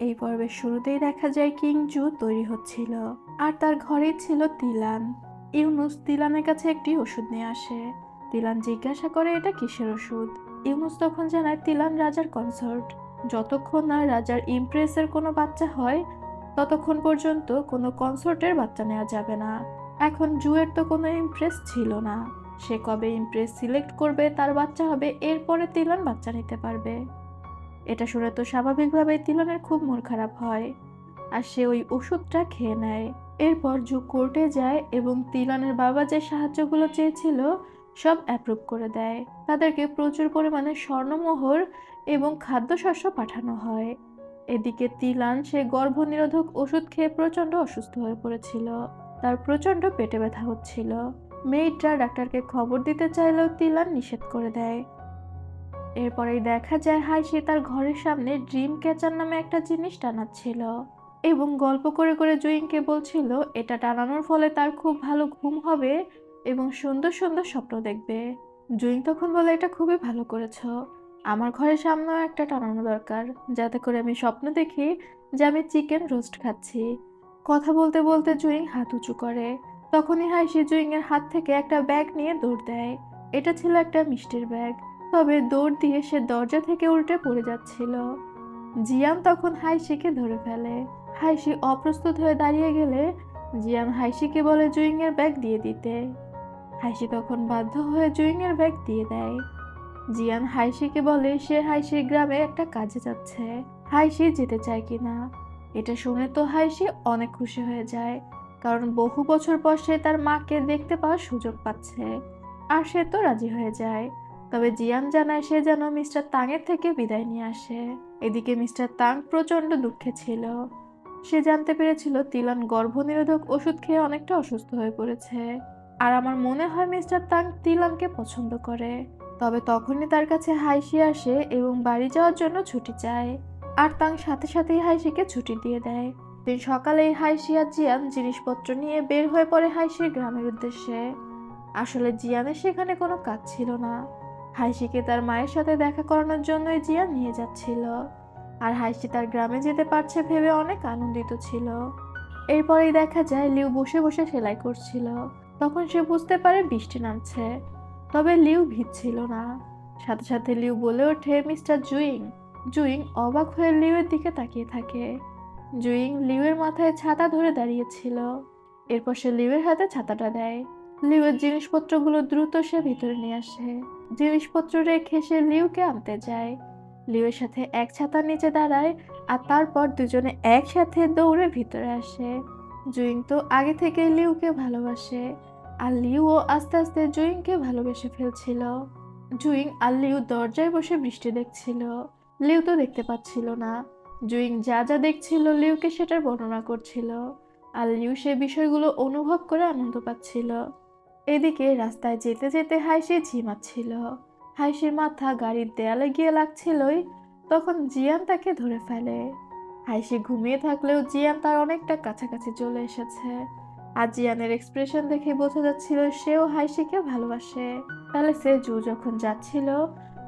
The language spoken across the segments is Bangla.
এই পর্বের শুরুতেই দেখা যায় কিং জু তৈরি হচ্ছিল, আর তার ঘরেই ছিল তিলান। ইউনুস তিলানের কাছে একটি ওষুধ নিয়ে আসে। তিলান জিজ্ঞাসা করে এটা কিসের ওষুধ। ইউনুস তখন জানায় তিলান রাজার কনসর্ট, যতক্ষণ না রাজার ইমপ্রেসের কোনো বাচ্চা হয় ততক্ষণ পর্যন্ত কোনো কনসর্টের বাচ্চা নেওয়া যাবে না। এখন জুয়ের তো কোনো ইমপ্রেস ছিল না, সে কবে ইমপ্রেস সিলেক্ট করবে তার বাচ্চা হবে, এরপরে তিলান বাচ্চা নিতে পারবে। এটা শুনে তো স্বাভাবিকভাবেই তিলানের খুব মন খারাপ হয়, আর সে ওই ওষুধটা খেয়ে নেয়। এরপর জু কোর্টে যায় এবং তিলানের বাবা যে সাহায্যগুলো চেয়েছিল সব অ্যাপ্রুভ করে দেয়। তাদেরকে প্রচুর পরিমাণে স্বর্ণমোহর এবং খাদ্যশস্য পাঠানো হয়। এদিকে তিলান সে গর্ভনিরোধক ওষুধ খেয়ে প্রচন্ড অসুস্থ হয়ে পড়েছিল, তার প্রচন্ড পেটে ব্যথা হচ্ছিল। মেয়েটা ডাক্তারকে খবর দিতে চাইলেও তিলান নিষেধ করে দেয়। এরপরেই দেখা যায় হাইসি তার ঘরের সামনে ড্রিম ক্যাচার নামে একটা জিনিস টানাচ্ছিল এবং গল্প করে করে জুইংকে বলছিল এটা টানানোর ফলে তার খুব ভালো ঘুম হবে এবং সুন্দর সুন্দর স্বপ্ন দেখবে। জুইং তখন বলে এটা খুবই ভালো করেছো, আমার ঘরের সামনেও একটা টানানো দরকার, যাতে করে আমি স্বপ্ন দেখি যে আমি চিকেন রোস্ট খাচ্ছি। কথা বলতে বলতে জুইং হাত উঁচু করে, তখনই হাইসি জুইং এর হাত থেকে একটা ব্যাগ নিয়ে দৌড় দেয়। এটা ছিল একটা মিষ্টির ব্যাগ, তবে দৌড় দিয়ে সে দরজা থেকে উল্টে পড়ে যাচ্ছিল। জিয়ান তখন হাইসিকে ধরে ফেলে। হাইসি অপ্রস্তুত হয়ে দাঁড়িয়ে গেলে জিয়ান হাইসিকে বলে জুইং এর ব্যাগ দিয়ে দিতে। হাইসি তখন বাধ্য হয়ে জুইং এর ব্যাগ দিয়ে দেয়। জিয়ান হাইসিকে বলে সে হাইসির গ্রামে একটা কাজে যাচ্ছে, হাইসি যেতে চায় কিনা। এটা শুনে তো হাইসি অনেক খুশি হয়ে যায়, কারণ বহু বছর পর সে তার মাকে দেখতে পাওয়ার সুযোগ পাচ্ছে, আর সে তো রাজি হয়ে যায়। তবে জিয়ান জানায় সে যেন মিস্টার তাংয়ের থেকে বিদায় নিয়ে আসে। এদিকে মিস্টার তাং প্রচন্ড দুঃখে ছিল, সে জানতে পেরেছিল তিলান গর্ভনিরোধক ওষুধ খেয়ে অনেকটা অসুস্থ হয়ে পড়েছে। আর আমার মনে হয় মিস্টার তাং তিলানকে পছন্দ করে। তবে তখনই তার কাছে হাইসি আসে এবং বাড়ি যাওয়ার জন্য ছুটি চায়, আর তাং সাথে সাথেই হাইসিকে ছুটি দিয়ে দেয়। দিন সকালেই হাইসি আর জিয়ান জিনিসপত্র নিয়ে বের হয়ে পড়ে হাইসির গ্রামের উদ্দেশ্যে। আসলে জিয়ানের সেখানে কোনো কাজ ছিল না, হাইসিকে তার মায়ের সাথে দেখা করানোর জন্যই জিয়ান নিয়ে যাচ্ছিল, আর হাইসি তার গ্রামে যেতে পারছে ভেবে অনেক আনন্দিত ছিল। এরপরেই দেখা যায় লিউ বসে বসে সেলাই করছিল, তখন সে বুঝতে পারে বৃষ্টি নামছে। তবে লিউ ভিজছিল না। সাথে সাথে লিউ বলে ওঠে মিস্টার জুইং। জুইং অবাক হয়ে লিউয়ের দিকে তাকিয়ে থাকে। জুইং লিউয়ের মাথায় ছাতা ধরে দাঁড়িয়েছিল। এরপর সে লিউয়ের হাতে ছাতাটা দেয়। লিউয়ের জিনিসপত্রগুলো দ্রুত সে ভিতরে নিয়ে আসে। জিনিসপত্র রেখে সে লিউকে আনতে যায়। লিউয়ের সাথে এক ছাতার নিচে দাঁড়ায়, আর তারপর দুজনে একসাথে দৌড়ে ভিতরে আসে। জুইং তো আগে থেকে লিউকে ভালোবাসে, আর লিউও আস্তে আস্তে জুইংকে ভালোবেসে ফেলছিল। জুইং আর লিউ দরজায় বসে বৃষ্টি দেখছিল। লিউ তো দেখতে পাচ্ছিল না। জুইং যা যা দেখছিল লিউকে সেটার বর্ণনা করছিল, আর লিউ সে বিষয়গুলো অনুভব করে আনন্দ পাচ্ছিল। এদিকে রাস্তায় যেতে যেতে হাইসি ঝিমাচ্ছিল। হাইসির মাথা গাড়ির দেয়ালে গিয়ে লাগছিলই, তখন জিয়ান তাকে ধরে ফেলে। হাইসি ঘুমিয়ে থাকলেও জিয়ান তার অনেকটা কাছাকাছি চলে এসেছে, আর জিয়ানের এক্সপ্রেশন দেখে বোঝা যাচ্ছিল সেও হাইসিকে ভালোবাসে। প্যালেসে জু যখন যাচ্ছিল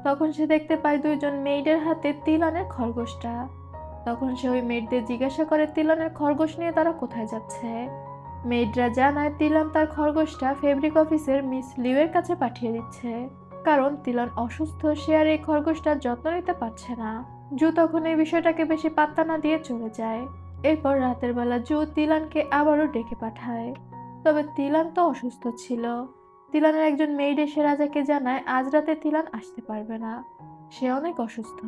তখন সে দেখতে পায় দুইজন মেইডের হাতে তিলানের খরগোশটা। তখন সে ওই মেয়েদের জিজ্ঞাসা করে তিলানের খরগোশ নিয়ে তারা কোথায় যাচ্ছে। মেয়েডরা জানায় তিলান তার খরগোশটা ফেব্রিক অফিসের মিস লিউয়ের কাছে পাঠিয়ে দিচ্ছে, কারণ তিলান অসুস্থ, সে আর এই খরগোশটার যত্ন নিতে পারছে না। জু তখন এই বিষয়টাকে বেশি পাত্তা না দিয়ে চলে যায়। এরপর রাতের বেলা জু তিলানকে আবারও ডেকে পাঠায়, তবে তিলান তো অসুস্থ ছিল। তিলানের একজন মেইড এসে রাজাকে জানায় আজ রাতে তিলান আসতে পারবে না, সে অনেক অসুস্থ।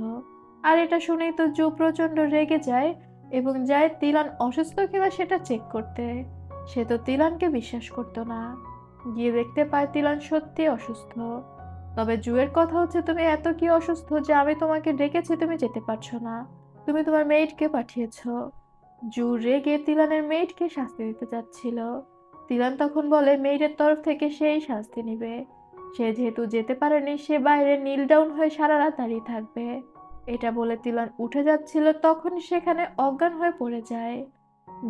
আর এটা শুনেই তো জু প্রচন্ড রেগে যায় এবং যায় তিলান অসুস্থ কিনা সেটা চেক করতে। সে তো তিলানকে বিশ্বাস করতো না, গিয়ে দেখতে পায় তিলান সত্যি অসুস্থ। তবে জুয়ের কথা হচ্ছে তুমি এত কি অসুস্থ যে আমি তোমাকে ডেকেছি তুমি যেতে পারছো না, তুমি তোমার মেইডকে পাঠিয়েছো। জু রেগে তিলানের মেইডকে শাস্তি দিতে যাচ্ছিল। তিলান তখন বলে মেইডের তরফ থেকে সেই শাস্তি নিবে, সে যেহেতু যেতে পারেনি সে বাইরে নীল ডাউন হয়ে সারা রাত দাঁড়িয়ে থাকবে। এটা বলে তিলান উঠে যাচ্ছিল, তখনই সেখানে অজ্ঞান হয়ে পড়ে যায়।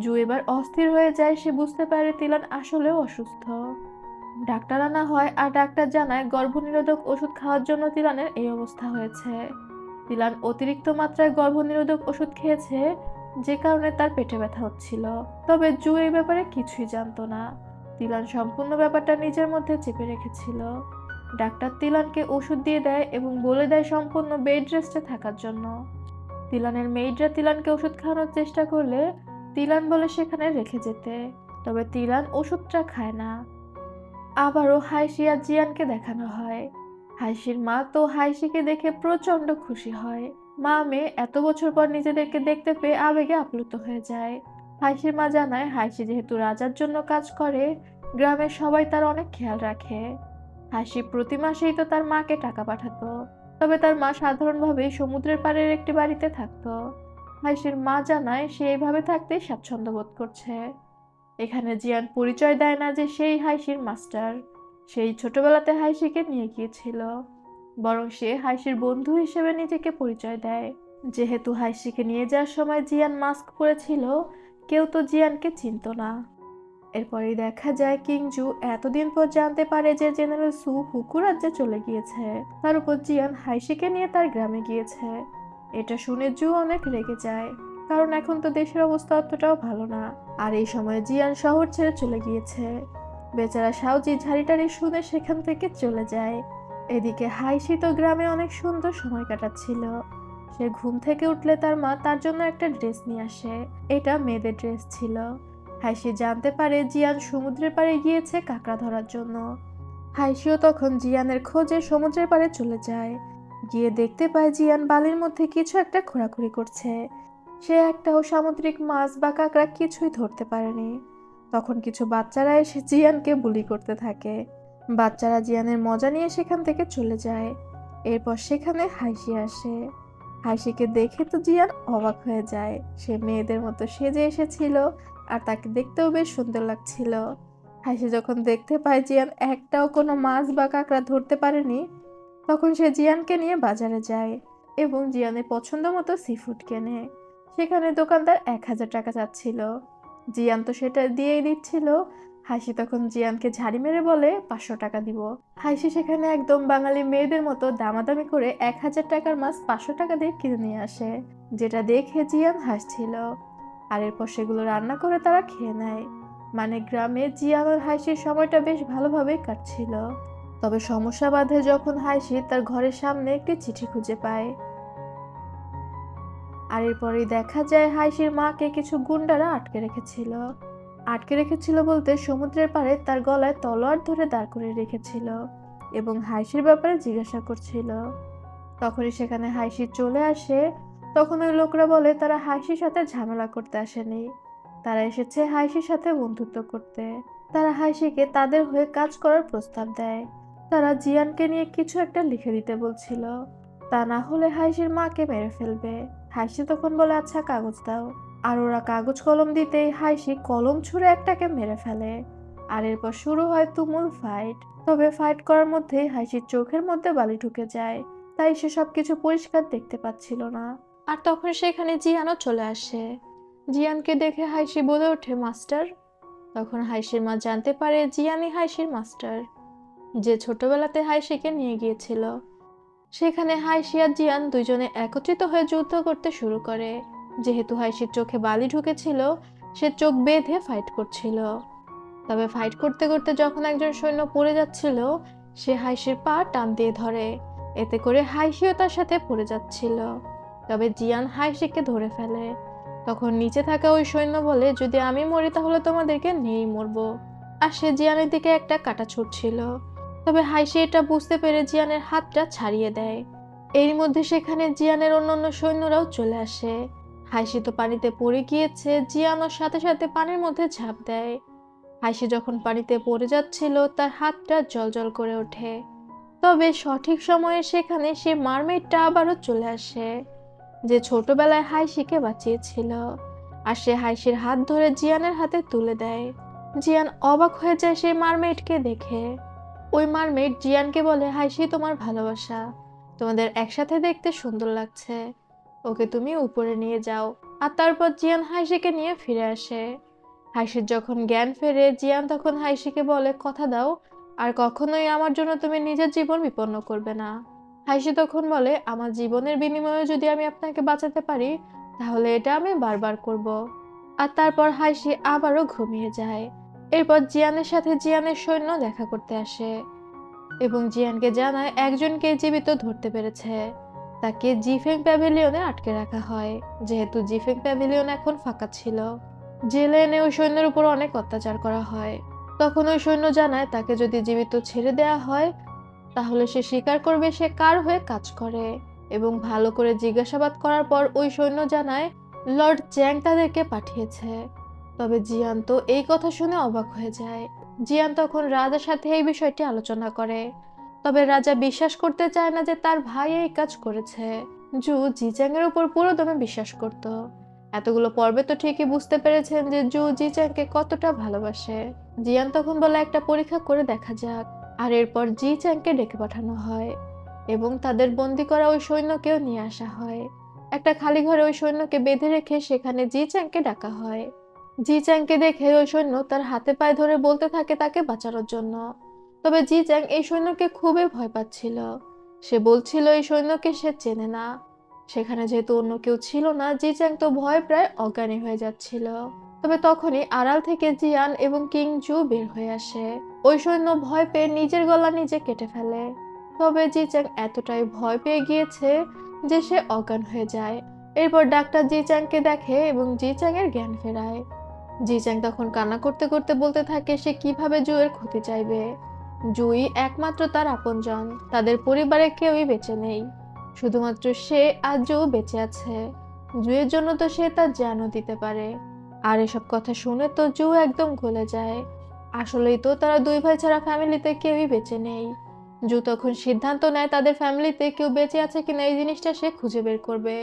জু এবার অস্থির হয়ে যায়, সে বুঝতে পারে তিলান আসলেও অসুস্থ। ডাক্তার আনা হয়, আর ডাক্তার জানায় গর্ভনিরোধক ওষুধ খাওয়ার জন্য তিলানের এই অবস্থা হয়েছে। তিলান অতিরিক্ত মাত্রায় গর্ভনিরোধক ওষুধ খেয়েছে, যে কারণে তার পেটে ব্যথা হচ্ছিল। তবে জু এই ব্যাপারে কিছুই জানতো না। তিলান সম্পূর্ণ ব্যাপারটা নিজের মধ্যে চেপে রেখেছিল। ডাক্তার তিলানকে ওষুধ দিয়ে দেয় এবং বলে দেয় সম্পূর্ণ বেড রেস্টে থাকার জন্য। তিলানের মেইডরা তিলানকে ওষুধ খাওয়ানোর চেষ্টা করলে তিলান বলে সেখানে রেখে যেতে, তবে তিলান ওষুধটা খায় না। আবারও হাইশি আর জিয়ানকে দেখানো হয়। হাইশির মা তো হাইশিকে দেখে প্রচন্ড খুশি হয়। মা মেয়ে এত বছর পর নিজেদেরকে দেখতে পেয়ে আবেগে আপ্লুত হয়ে যায়। হাইশির মা জানায় হাইশি যেহেতু রাজার জন্য কাজ করে, গ্রামের সবাই তার অনেক খেয়াল রাখে। হাইশি প্রতি মাসেই তো তার মাকে টাকা পাঠাতো, তবে তার মা সাধারণভাবেই সমুদ্রের পাড়ের একটি বাড়িতে থাকতো। হাইশির মা জানায় সে এইভাবে থাকতেই স্বাচ্ছন্দ্য বোধ করছে। এখানে জিয়ান পরিচয় দেয় না যে সেই হাইশির মাস্টার, সেই ছোটবেলাতে হাইশিকে নিয়ে গিয়েছিল, বরং সে হাইশির বন্ধু হিসেবে নিজেকে পরিচয় দেয়। যেহেতু হাইশিকে নিয়ে যাওয়ার সময় জিয়ান মাস্ক পরেছিল, কেউ তো জিয়ানকে চিনত না। এরপরই দেখা যায় কিংজু এতদিন পর জানতে পারে যে জেনারেল সু হুকু রাজ্যে চলে গিয়েছে। তার উপর জিয়ান হাইশিকে নিয়ে তার গ্রামে গিয়েছে। এটা শুনে জু অনেক রেগে যায়, কারণ এখন তো দেশের অবস্থা অতটাও ভালো না। আর এই সময় জিয়ান শহর ছেড়ে চলে গিয়েছে। বেচারা সাউজি ঝাড়িটারি শুনে সেখান থেকে চলে যায়। এদিকে হাইশি তো গ্রামে অনেক সুন্দর সময় কাটাচ্ছিল। সে ঘুম থেকে উঠলে তার মা তার জন্য একটা ড্রেস নিয়ে আসে। এটা মেয়েদের ড্রেস ছিল। হাইশি জানতে পারে জিয়ান সমুদ্রের পাড়ে গিয়েছে কাঁকড়া ধরার জন্য। হাইশিও তখন জিয়ানের খোঁজে সমুদ্রের পাড়ে চলে যায়। গিয়ে দেখতে পায় জিয়ান বালির মধ্যে কিছু একটা খোঁড়াখুড়ি করছে। সে একটাও সামুদ্রিক মাছ বা কাঁকড়া কিছুই ধরতে পারেনি। তখন কিছু বাচ্চারা এসে জিয়ানকে বুলি করতে থাকে। বাচ্চারা জিয়ানের মজা নিয়ে সেখান থেকে চলে যায়। এরপর সেখানে হাইশি আসে। হাইশিকে দেখে তো জিয়ান অবাক হয়ে যায়। সে মেয়েদের মতো সেজে এসেছিল, আর তাকে দেখতেও বেশ সুন্দর লাগছিল। হাইশি যখন দেখতে পায় জিয়ান একটাও কোনো মাছ বা কাঁকড়া ধরতে পারেনি, তখন সে জিয়ানকে নিয়ে বাজারে যায় এবং জিয়ানের পছন্দ মতো সিফুড কেনে। সেখানে দোকানদার 1000 টাকা চাচ্ছিল। জিয়ান তো সেটা দিয়েই দিচ্ছিল। হাসি তখন জিয়ানকে ঝাড়ি মেরে বলে 500 টাকা দিব। হাসি সেখানে একদম বাঙালি মেয়েদের মতো দামাদামি করে 1000 টাকার মাছ 500 টাকা দিয়ে কিনে নিয়ে আসে, যেটা দেখে জিয়ান হাসছিল। আর এরপর সেগুলো রান্না করে তারা খেয়ে নেয়। মানে গ্রামে জিয়ান আর হাসির সময়টা বেশ ভালোভাবেই কাটছিল। তবে সমস্যা বাধে যখন হাইশি তার ঘরের সামনে একটি চিঠি খুঁজে পায়। আর এরপরেই দেখা যায় হাইশির মাকে কিছু গুন্ডারা আটকে রেখেছিল বলতে সমুদ্রের পাড়ে তার গলায় তলোয়ার ধরে দাঁড় করে রেখেছিল এবং হাইশির ব্যাপারে জিজ্ঞাসা করছিল। তখনই সেখানে হাইশি চলে আসে। তখন ওই লোকরা বলে তারা হাইশির সাথে ঝামেলা করতে আসেনি, তারা এসেছে হাইশির সাথে বন্ধুত্ব করতে। তারা হাইশিকে তাদের হয়ে কাজ করার প্রস্তাব দেয়। তারা জিয়ানকে নিয়ে কিছু একটা লিখে দিতে বলছিল, তা না হলে হাইশির মাকে মেরে ফেলবে। হাইশি তখন বলে আচ্ছা কাগজ দাও। আর ওরা কাগজ কলম দিতেই হাইশি কলম ছুঁড়ে একটাকে মেরে ফেলে। আর এরপর শুরু হয় তুমুল ফাইট। তবে ফাইট করার মধ্যেই হাইশির চোখের মধ্যে বালি ঢুকে যায়, তাই সে সবকিছু পরিষ্কার দেখতে পাচ্ছিল না। আর তখন সেখানে জিয়ানও চলে আসে। জিয়ানকে দেখে হাইশি বলে ওঠে মাস্টার। তখন হাইশির মা জানতে পারে জিয়ানই হাইশির মাস্টার, যে ছোটবেলাতে হাইশিকে নিয়ে গিয়েছিল। সেখানে হাইশি আর জিয়ান দুইজনে একত্রিত হয়ে যুদ্ধ করতে শুরু করে। যেহেতু হাইশির চোখে বালি ঢুকেছিল, সে চোখ বেঁধে ফাইট করছিল। তবে ফাইট করতে করতে যখন একজন সৈন্য পড়ে যাচ্ছিল, সে হাইশির পা টান দিয়ে ধরে। এতে করে হাইশিও তার সাথে পড়ে যাচ্ছিল। তবে জিয়ান হাইশিকে ধরে ফেলে। তখন নিচে থাকা ওই সৈন্য বলে যদি আমি মরি তাহলে তোমাদেরকে নিয়েই মরবো। আর সে জিয়ানের দিকে একটা কাঁটা ছুটছিল। তবে হাইশি এটা বুঝতে পেরে জিয়ানের হাতটা ছাড়িয়ে দেয়। এর মধ্যে সেখানে জিয়ানের অন্যান্য সৈন্যরাও চলে আসে। হাইশি তো পানিতে পড়ে গিয়েছে, জিয়ান ওর সাথে সাথে পানির মধ্যে ঝাঁপ দেয়। হাইশি যখন পানিতে পড়ে যাচ্ছিল তার হাতটা জ্বলজ্বল করে ওঠে। তবে সঠিক সময়ে সেখানে সে মারমেডটা আবারও চলে আসে, যে ছোটবেলায় হাইশিকে বাঁচিয়েছিল। আর সে হাইশির হাত ধরে জিয়ানের হাতে তুলে দেয়। জিয়ান অবাক হয়ে যায় সেই মারমেডকে দেখে। ওই মারমেড জিয়ানকে বলে হাইশি তোমার ভালোবাসা, তোমাদের একসাথে দেখতে সুন্দর লাগছে, ওকে তুমি উপরে নিয়ে যাও। আর তারপর জিয়ান হাইশিকে নিয়ে ফিরে আসে। হাইশির যখন জ্ঞান ফেরে জিয়ান তখন হাইশিকে বলে কথা দাও আর কখনোই আমার জন্য তুমি নিজের জীবন বিপন্ন করবে না। হাইসি তখন বলে, আমার জীবনের বিনিময়ে যদি আমি আপনাকে বাঁচাতে পারি তাহলে এটা আমি বারবার করব। আর তারপর হাইসি আবারও ঘুমিয়ে যায়। এরপর জিয়ানের সাথে জিয়ানের সৈন্য দেখা করতে আসে এবং জিয়ানকে জানায় একজনকে জীবিত ধরতে পেরেছে। তাকে জিফেং প্যাভিলিয়নে আটকে রাখা হয়, যেহেতু জিফেং প্যাভিলিয়ন এখন ফাঁকা ছিল। জেলে এনে ওই সৈন্যের উপর অনেক অত্যাচার করা হয়। তখন ওই সৈন্য জানায় তাকে যদি জীবিত ছেড়ে দেয়া হয় তাহলে সে স্বীকার করবে সে কার হয়ে কাজ করে। এবং ভালো করে জিজ্ঞাসাবাদ করার পর ওই সৈন্য জানায় লর্ড চ্যাং তাদেরকে পাঠিয়েছে। তবে জিয়ান তো এই কথা শুনে অবাক হয়ে যায়। জিয়ান তখন রাজার সাথে এই বিষয়টি আলোচনা করে, তবে রাজা বিশ্বাস করতে চায় না যে তার ভাই এই কাজ করেছে। জু জিচ্যাং এর উপর পুরো দমে বিশ্বাস করত। এতগুলো পর্বে তো ঠিকই বুঝতে পেরেছেন যে জু জিচ্যাংকে কতটা ভালোবাসে। জিয়ান তখন বলে একটা পরীক্ষা করে দেখা যাক। আর এরপর জি চ্যাংকে ডেকে পাঠানো হয় এবং তাদের বন্দি করা ওই সৈন্যকেও নিয়ে আসা হয়। একটা খালি ঘরে ওই সৈন্যকে বেঁধে রেখে সেখানে জি চ্যাংকে ডাকা হয়। জি চ্যাংকে দেখে ওই সৈন্য তার হাতে পায়ে ধরে বলতে থাকে তাকে বাঁচানোর জন্য। তবে জি চ্যাং এই সৈন্যকে খুবই ভয় পাচ্ছিল। সে বলছিল এই সৈন্যকে সে চেনে না। সেখানে যেহেতু অন্য কেউ ছিল না, জি চ্যাং তো ভয়ে প্রায় অজ্ঞানী হয়ে যাচ্ছিল। তবে তখনই আড়াল থেকে জিয়ান এবং কিং জু বের হয়ে আসে। ওই সৈন্য ভয় পেয়ে নিজের গলা নিজে কেটে ফেলে। তবে জি চ্যাং এতটাই ভয় পেয়ে গিয়েছে যে সে অজ্ঞান হয়ে যায়। এরপর ডাক্তার জি চ্যাংকে দেখে এবং জি চ্যাং এর জ্ঞান ফেরায়। জি চ্যাং তখন কান্না করতে করতে বলতে থাকে সে কিভাবে জুয়ের ক্ষতি চাইবে। জুই একমাত্র তার আপনজন, তাদের পরিবারে কেউই বেঁচে নেই, শুধুমাত্র সে আর জু বেঁচে আছে। জুয়ের জন্য তো সে তার জানও দিতে পারে। আর এসব কথা শুনে তো জু একদম গলে যায়। আসলেই তো তারা দুই ভাই ছাড়া ফ্যামিলিতে কেউই বেঁচে নেই। জু তখন সিদ্ধান্ত নেয় তাদের ফ্যামিলিতে কেউ বেঁচে আছে কিনা এই জিনিসটা সে খুঁজে বের করবে।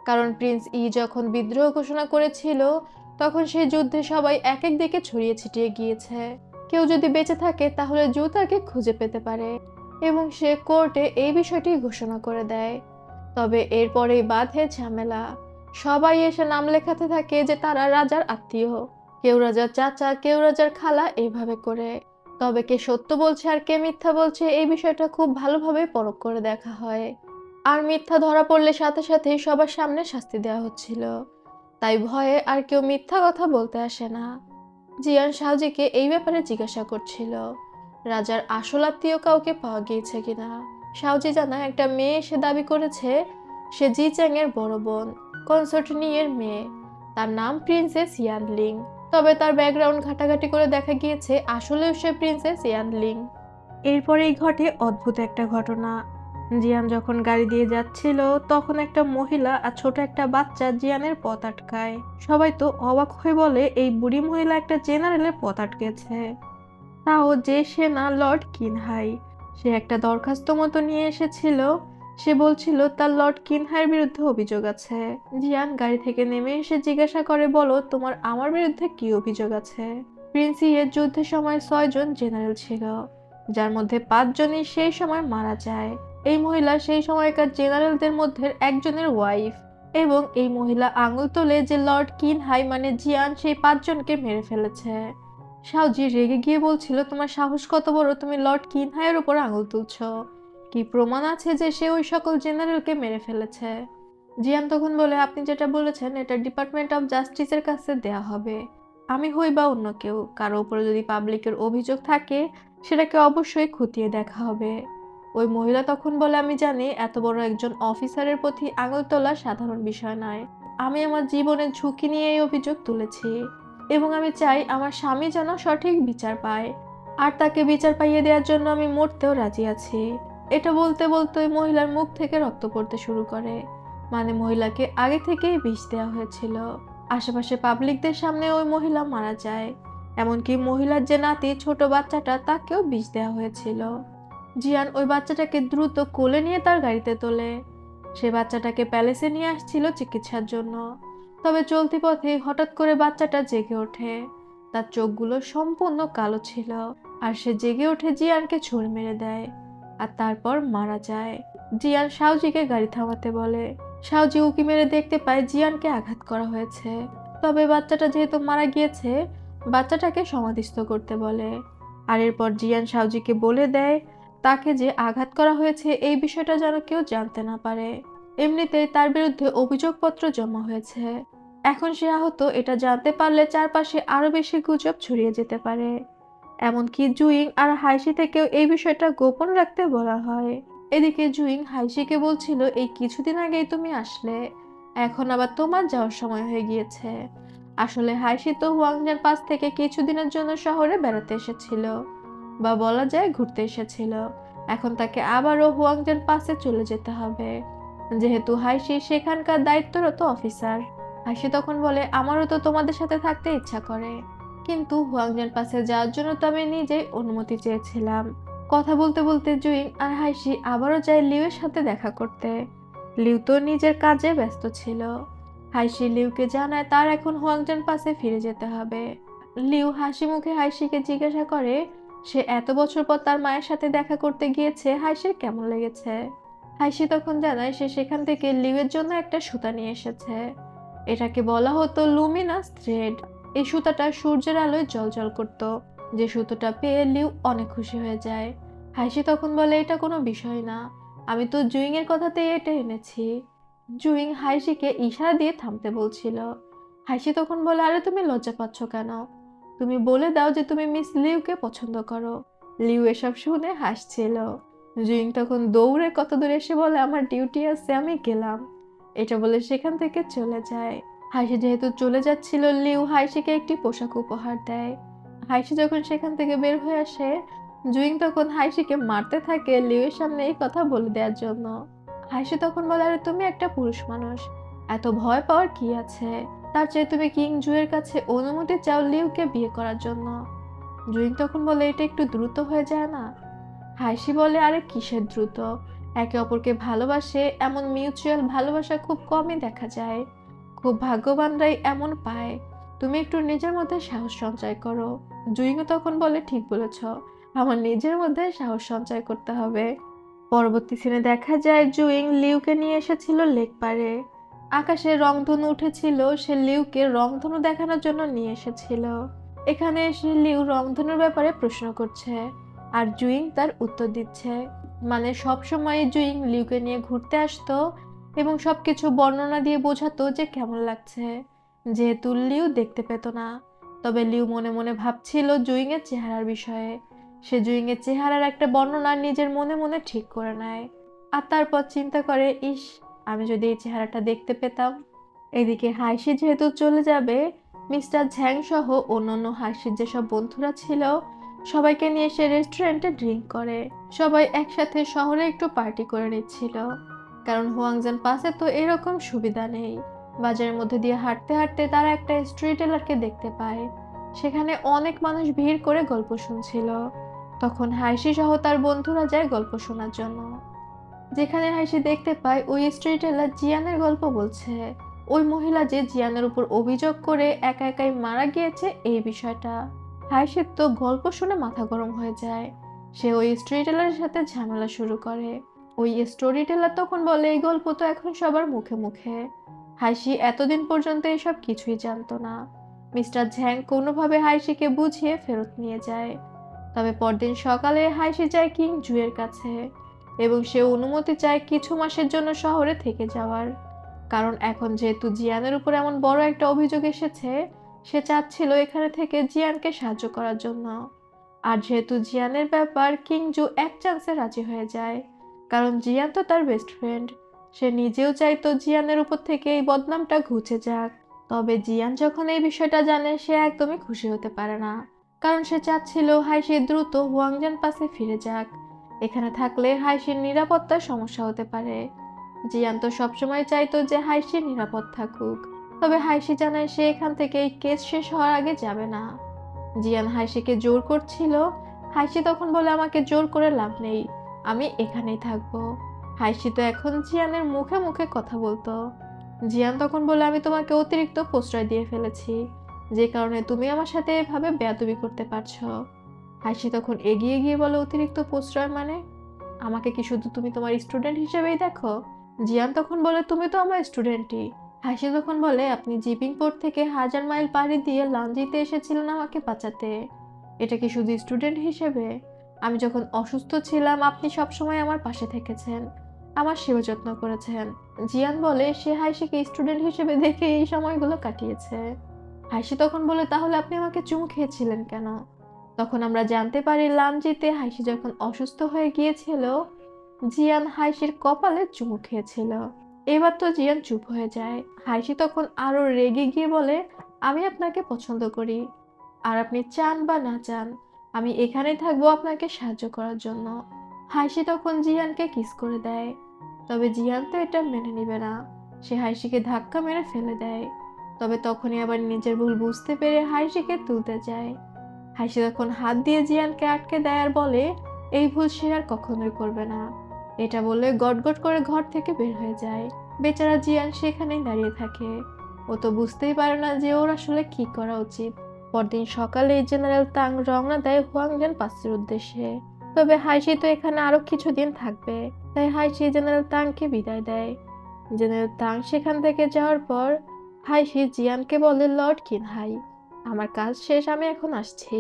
কারণ প্রিন্স ই যখন বিদ্রোহ ঘোষণা করেছিল তখন সেই যুদ্ধে সবাই এক এক দিকে ছড়িয়ে ছিটিয়ে গিয়েছে। কেউ যদি বেঁচে থাকে তাহলে জু তাকে খুঁজে পেতে পারে এবং সে কোর্টে এই বিষয়টি ঘোষণা করে দেয়। তবে এরপরেই বাধে ঝামেলা। সবাই এসে নাম লেখাতে থাকে যে তারা রাজার আত্মীয়, কেউ রাজার চাচা, কেউ রাজার খালা, এইভাবে করে। তবে কে সত্য বলছে আর কে মিথ্যা বলছে এই বিষয়টা খুব ভালোভাবে পরখ করে দেখা হয়। আর মিথ্যা ধরা পড়লে সাথে সাথেই সবার সামনে শাস্তি দেওয়া হচ্ছিল। তাই ভয়ে আর কেউ মিথ্যা কথা বলতে আসে না। জিয়ান শাওজিকে এই ব্যাপারে জিজ্ঞাসা করছিল রাজার আসল আত্মীয় কাউকে পাওয়া গিয়েছে কিনা। শাওজি জানায় একটা মেয়ে এসে দাবি করেছে সে জি চ্যাং এর বড় বোন কনসর্ট এর মেয়ে। তার নাম প্রিন্সেস ইয়ানলিং। তবে তার ব্যাকগ্রাউন্ড ঘাটাঘাটি করে দেখা গিয়েছে আসলেও সে প্রিন্সেস ইয়ানলিং। এরপরেই ঘটে অদ্ভুত একটা ঘটনা। জিয়ান যখন গাড়ি দিয়ে যাচ্ছিল তখন একটা মহিলা আর ছোট একটা বাচ্চা জিয়ানের পথ আটকায়। সবাই তো অবাক হয়ে বলে এই বুড়ি মহিলা একটা জেনারেলের পথ আটকেছে, তাও যে সেনা লর্ড কিনহাই। সে একটা দরখাস্ত মতো নিয়ে এসেছিল। সে বলছিল তার লর্ড কিনহাইয়ের বিরুদ্ধে অভিযোগ আছে। জিয়ান গাড়ি থেকে নেমে এসে জিজ্ঞাসা করে বলো তোমার আমার বিরুদ্ধে কি অভিযোগ আছে। প্রিন্স ইয়ের যুদ্ধের সময় 6 জন জেনারেল ছিল, যার মধ্যে 5 জনই সেই সময় মারা যায়। এই মহিলা সেই সময়কার জেনারেলদের মধ্যে একজনের ওয়াইফ এবং এই মহিলা আঙুল তোলে যে লর্ড কিনহাই মানে জিয়ান সেই 5 জনকে মেরে ফেলেছে। শাওজি রেগে গিয়ে বলছিল তোমার সাহস কত বড়, তুমি লর্ড কিনহাইয়ের উপর আঙুল তুলছ, কি প্রমাণ আছে যে সে ওই সকল জেনারেলকে মেরে ফেলেছে। জিয়ান তখন বলে আপনি যেটা বলেছেন এটা ডিপার্টমেন্ট অফ জাস্টিসের কাছে দেয়া হবে। আমি হই বা অন্য কেউ, কারো উপরে যদি পাবলিকের অভিযোগ থাকে সেটাকে অবশ্যই খতিয়ে দেখা হবে। ওই মহিলা তখন বলে আমি জানি এত বড় একজন অফিসারের প্রতি আঙুল তোলা সাধারণ বিষয় নয়। আমি আমার জীবনের ঝুঁকি নিয়ে এই অভিযোগ তুলেছি এবং আমি চাই আমার স্বামী যেন সঠিক বিচার পায়, আর তাকে বিচার পাইয়ে দেওয়ার জন্য আমি মরতেও রাজি আছি। এটা বলতে বলতে ওই মহিলার মুখ থেকে রক্ত পড়তে শুরু করে, মানে মহিলাকে আগে থেকেই বিষ দেওয়া হয়েছিল। আশেপাশে পাবলিকদের সামনে ওই মহিলা মারা যায়। এমনকি মহিলার যে নাতি ছোট বাচ্চাটা তাকেও বিষ দেওয়া হয়েছিল। জিয়ান ওই বাচ্চাটাকে দ্রুত কোলে নিয়ে তার গাড়িতে তোলে। সে বাচ্চাটাকে প্যালেসে নিয়ে আসছিল চিকিৎসার জন্য। তবে চলতি পথে হঠাৎ করে বাচ্চাটা জেগে ওঠে। তার চোখগুলো সম্পূর্ণ কালো ছিল আর সে জেগে উঠে জিয়ানকে ছুঁড়ে মেরে দেয় আর তারপর মারা যায়। জিয়ান শাওজিকে গাড়ি থামাতে বলে। শাওজি উকি মেরে দেখতে পায় জিয়ানকে আঘাত করা হয়েছে। তবে বাচ্চাটা যেহেতু মারা গিয়েছে বাচ্চাটাকে সমাধিস্থ করতে বলে। আর এরপর জিয়ান শাওজিকে বলে দেয় তাকে যে আঘাত করা হয়েছে এই বিষয়টা যেন কেউ জানতে না পারে। এমনিতেই তার বিরুদ্ধে অভিযোগপত্র জমা হয়েছে। এখন সে আহত এটা জানতে পারলে চারপাশে আরো বেশি গুজব ছড়িয়ে যেতে পারে। এমনকি জুইং আর হাইশি থেকেও এই বিষয়টা গোপন রাখতে বলা হয়। এদিকে জুইং হাইশিকে বলছিল, এই কিছুদিন আগেই তুমি আসলে, এখন আবার তোমার যাওয়ার সময় হয়ে গিয়েছে। আসলে হাইশি তো হুয়াংজান পাস থেকে কিছুদিনের জন্য শহরে বেড়াতে এসেছিল, বা বলা যায় ঘুরতে এসেছিল। এখন তাকে আবারও হুয়াংজান পাসে চলে যেতে হবে, যেহেতু হাইশি সেখানকার দায়িত্বরত অফিসার। হাইশি তখন বলে, আমারও তো তোমাদের সাথে থাকতে ইচ্ছা করে, কিন্তু হুয়াংজান পাসে যাওয়ার জন্য তো আমি নিজেই অনুমতি চেয়েছিলাম। কথা বলতে বলতে জুইং আর হাইশি আবারও যায় লিউয়ের সাথে দেখা করতে। লিউ তো নিজের কাজে ব্যস্ত ছিল। হাইশি লিউকে জানায় তার এখন হুয়াংজান পাসে ফিরে যেতে হবে। লিউ হাসি মুখে হাইশিকে জিজ্ঞাসা করে সে এত বছর পর তার মায়ের সাথে দেখা করতে গিয়েছে হাইশির কেমন লেগেছে। হাইশি তখন জানায় সে সেখান থেকে লিউয়ের জন্য একটা সুতা নিয়ে এসেছে। এটাকে বলা হতো লুমিনাস থ্রেড। এই সুতাটা সূর্যের আলোয় জ্বলজ্বল করত। যে সুতোটা পেয়ে লিউ অনেক খুশি হয়ে যায়। হাইশি তখন বলে, এটা কোনো বিষয় না, আমি তো জুইং এর কথাতেই এটা এনেছি। জুইং হাইশিকে ইশারা দিয়ে থামতে বলছিল। হাইশি তখন বলে, আরে তুমি লজ্জা পাচ্ছ কেন? তুমি বলে দাও যে তুমি মিস লিউকে পছন্দ করো। লিউ এসব শুনে হাসছিল। জুইং তখন দৌড়ে কত দূরে এসে বলে, আমার ডিউটি আছে, আমি গেলাম। এটা বলে সেখান থেকে চলে যায়। হাইশি যেহেতু চলে যাচ্ছিল, লিউ হাইশিকে একটি পোশাক উপহার দেয়। হাইশি যখন সেখান থেকে বের হয়ে আসে, জুইং তখন হাইশিকে মারতে থাকে লিউয়ের সামনে এই কথা বলে দেওয়ার জন্য। হাইশি তখন বলে, আরে তুমি একটা পুরুষ মানুষ, এত ভয় পাওয়ার কি আছে? তার চেয়ে তুমি কিং জুয়ের কাছে অনুমতি চাও লিউকে বিয়ে করার জন্য। জুইং তখন বলে, এটা একটু দ্রুত হয়ে যায় না? হাইশি বলে, আরে কিসের দ্রুত? একে অপরকে ভালোবাসে এমন মিউচুয়াল ভালোবাসা খুব কমই দেখা যায়। খুব ভাগ্যবানরাই এমন পায়। তুমি একটু নিজের মধ্যে সাহস সঞ্চয় করো। জুইংও তখন বলে, ঠিক বলেছ, আমার নিজের মধ্যে সাহস সঞ্চয় করতে হবে। পরবর্তী সিনে দেখা যায় জুইং লিউকে নিয়ে এসেছিল লেক পারে। আকাশে রংধনু উঠেছিল, সে লিউকে রংধনু দেখানোর জন্য নিয়ে এসেছিল। এখানে এসে লিউ রংধনুর ব্যাপারে প্রশ্ন করছে, আর জুইং তার উত্তর দিচ্ছে। মানে সবসময় জুইং লিউকে নিয়ে ঘুরতে আসতো এবং সবকিছু বর্ণনা দিয়ে বোঝাতো যে কেমন লাগছে, যেহেতু লিউ দেখতে পেত না। তবে লিউ মনে মনে ভাবছিল জুইং এর চেহারার বিষয়ে। সে জুইং এর চেহারার একটা বর্ণনা নিজের মনে মনে ঠিক করে নেয়, আর তারপর চিন্তা করে, ইস, আমি যদি এই চেহারাটা দেখতে পেতাম। এদিকে হাইশি যেহেতু চলে যাবে, মিস্টার ঝ্যাং সহ অন্যান্য হাইশির যেসব বন্ধুরা ছিল সবাইকে নিয়ে সে রেস্টুরেন্টে ড্রিঙ্ক করে। সবাই একসাথে শহরে একটু পার্টি করে নিচ্ছিল, কারণ হুয়াংজান পাসে তো এরকম সুবিধা নেই। বাজারের মধ্যে দিয়ে হাঁটতে হাঁটতে তারা একটা স্ট্রিট টেলারকে দেখতে পায়। সেখানে অনেক মানুষ ভিড় করে গল্প শুনছিল। তখন হাইশি সহ তার বন্ধুরা যায় গল্প শোনার জন্য। যেখানে হাইশি দেখতে পায় ওই স্ট্রিট টেলার জিয়ানের গল্প বলছে। ওই মহিলা যে জিয়ানের উপর অভিযোগ করে একা একাই মারা গিয়েছে এই বিষয়টা। হাইশির তো গল্প শুনে মাথা গরম হয়ে যায়। সে ওই স্টোরি টেলারের সাথে ঝামেলা শুরু করে। ওই স্টোরি টেলার তখন বলে, এই গল্প তো এখন সবার মুখে মুখে। হাইশি এতদিন পর্যন্ত এসব কিছুই জানতো না। মিস্টার ঝ্যাং কোনোভাবে হাইশিকে বুঝিয়ে ফেরত নিয়ে যায়। তবে পরদিন সকালে হাইশি যায় কিং জুয়ের কাছে এবং সে অনুমতি চায় কিছু মাসের জন্য শহরে থেকে যাওয়ার। কারণ এখন যেহেতু জিয়ানের উপর এমন বড় একটা অভিযোগ এসেছে, সে চাচ্ছিল এখানে থেকে জিয়ানকে সাহায্য করার জন্য। আর যেহেতু জিয়ানের ব্যাপার, কিংজু এক চান্সে রাজি হয়ে যায়, কারণ জিয়ান তো তার বেস্ট ফ্রেন্ড। সে নিজেও চাইতো জিয়ানের উপর থেকে এই বদনামটা ঘুচে যাক। তবে জিয়ান যখন এই বিষয়টা জানে সে একদমই খুশি হতে পারে না, কারণ সে চাচ্ছিল হাইশি দ্রুত হুয়াংজান পাসে ফিরে যাক। এখানে থাকলে হাইশির নিরাপত্তার সমস্যা হতে পারে। জিয়ান তো সবসময় চাইতো যে হাইশি নিরাপদ থাকুক। তবে হাইশি জানায় সে এখান থেকে এই কেস শেষ হওয়ার আগে যাবে না। জিয়ান হাইশিকে জোর করছিল। হাইশি তখন বলে, আমাকে জোর করে লাভ নেই, আমি এখানেই থাকবো। হাইশি তো এখন জিয়ানের মুখে মুখে কথা বলতো। জিয়ান তখন বলে, আমি তোমাকে অতিরিক্ত প্রশ্রয় দিয়ে ফেলেছি, যে কারণে তুমি আমার সাথে এভাবে বেয়াদবি করতে পারছো। হাইশি তখন এগিয়ে গিয়ে বলে, অতিরিক্ত প্রশ্রয় মানে? আমাকে কি শুধু তুমি তোমার স্টুডেন্ট হিসেবেই দেখো? জিয়ান তখন বলে, তুমি তো আমার স্টুডেন্টই। হাসি তখন বলে, আপনি জিপিং পোর্ট থেকে 1000 মাইল পাড়ি দিয়ে লাঞ্জিতে এসেছিলেন আমাকে বাঁচাতে, এটা কি শুধু স্টুডেন্ট হিসেবে? আমি যখন অসুস্থ ছিলাম আপনি সবসময় আমার পাশে থেকেছেন, আমার সেবা যত্ন করেছেন। জিয়ান বলে সে হাইশিকে স্টুডেন্ট হিসেবে দেখে এই সময়গুলো কাটিয়েছে। হাইশি তখন বলে তাহলে আপনি আমাকে চুমু খেয়েছিলেন কেন? তখন আমরা জানতে পারি লামজিতে হাইশি যখন অসুস্থ হয়ে গিয়েছিল, জিয়ান হাইশির কপালে চুমু খেয়েছিল। এবার তো জিয়ান চুপ হয়ে যায়। হাইশি তখন আরো রেগে গিয়ে বলে আমি আপনাকে পছন্দ করি, আর আপনি চান বা না চান আমি এখানেই থাকবো আপনাকে সাহায্য করার জন্য। হাইশি তখন জিয়ানকে কিস করে দেয়, তবে জিয়ান তো এটা মেনে নিবে না। সে হাইশিকে ধাক্কা মেরে ফেলে দেয়। তবে তখনই আবার নিজের ভুল বুঝতে পেরে হাইশিকে তুলতে যায়। হাইশি তখন হাত দিয়ে জিয়ানকে আটকে দেয় আর বলে এই ভুল সে আর কখনোই করবে না। এটা বলে গটগট করে ঘর থেকে বের হয়ে যায়। বেচারা জিয়ান সেখানেই দাঁড়িয়ে থাকে। ও তো বুঝতেই পারে না যে ওর আসলে কি করা উচিত। পরদিন সকালে জেনারেল তাং রওনা দেয় হুয়াংজেন পাসের উদ্দেশ্যে। তবে হাইশি তো এখানে আরো কিছুদিন থাকবে, তাই হাইশি জেনারেল তাংকে বিদায় দেয়। জেনারেল তাং সেখান থেকে যাওয়ার পর হাইশি জিয়ানকে বলে লর্ড কিনহাই, আমার কাজ শেষ, আমি এখন আসছি।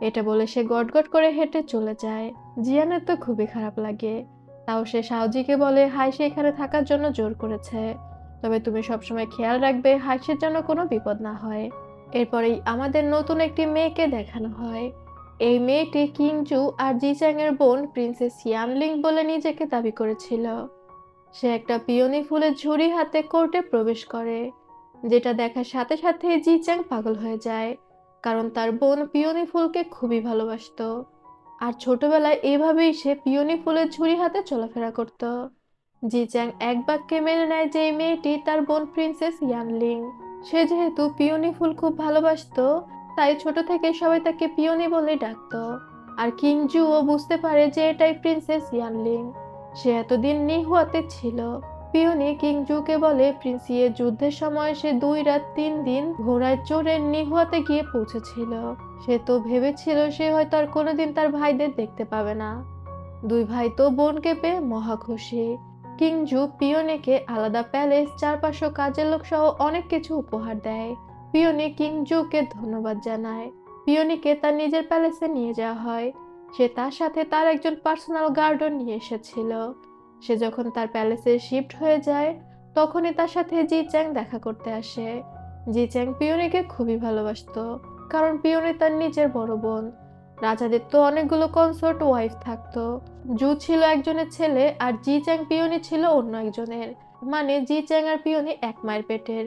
এটা বলে সে গটগট করে হেঁটে চলে যায়। জিয়ানের তো খুবই খারাপ লাগে। তাও সে শাওজিকে বলে হাইশি এখানে থাকার জন্য জোর করেছে, তবে তুমি সবসময় খেয়াল রাখবে হাইশির যেন কোনো বিপদ না হয়। এরপরেই আমাদের নতুন একটি মেয়েকে দেখানো হয়। এই মেয়েটি কিংজু আর জিচ্যাং এর বোন প্রিন্সেস ইয়ানলিং বলে নিজেকে দাবি করেছিল। সে একটা পিওনি ফুলের ঝুড়ি হাতে কোর্টে প্রবেশ করে, যেটা দেখার সাথে সাথে জিচ্যাং পাগল হয়ে যায়, কারণ তার বোন পিওনি ফুলকে খুবই ভালোবাসতো। আর ছোটবেলায় এভাবেই সে পিওনি ফুলের ঝুড়ি হাতে চলাফেরা করত। জিচ্যাং এক বাক্যে মেনে নেয় যে এই মেয়েটি তার বোন প্রিন্সেস ইয়ানলিং। সে যেহেতু পিওনি ফুল খুব ভালোবাসতো, তাই ছোট থেকে সবাই তাকে পিওনি বলে ডাকতো। আর কিংজুও বুঝতে পারে যে এটাই প্রিন্সেস ইয়ানলিং। সে এতদিন নিহুয়াতে ছিল। পিওনি কিংজুকে বলে প্রিন্স ইয়ে যুদ্ধের সময় সে 2 রাত 3 দিন ঘোড়ায় চড়ে নিহুয়াতে গিয়ে পৌঁছেছিল। সে তো ভেবেছিল সে হয়তো আর কোনোদিন তার ভাইদের দেখতে পাবে না। দুই ভাই তো বোনকে পেয়ে মহা খুশি। কিংজু পিওনিকে আলাদা প্যালেস, 4-500 কাজের লোক সহ অনেক কিছু উপহার দেয়। পিওনি কিংজুকে ধন্যবাদ জানায়। পিওনিকে তার নিজের প্যালেসে নিয়ে যাওয়া হয়। সে তার সাথে তার একজন পার্সোনাল গার্ডও নিয়ে এসেছিল। সে যখন তার প্যালেসে শিফট হয়ে যায়, তখনই তার সাথে জিচ্যাং দেখা করতে আসে। জিচ্যাং পিওনিকে খুবই ভালোবাসতো, কারণ পিওনি তার নিজের বড় বোন। রাজাদের তো অনেকগুলো কনসর্ট ওয়াইফ থাকতো। জু ছিল একজনের ছেলে আর জিচ্যাং পিওনি ছিল অন্য একজনের। মানে জিচ্যাং আর পিওনি এক মায়ের পেটের,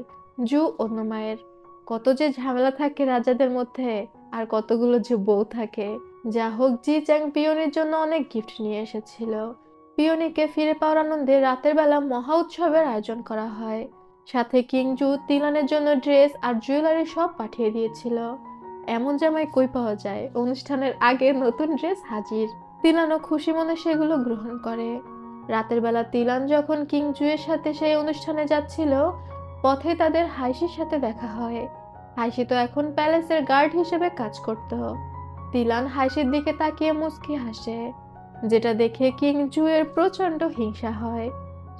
জু অন্য মায়ের। কত যে ঝামেলা থাকে রাজাদের মধ্যে, আর কতগুলো যে বউ থাকে। যা হোক, জিচ্যাং পিওনির জন্য অনেক গিফট নিয়ে এসেছিল। পিওনিকে ফিরে পাওয়ার আনন্দে রাতের বেলা মহা উৎসবের আয়োজন করা হয়। সাথে কিংজু তিলানের জন্য ড্রেস আর জুয়েলারি সব পাঠিয়ে দিয়েছিল। এমন জামাই কই পাওয়া যায়, অনুষ্ঠানের আগে নতুন ড্রেস হাজির। তিলানও খুশি মনে সেগুলো গ্রহণ করে। রাতের বেলা তিলান যখন কিংজুয়ের সাথে সেই অনুষ্ঠানে যাচ্ছিল, পথে তাদের হাইশির সাথে দেখা হয়। হাইশি তো এখন প্যালেসের গার্ড হিসেবে কাজ করত। তিলান হাইশির দিকে তাকিয়ে মুচকি হাসে, যেটা দেখে কিংজুয়ের প্রচন্ড হিংসা হয়।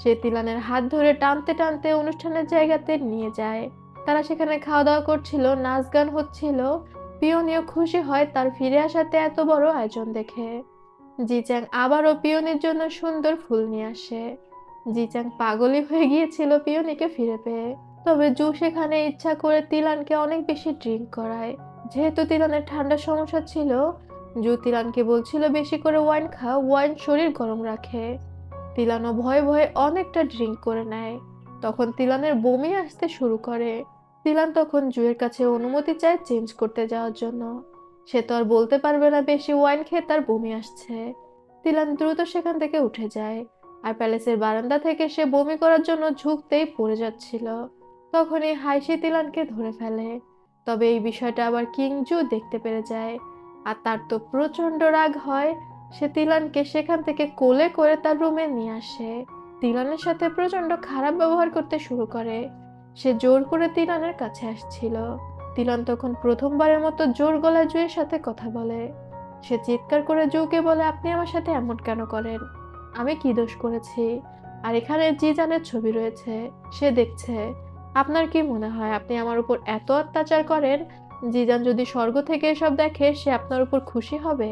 সে তিলানের হাত ধরে টানতে টানতে অনুষ্ঠানের জায়গাতে নিয়ে যায়। তারা সেখানে খাওয়া দাওয়া করছিল, নাচ গান হচ্ছিল। পিওনিও খুশি হয় তার ফিরে আসাতে এত বড় আয়োজন দেখে। জিচ্যাং আবারও পিওনির জন্য সুন্দর ফুল নিয়ে আসে। জিচ্যাং পাগলই হয়ে গিয়েছিল পিওনিকে ফিরে পেয়ে। তবে জু সেখানে ইচ্ছা করে তিলানকে অনেক বেশি ড্রিঙ্ক করায়। যেহেতু তিলানের ঠান্ডার সমস্যা ছিল, জু তিলানকে বলছিল বেশি করে ওয়াইন খা, ওয়াইন শরীর গরম রাখে। তিলানও ভয়ে ভয়ে অনেকটা ড্রিঙ্ক করে নেয়। তখন তিলানের বমি আসতে শুরু করে। তিলান তখন জুয়ের কাছে অনুমতি চায় চেঞ্জ করতে যাওয়ার জন্য। সে তো আর বলতে পারবে না বেশি ওয়াইন খেয়ে তার বমি আসছে। তিলান দ্রুত সেখান থেকে উঠে যায়, আর প্যালেসের বারান্দা থেকে সে বমি করার জন্য ঝুঁকতেই পড়ে যাচ্ছিল। তখনই হাইশি তিলানকে ধরে ফেলে। তবে এই বিষয়টা আবার কিংজু দেখতে পেরে যায়, আর তার তো প্রচন্ড রাগ হয়। সে তিলানকে সেখান থেকে কোলে করে তার রুমে নিয়ে আসে। তিলানের সাথে প্রচন্ড খারাপ ব্যবহার করতে শুরু করে। সে জোর করে তিলানের কাছে আসছিল। তিলান তখন প্রথমবারের মতো জোর গলায় জুয়ের সাথে কথা বলে। সে চিৎকার করে জুকে বলে আপনি আমার সাথে এমন কেন করেন? আমি কি দোষ করেছি? আর এখানে জিজানের ছবি রয়েছে, সে দেখছে। আপনার কি মনে হয় আপনি আমার উপর এত অত্যাচার করেন? জিজান যদি স্বর্গ থেকে এসব দেখে সে আপনার উপর খুশি হবে?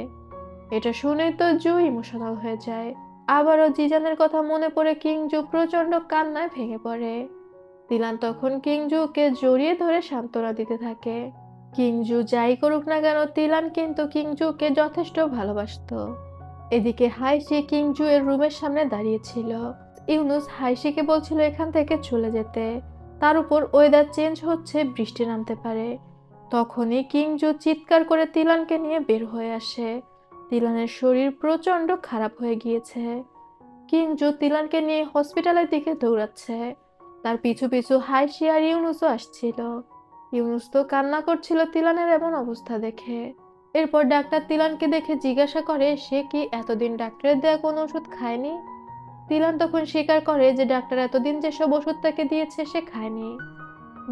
এটা শুনে তো জু ইমোশনাল হয়ে যায়। আবারও জিজানের কথা মনে পড়ে কিংজু প্রচন্ড কান্নায় ভেঙে পড়ে। তিলান তখন কিংজুকে জড়িয়ে ধরে সান্ত্বনা দিতে থাকে। কিংজু যাই করুক না কেন তিলান কিন্তু কিংজুকে যথেষ্ট ভালোবাসতো। এদিকে হাইশি কিংজু এর রুমের সামনে দাঁড়িয়েছিল। ইউনুস হাইশিকে বলছিল এখান থেকে চলে যেতে। তার উপর ওয়েদার চেঞ্জ হচ্ছে, বৃষ্টি নামতে পারে। তখনই কিংজু চিৎকার করে তিলানকে নিয়ে বের হয়ে আসে। তিলানের শরীর প্রচন্ড খারাপ হয়ে গিয়েছে। কিংজু তিলানকে নিয়ে হসপিটালের দিকে দৌড়াচ্ছে। তার পিছু পিছু হাইশি আর ইউনুসও আসছিল। ইউনুস তো কান্না করছিল তিলানের এমন অবস্থা দেখে। এরপর ডাক্তার তিলানকে দেখে জিজ্ঞাসা করে সে কি এতদিন ডাক্তারের দেয়া কোনো ওষুধ খায়নি। তিলান তখন স্বীকার করে যে ডাক্তার এতদিন যেসব ওষুধ তাকে দিয়েছে সে খায়নি।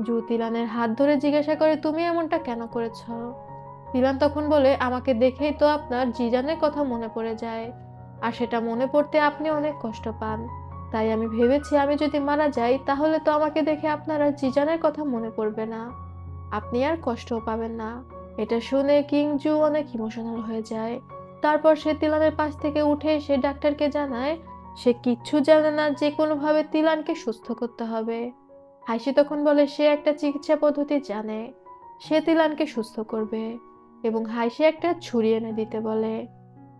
জু তিলানের হাত ধরে জিজ্ঞাসা করে তুমি এমনটা কেন করেছ। তিলান তখন বলে আমাকে দেখেই তো আপনার জিজানের কথা মনে পড়ে যায়, আর সেটা মনে পড়তে আপনি অনেক কষ্ট পান। তাই আমি ভেবেছি আমি যদি মারা যাই তাহলে তো আমাকে দেখে আপনার আর জিজানের কথা মনে পড়বে না, আপনি আর কষ্টও পাবেন না। এটা শুনে কিংজু অনেক ইমোশনাল হয়ে যায়। তারপর সে তিলানের পাশ থেকে উঠে এসে ডাক্তারকে জানায় সে কিচ্ছু জানে না, যে কোনোভাবে তিলানকে সুস্থ করতে হবে। হাসি তখন বলে সে একটা চিকিৎসা পদ্ধতি জানে, সে তিলানকে সুস্থ করবে, এবং হাসি একটা ছুরি এনে দিতে বলে।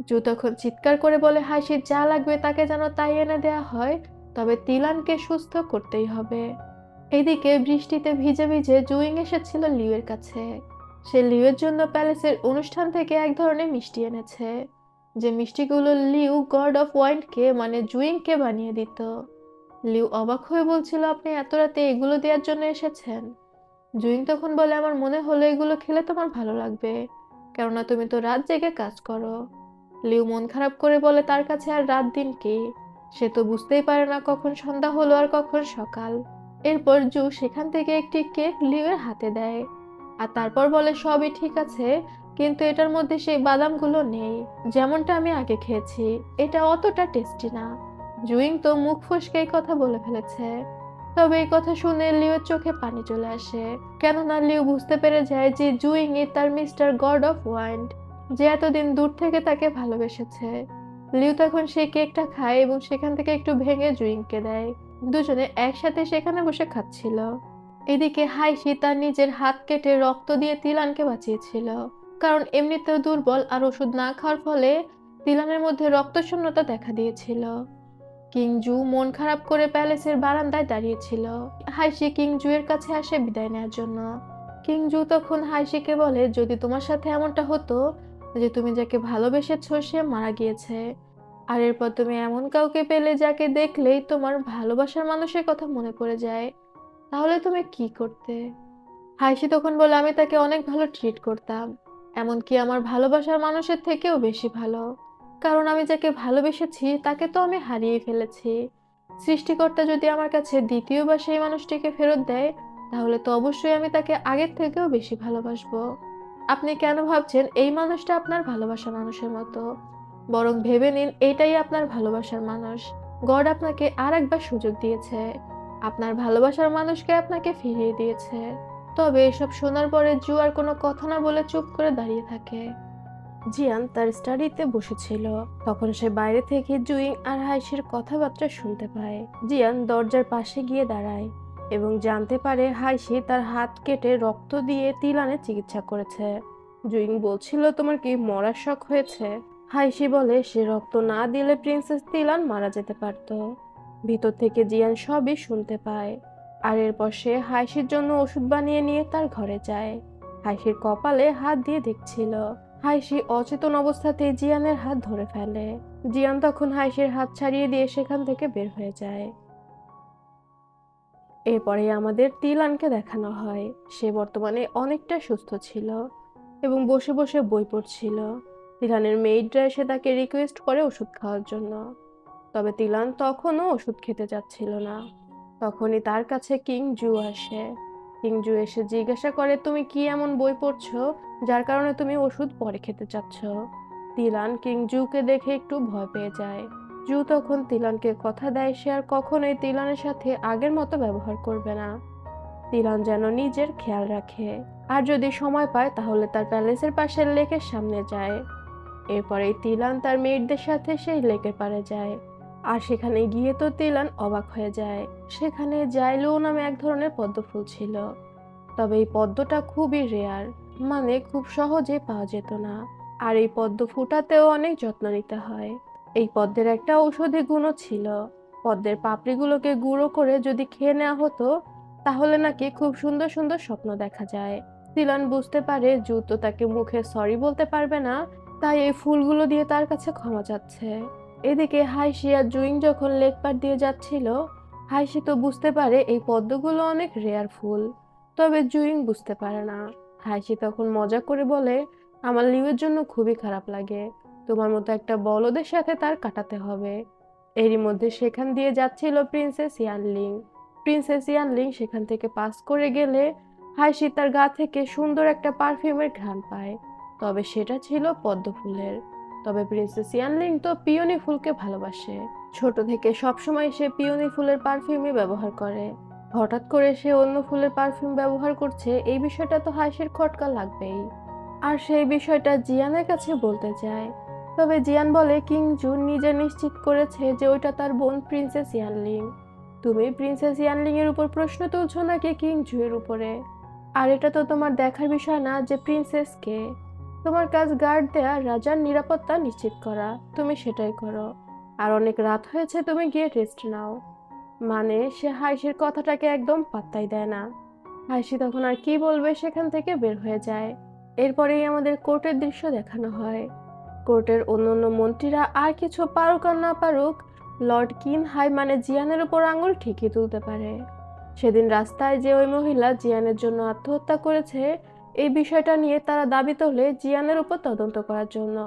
জু তখন চিৎকার করে বলে হাসির যা লাগবে তাকে যেন তাই এনে দেয়া হয়, তবে তিলানকে সুস্থ করতেই হবে। এদিকে বৃষ্টিতে ভিজে ভিজে জুইং এসেছিল লিউয়ের কাছে। সে লিউয়ের জন্য প্যালেসের অনুষ্ঠান থেকে এক ধরনের মিষ্টি এনেছে, যে মিষ্টিগুলো লিউ গড অফ ওয়াইন্ডকে মানে জুইংকে বানিয়ে দিত। লিউ অবাক হয়ে বলছিল আপনি এত রাতে এগুলো দেওয়ার জন্য এসেছেন। জুইং তখন বলে আমার মনে হলো এগুলো খেলে তোমার ভালো লাগবে, কেননা তুমি তো রাত জেগে কাজ করো। লিউ মন খারাপ করে বলে তার কাছে আর রাত দিন কি, সে তো বুঝতেই পারে না কখন সন্ধ্যা হলো আর কখন সকাল। এরপর জু সেখান থেকে একটি কেক লিউয়ের হাতে দেয়, আর তারপর বলে সবই ঠিক আছে, কিন্তু এটার মধ্যে সেই বাদামগুলো নেই যেমনটা আমি আগে খেয়েছি, এটা অতটা টেস্টি না। জুইং তো মুখ ফসকে কথা বলে ফেলেছে। তবে এই কথা শুনে লিউয়ের চোখে পানি চলে আসে, কেননা লিউ বুঝতে পেরে যায় যে জুইংই তার মিস্টার গড অফ ওয়াইন্ড, যে এতদিন দূর থেকে তাকে ভালোবেসেছে। লিউ তখন সেই কেকটা খায় এবং সেখান থেকে একটু ভেঙে জুইংকে দেয়। দুজনে একসাথে সেখানে বসে খাচ্ছিল। এদিকে হাইশি তার নিজের হাত কেটে রক্ত দিয়ে তিলানকে বাঁচিয়েছিল, কারণ এমনিতেও দুর্বল আর ওষুধ না খাওয়ার ফলে তিলানের মধ্যে রক্তশূন্যতা দেখা দিয়েছিল। কিংজু মন খারাপ করে প্যালেসের বারান্দায় দাঁড়িয়েছিল। হাইশি কিংজু এর কাছে আসে বিদায় নেওয়ার জন্য। কিংজু তখন হাইশিকে বলে যদি তোমার সাথে এমনটা হতো যে তুমি যাকে ভালোবেসেছো সে মারা গিয়েছে, আর এরপর তুমি এমন কাউকে পেলে যাকে দেখলেই তোমার ভালোবাসার মানুষের কথা মনে পড়ে যায়, তাহলে তুমি কি করতে। হাইশি তখন বলে আমি তাকে অনেক ভালো ট্রিট করতাম, এমনকি আমার ভালোবাসার মানুষের থেকেও বেশি ভালো, কারণ আমি যাকে ভালোবেসেছি তাকে তো আমি হারিয়ে ফেলেছি। সৃষ্টিকর্তা যদি আমার কাছে দ্বিতীয়বার সেই মানুষটিকে ফেরত দেয় তাহলে তো অবশ্যই আমি তাকে আগের থেকেও বেশি ভালোবাসবো। আপনি কেন ভাবছেন এই মানুষটা আপনার ভালোবাসার মানুষের মতো, বরং ভেবে নিন এটাই আপনার ভালোবাসার মানুষ। গড আপনাকে আর একবার সুযোগ দিয়েছে, আপনার ভালোবাসার মানুষকে আপনাকে ফিরিয়ে দিয়েছে। তবে এসব শোনার পরে জু আর কোনো কথা না বলে চুপ করে দাঁড়িয়ে থাকে। জিয়ান তার স্টাডিতে বসেছিল, তখন সে বাইরে থেকে জুইং আর হাইশির কথাবার্তা শুনতে পায়। জিয়ান দরজার পাশে গিয়ে দাঁড়ায় এবং জানতে পারে হাইশি তার হাত কেটে রক্ত দিয়ে তিলানের চিকিৎসা করেছে। জুইং বলছিল তোমার কি মরার শখ হয়েছে। হাইশি বলে সে রক্ত না দিলে প্রিন্সেস তিলান মারা যেতে পারত। ভিতর থেকে জিয়ান সবই শুনতে পায়, আর এরপর সে হাইশির জন্য ওষুধ বানিয়ে নিয়ে তার ঘরে যায়। হাইশির কপালে হাত দিয়ে দেখছিল। হাইশি অচেতন অবস্থাতে জিয়ানের হাত ধরে ফেলে। জিয়ান তখন হাইশির হাত ছাড়িয়ে দিয়ে সেখান থেকে বের হয়ে যায়। এরপরে আমাদের তিলানকে দেখানো হয়। সে বর্তমানে অনেকটা সুস্থ ছিল এবং বসে বসে বই পড়ছিল। তিলানের মেইডরা এসে তাকে রিকোয়েস্ট করে ওষুধ খাওয়ার জন্য, তবে তিলান তখনও ওষুধ খেতে যাচ্ছিল না। তখনই তার কাছে কিংজু আসে। কিংজু এসে জিজ্ঞাসা করে তুমি কি এমন বই পড়ছো যার কারণে তুমি ওষুধ পরে খেতে চাচ্ছ। তিলান কিংজুকে দেখে একটু ভয় পেয়ে যায়। জু তখন তিলানকে কথা দেয় সে আর কখনোই তিলানের সাথে আগের মতো ব্যবহার করবে না। তিলান যেন নিজের খেয়াল রাখে, আর যদি সময় পায় তাহলে তার প্যালেসের পাশের লেকের সামনে যায়। এরপরেই তিলান তার মেয়েদের সাথে সেই লেকের পাড়ে যায়। আর সেখানে গিয়ে তো তিলান অবাক হয়ে যায়। সেখানে জাইলো নামে এক ধরনের পদ্ম ফুল ছিল। তবে এই পদ্মটা খুবই রেয়ার, মানে খুব সহজে পাওয়া যেত না। আর এই পদ্ম ফুটাতেও অনেক যত্ন নিতে হয়। এই পদ্মের একটা ঔষধি গুণও ছিল। পদ্মের পাপড়িগুলোকে গুঁড়ো করে যদি খেয়ে নেওয়া হতো, তাহলে নাকি খুব সুন্দর সুন্দর স্বপ্ন দেখা যায়। তিলান বুঝতে পারে জুতো তাকে মুখে সরি বলতে পারবে না, তাই এই ফুলগুলো দিয়ে তার কাছে ক্ষমা চাচ্ছে। এদিকে হাইশি আর জুইং যখন লেক পাড় দিয়ে যাচ্ছিল, হাইশি তো বুঝতে পারে এই পদ্মগুলো অনেক রেয়ার ফুল। তবে জুইং বুঝতে পারে না। হাইশি তখন মজা করে বলে, আমার লিউয়ের জন্য খুবই খারাপ লাগে, তোমার মতো একটা বলদের সাথে তার কাটাতে হবে। এরই মধ্যে সেখান দিয়ে যাচ্ছিল প্রিন্সেস ইয়ানলিং। প্রিন্সেস ইয়ানলিং সেখান থেকে পাস করে গেলে হাইশি তার গা থেকে সুন্দর একটা পারফিউমের ঘ্রাণ পায়। তবে সেটা ছিল পদ্ম ফুলের। তবে প্রিন্সেস ইয়ানলিং তো পিওনি ফুলকে ভালোবাসে। ছোট থেকে সবসময় সে পিওনি ফুলের পারফিউমই ব্যবহার করে। হঠাৎ করে সে অন্য ফুলের পারফিউম ব্যবহার করছে, এই বিষয়টা তো হাসির খটকা লাগবেই। আর সেই বিষয়টা জিয়ানের কাছে বলতে চায়। তবে জিয়ান বলে কিংজু নিজে নিশ্চিত করেছে যে ওইটা তার বোন প্রিন্সেস ইয়ানলিং। তুমি প্রিন্সেস ইয়ানলিং এর উপর প্রশ্ন তুলছো নাকি কিংজু এর উপরে? আর এটা তো তোমার দেখার বিষয় না যে প্রিন্সেস কে। তোমার কাজ গার্ড দেয়া, রাজার নিরাপত্তা নিশ্চিত করা, তুমি সেটাই করো। আর অনেক রাত হয়েছে, তুমি গিয়ে রেস্ট নাও। মানে সে হাইশির কথাটাকে একদম পাত্তাই দেয় না। হাইশি তখন আর কি বলবে, সেখান থেকে বের হয়ে যায়। এরপরেই আমাদের কোর্টের দৃশ্য দেখানো হয়। কোর্টের অন্যান্য মন্ত্রীরা আর কিছু পারুক আর না পারুক, লর্ড কিন হাই মানে জিয়ানের উপর আঙুল ঠিকই তুলতে পারে। সেদিন রাস্তায় যে ওই মহিলা জিয়ানের জন্য আত্মহত্যা করেছে, এই বিষয়টা নিয়ে তারা দাবি তোলে জিয়ানের উপর তদন্ত করার জন্য,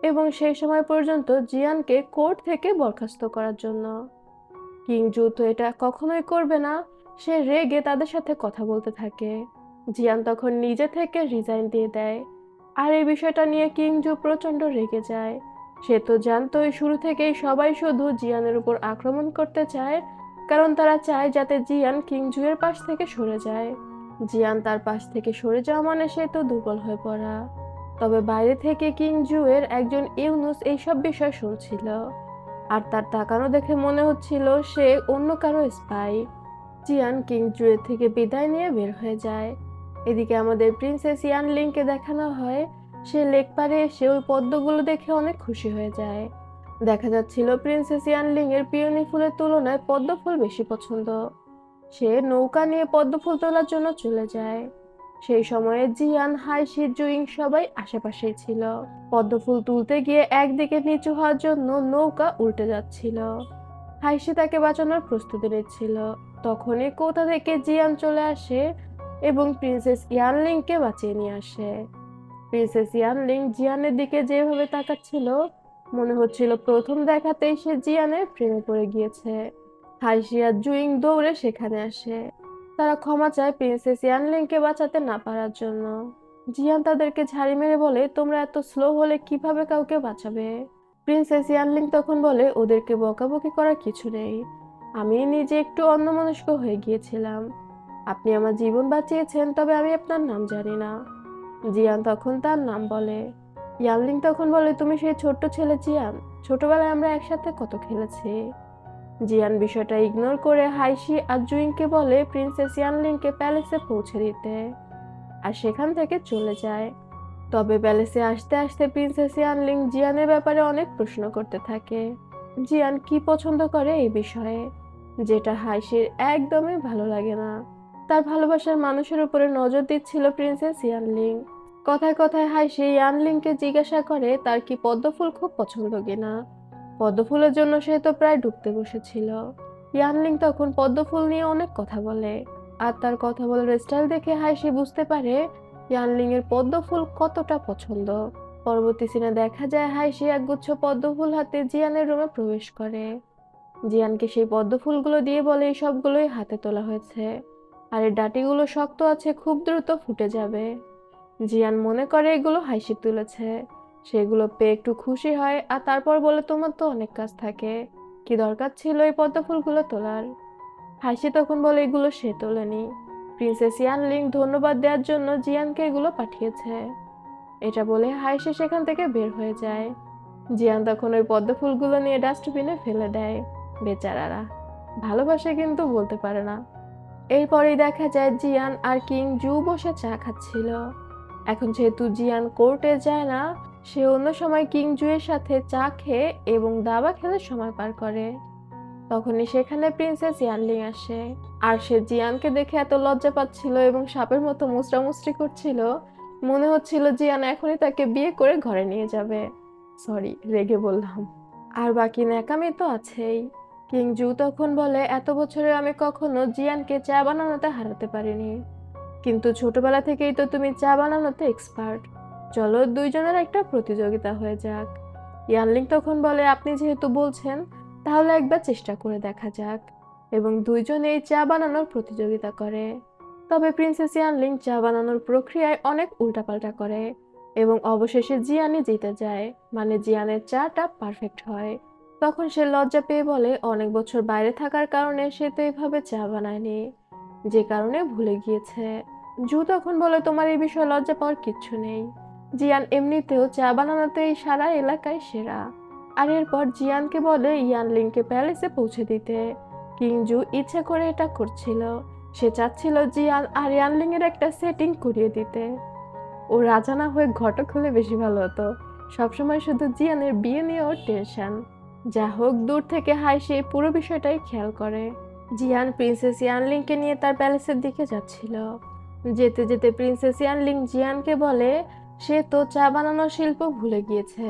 এবং সেই সময় পর্যন্ত জিয়ানকে কোর্ট থেকে বরখাস্ত করার জন্য। কিংজু তো এটা কখনোই করবে না। সে রেগে তাদের সাথে কথা বলতে থাকে। জিয়ান তখন নিজে থেকে রিজাইন দিয়ে দেয়। আর এই বিষয়টা নিয়ে কিংজু প্রচন্ড রেগে যায়। সে তো জানতোই শুরু থেকেই সবাই শুধু জিয়ানের উপর আক্রমণ করতে চায়, কারণ তারা চায় যাতে জিয়ান কিংজু এর পাশ থেকে সরে যায়। জিয়ান তার পাশ থেকে সরে যাওয়া মানে সে তো দুর্বল হয়ে পড়া। তবে বাইরে থেকে কিংজু এর একজন ইউনুস এইসব বিষয় শুনছিল। আর তার তাকানো দেখে মনে হচ্ছিল সে অন্য কারো স্পাই। জিয়ান কিংজুয়ের থেকে বিদায় নিয়ে বের হয়ে যায়। এদিকে আমাদের প্রিন্সেস ইয়ানলিংকে দেখানো হয়। সে লেক পাড়ে এসে ওই পদ্মগুলো দেখে অনেক খুশি হয়ে যায়। দেখা যাচ্ছিল প্রিন্সেস ইয়ানলিং এর পিওনি ফুলের তুলনায় পদ্ম ফুল বেশি পছন্দ। সে নৌকা নিয়ে পদ্ম ফুল তোলার জন্য চলে যায়। সেই সময়ে জিয়ান, হাইশি, জুইং সবাই আশেপাশেই ছিল। পদ্ম ফুল তুলতে গিয়ে একদিকে নিচু হওয়ার জন্য নৌকা উল্টে যাচ্ছিল। হাইশি তাকে বাঁচানোর প্রস্তুতি নিচ্ছিল। তখনই কোথা থেকে জিয়ান চলে আসে এবং প্রিন্সেস ইয়ানলিংকে বাঁচিয়ে নিয়ে আসে। প্রিন্সেস ইয়ানলিং জিয়ানের দিকে যেভাবে তাকাচ্ছিল, মনে হচ্ছিল প্রথম দেখাতেই সে জিয়ানের প্রেমে পড়ে গিয়েছে। হাইশি আর জুইং দৌড়ে সেখানে আসে। তারা ক্ষমা চায় প্রিন্সেস ইয়ানলিংকে বাঁচাতে না পারার জন্য। জিয়ান তাদেরকে ঝাড়ি মেরে বলে, তোমরা এত স্লো হলে কিভাবে কাউকে বাঁচাবে? প্রিন্সেস ইয়ানলিং তখন বলে, ওদেরকে বকাবকি করার কিছু নেই, আমি নিজে একটু অন্যমনস্ক হয়ে গিয়েছিলাম। আপনি আমার জীবন বাঁচিয়েছেন, তবে আমি আপনার নাম জানি না। জিয়ান তখন তার নাম বলে। ইয়ানলিং তখন বলে, তুমি সেই ছোট্ট ছেলে জিয়ান, ছোটবেলায় আমরা একসাথে কত খেলেছি। জিয়ান বিষয়টা ইগনোর করে হাইশি আর জুইংকে বলে প্রিন্সেস ইয়ানলিংকে প্যালেসে পৌঁছে দিতে, আর সেখান থেকে চলে যায়। তবে প্যালেসে আসতে আসতে প্রিন্সেস ইয়ানলিং জিয়ানের ব্যাপারে অনেক প্রশ্ন করতে থাকে। জিয়ান কি পছন্দ করে এই বিষয়ে, যেটা হাইশির একদমই ভালো লাগে না। তার ভালোবাসার মানুষের উপরে নজর দিচ্ছিল প্রিন্সেস ইয়ানলিং। কথায় কথায় হাইশি ইয়ানলিংকে জিজ্ঞাসা করে তার কি পদ্মফুল খুব পছন্দ কিনা। পদ্মফুলের জন্য সে তো প্রায় ডুবতে বসেছিল। ইয়ানলিং তখন পদ্মফুল নিয়ে অনেক কথা বলে। আর তার কথা বলার স্টাইল দেখে হাইশি বুঝতে পারে ইয়ানলিং এর পদ্মফুল কতটা পছন্দ। পরবর্তী সিনে দেখা যায় হাইশি একগুচ্ছ পদ্মফুল হাতে জিয়ানের রুমে প্রবেশ করে। জিয়ানকে সেই পদ্মফুলগুলো দিয়ে বলে এই সবগুলোই হাতে তোলা হয়েছে, আর এই ডাঁটিগুলো শক্ত আছে, খুব দ্রুত ফুটে যাবে। জিয়ান মনে করে এগুলো হাইশি তুলেছে। সেগুলো পেয়ে একটু খুশি হয়, আর তারপর বলে, তোমার তো অনেক কাজ থাকে, কি দরকার ছিল এই পদ্মফুলগুলো তোলার? হাইশি তখন বলে এগুলো সে তোলেনি, প্রিন্সেস ইয়ানলিং ধন্যবাদ দেওয়ার জন্য জিয়ানকে এগুলো পাঠিয়েছে। এটা বলে হাইসে সেখান থেকে বের হয়ে যায়। জিয়ান তখন ওই পদ্ম ফুলগুলো নিয়ে ডাস্টবিনে ফেলে দেয়। বেচারারা ভালোবাসে কিন্তু বলতে পারে না। এরপরেই দেখা যায় জিয়ান আর কিং জু বসে চা খাচ্ছিল। এখন যেহেতু জিয়ান কোর্টে যায় না, সে অন্য সময় কিং জুয়ের সাথে চা খেয়ে এবং দাবা খেলে সময় পার করে। তখনই সেখানে প্রিন্সেস ইয়ানলিং আসে। আর সে জিয়ানকে দেখে এত লজ্জা পাচ্ছিল এবং সাপের মতো মুচড়ামুচড়ি করছিল, মনে হচ্ছিল জিয়ান এখনই তাকে বিয়ে করে ঘরে নিয়ে যাবে। সরি, রেগে বললাম। আর বাকি ন্যাকামি তো আছেই। কিং জু তখন বলে, এত বছরে আমি কখনো জিয়ানকে চা বানানোতে হারাতে পারিনি, কিন্তু ছোটবেলা থেকেই তো তুমি চা বানানোতে এক্সপার্ট। চলো দুইজনের একটা প্রতিযোগিতা হয়ে যাক। ইয়ানলিং তখন বলে, আপনি যেহেতু বলছেন তাহলে একবার চেষ্টা করে দেখা যাক, এবং দুইজনেই চা বানানোর প্রতিযোগিতা করে। তবে প্রিন্সেস ইয়ানলিং চা বানানোর প্রক্রিয়ায় অনেক উল্টাপাল্টা করে এবং অবশেষে জিয়ানই জিতে যায়, মানে জিয়ানের চাটা পারফেক্ট হয়। তখন সে লজ্জা পেয়ে বলে, অনেক বছর বাইরে থাকার কারণে সে তো এভাবে চা বানায়নি, যে কারণে ভুলে গিয়েছে। জু তখন বলে, তোমার এই বিষয়ে লজ্জা পাওয়ার কিচ্ছু নেই, জিয়ান এমনিতেও চা বানানোতেই সারা এলাকায় সেরা। আর এরপর জিয়ানকে বলে ইয়ানলিংকে প্যালেসে পৌঁছে দিতে। কিংজু ইচ্ছে করে এটা করছিল, সে চাচ্ছিল জিয়ান আর ইয়ানলিং এর একটা সেটিং করিয়ে দিতে। ও রাজা না হয়ে ঘটক হলে বেশি ভালো হতো, সবসময় শুধু জিয়ানের বিয়ে নিয়ে ওর টেনশন। যা হোক, দূর থেকে হাইসে পুরো বিষয়টাই খেয়াল করে। জিয়ান প্রিন্সেস ইয়ানলিংকে নিয়ে তার প্যালেসের দিকে যাচ্ছিল। যেতে যেতে প্রিন্সেস ইয়ানলিং জিয়ানকে বলে, সে তো চা বানানোর শিল্প ভুলে গিয়েছে,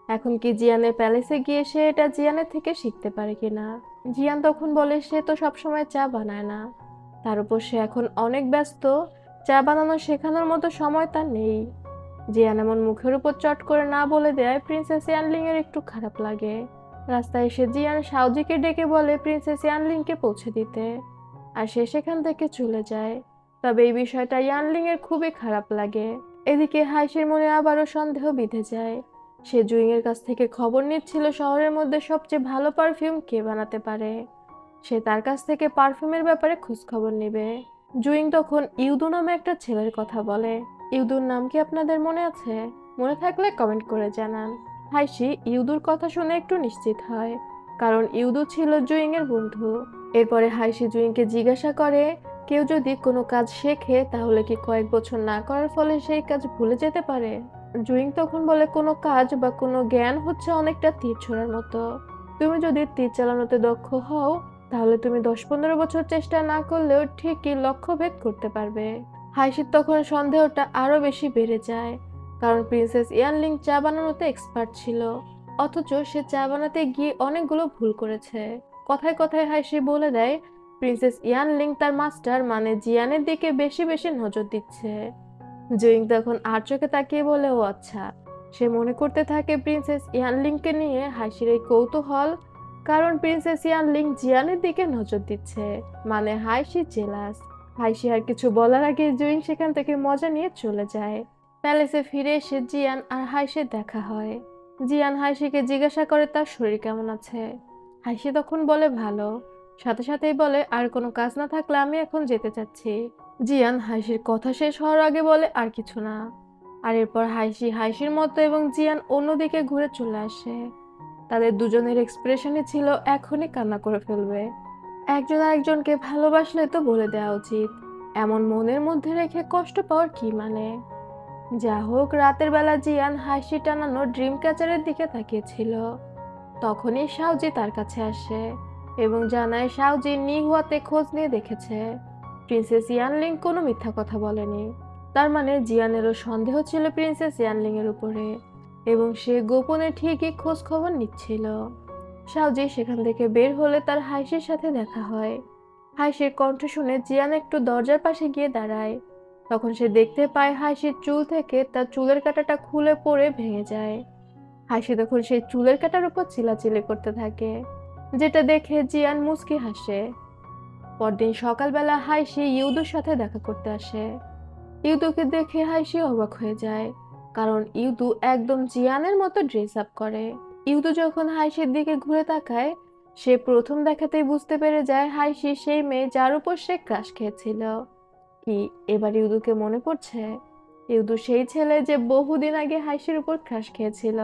এখন কি জিয়ানের প্যালেসে গিয়ে সে এটা জিয়ানের থেকে শিখতে পারে কিনা। জিয়ান তখন বলে, সে তো সবসময় চা বানায় না, তার উপর সে এখন অনেক ব্যস্ত, চা বানানো শেখানোর মতো সময় তার নেই। জিয়ান এমন মুখের উপর চট করে না বলে দেয় প্রিন্সেস ইয়ানলিং এর একটু খারাপ লাগে। রাস্তায় এসে জিয়ান শাওজিকে ডেকে বলে প্রিন্সেস ইয়ানলিংকে পৌঁছে দিতে, আর সে সেখান থেকে চলে যায়। তবে এই বিষয়টা ইয়ানলিং এর খুবই খারাপ লাগে। এদিকে হাইসের মনে আবারও সন্দেহ বিঁধে যায়। সে জুইং এর কাছ থেকে খবর নিচ্ছিল শহরের মধ্যে সবচেয়ে ভালো পারফিউম কে বানাতে পারে। সে তার কাছ থেকে পারফিউমের ব্যাপারে খোঁজ খবর নেবে। জুইং তখন ইউদু নামে একটা ছেলের কথা বলে। ইউদুর নাম কি আপনাদের মনে আছে? মনে থাকলে কমেন্ট করে জানান। হাইসি ইউদুর কথা শুনে একটু নিশ্চিত হয়, কারণ ইউদু ছিল জুইং এর বন্ধু। এরপরে হাইসি জুইংকে জিজ্ঞাসা করে, কেউ যদি কোনো কাজ শেখে তাহলে কি কয়েক বছর না করার ফলে সেই কাজ ভুলে যেতে পারে? জুইং তখন বলে, কোনো কাজ বা কোনো জ্ঞান হচ্ছে অনেকটা তীর ছোড়ার মতো। তুমি যদি তীর চালানোতে দক্ষ হও তাহলে তুমি 10-15 বছর চেষ্টা না করলেও ঠিকই লক্ষ্য ভেদ করতে পারবে। হাইসির তখন সন্দেহটা আরো বেশি বেড়ে যায়, কারণ প্রিন্সেস ইয়ানলিং চা বানানোতে এক্সপার্ট ছিল, অথচ সে চা বানাতে গিয়ে অনেকগুলো ভুল করেছে। কথায় কথায় হাইসি বলে দেয় প্রিন্সেস ইয়ানলিং তার মাস্টার মানে জিয়ানের দিকে বেশি বেশি নজর দিচ্ছে। জুইং তখন আর চোখে তাকিয়ে বলে, ও আচ্ছা। সে মনে করতে থাকে প্রিন্সেস ইয়ানলিংকে নিয়ে হাইসির এই কৌতূহল, কারণ প্রিন্সেস ইয়ানলিং জিয়ানের দিকে নজর দিচ্ছে, মানে হাইসি জেলাস। হাইসি আর কিছু বলার আগে জুইং সেখান থেকে মজা নিয়ে চলে যায়। প্যালেসে ফিরে এসে জিয়ান আর হাইসির দেখা হয়। জিয়ান হাইসিকে জিজ্ঞাসা করে তার শরীর কেমন আছে। হাইসি তখন বলে ভালো, সাথে সাথেই বলে, আর কোনো কাজ না থাকলে আমি এখন যেতে চাচ্ছি। জিয়ান হাইসির কথা শেষ হওয়ার আগে বলে, আর কিছু না। আর এরপর হাইসি হাইসির মতো এবং জিয়ান অন্যদিকে ঘুরে চলে আসে। তাদের দুজনের এক্সপ্রেশনই ছিল এখনই কান্না করে ফেলবে। একজন আরেকজনকে ভালোবাসলে তো বলে দেওয়া উচিত, এমন মনের মধ্যে রেখে কষ্ট পাওয়ার কি মানে। যা হোক, রাতের বেলা জিয়ান হাসি টানানো ড্রিম ক্যাচারের দিকে তাকিয়েছিল। তখনই শাওজি তার কাছে আসে এবং জানায় শাওজি নিহুয়াতে খোঁজ নিয়ে দেখেছে প্রিন্সেস ইয়ানলিং কোনো মিথ্যা কথা বলেনি। তার মানে জিয়ানেরও সন্দেহ ছিল প্রিন্সেস ইয়ানলিং এর উপরে, এবং সে গোপনে ঠিকই খোঁজ খবর নিচ্ছিল। শাওজি সেখান থেকে বের হলে তার হাইসির সাথে দেখা হয়। হাইসির কণ্ঠ শুনে জিয়ান একটু দরজার পাশে গিয়ে দাঁড়ায়। তখন সে দেখতে পায় হাইসির চুল থেকে তার চুলের কাঁটাটা খুলে পড়ে ভেঙে যায়। হাইসি তখন সেই চুলের কাঁটার উপর চিল্লাচিল্লি করতে থাকে, যেটা দেখে জিয়ান মুচকি হাসে। পরদিন সকালবেলা হাইসি ইউদুর সাথে দেখা করতে আসে। ইউদুকে দেখে হাইসি অবাক হয়ে যায়, কারণ ইউদু একদম জিয়ানের মতো ড্রেস আপ করে। ইউদু যখন হাইসির দিকে ঘুরে তাকায়, সে প্রথম দেখাতেই বুঝতে পেরে যায় হাইসি সেই মেয়ে যার উপর সে ক্রাশ খেয়েছিল। কি এবার ইউদুকে মনে পড়ছে? ইউদু সেই ছেলে যে বহুদিন আগে হাইশির উপর ক্রাশ খেয়েছিল।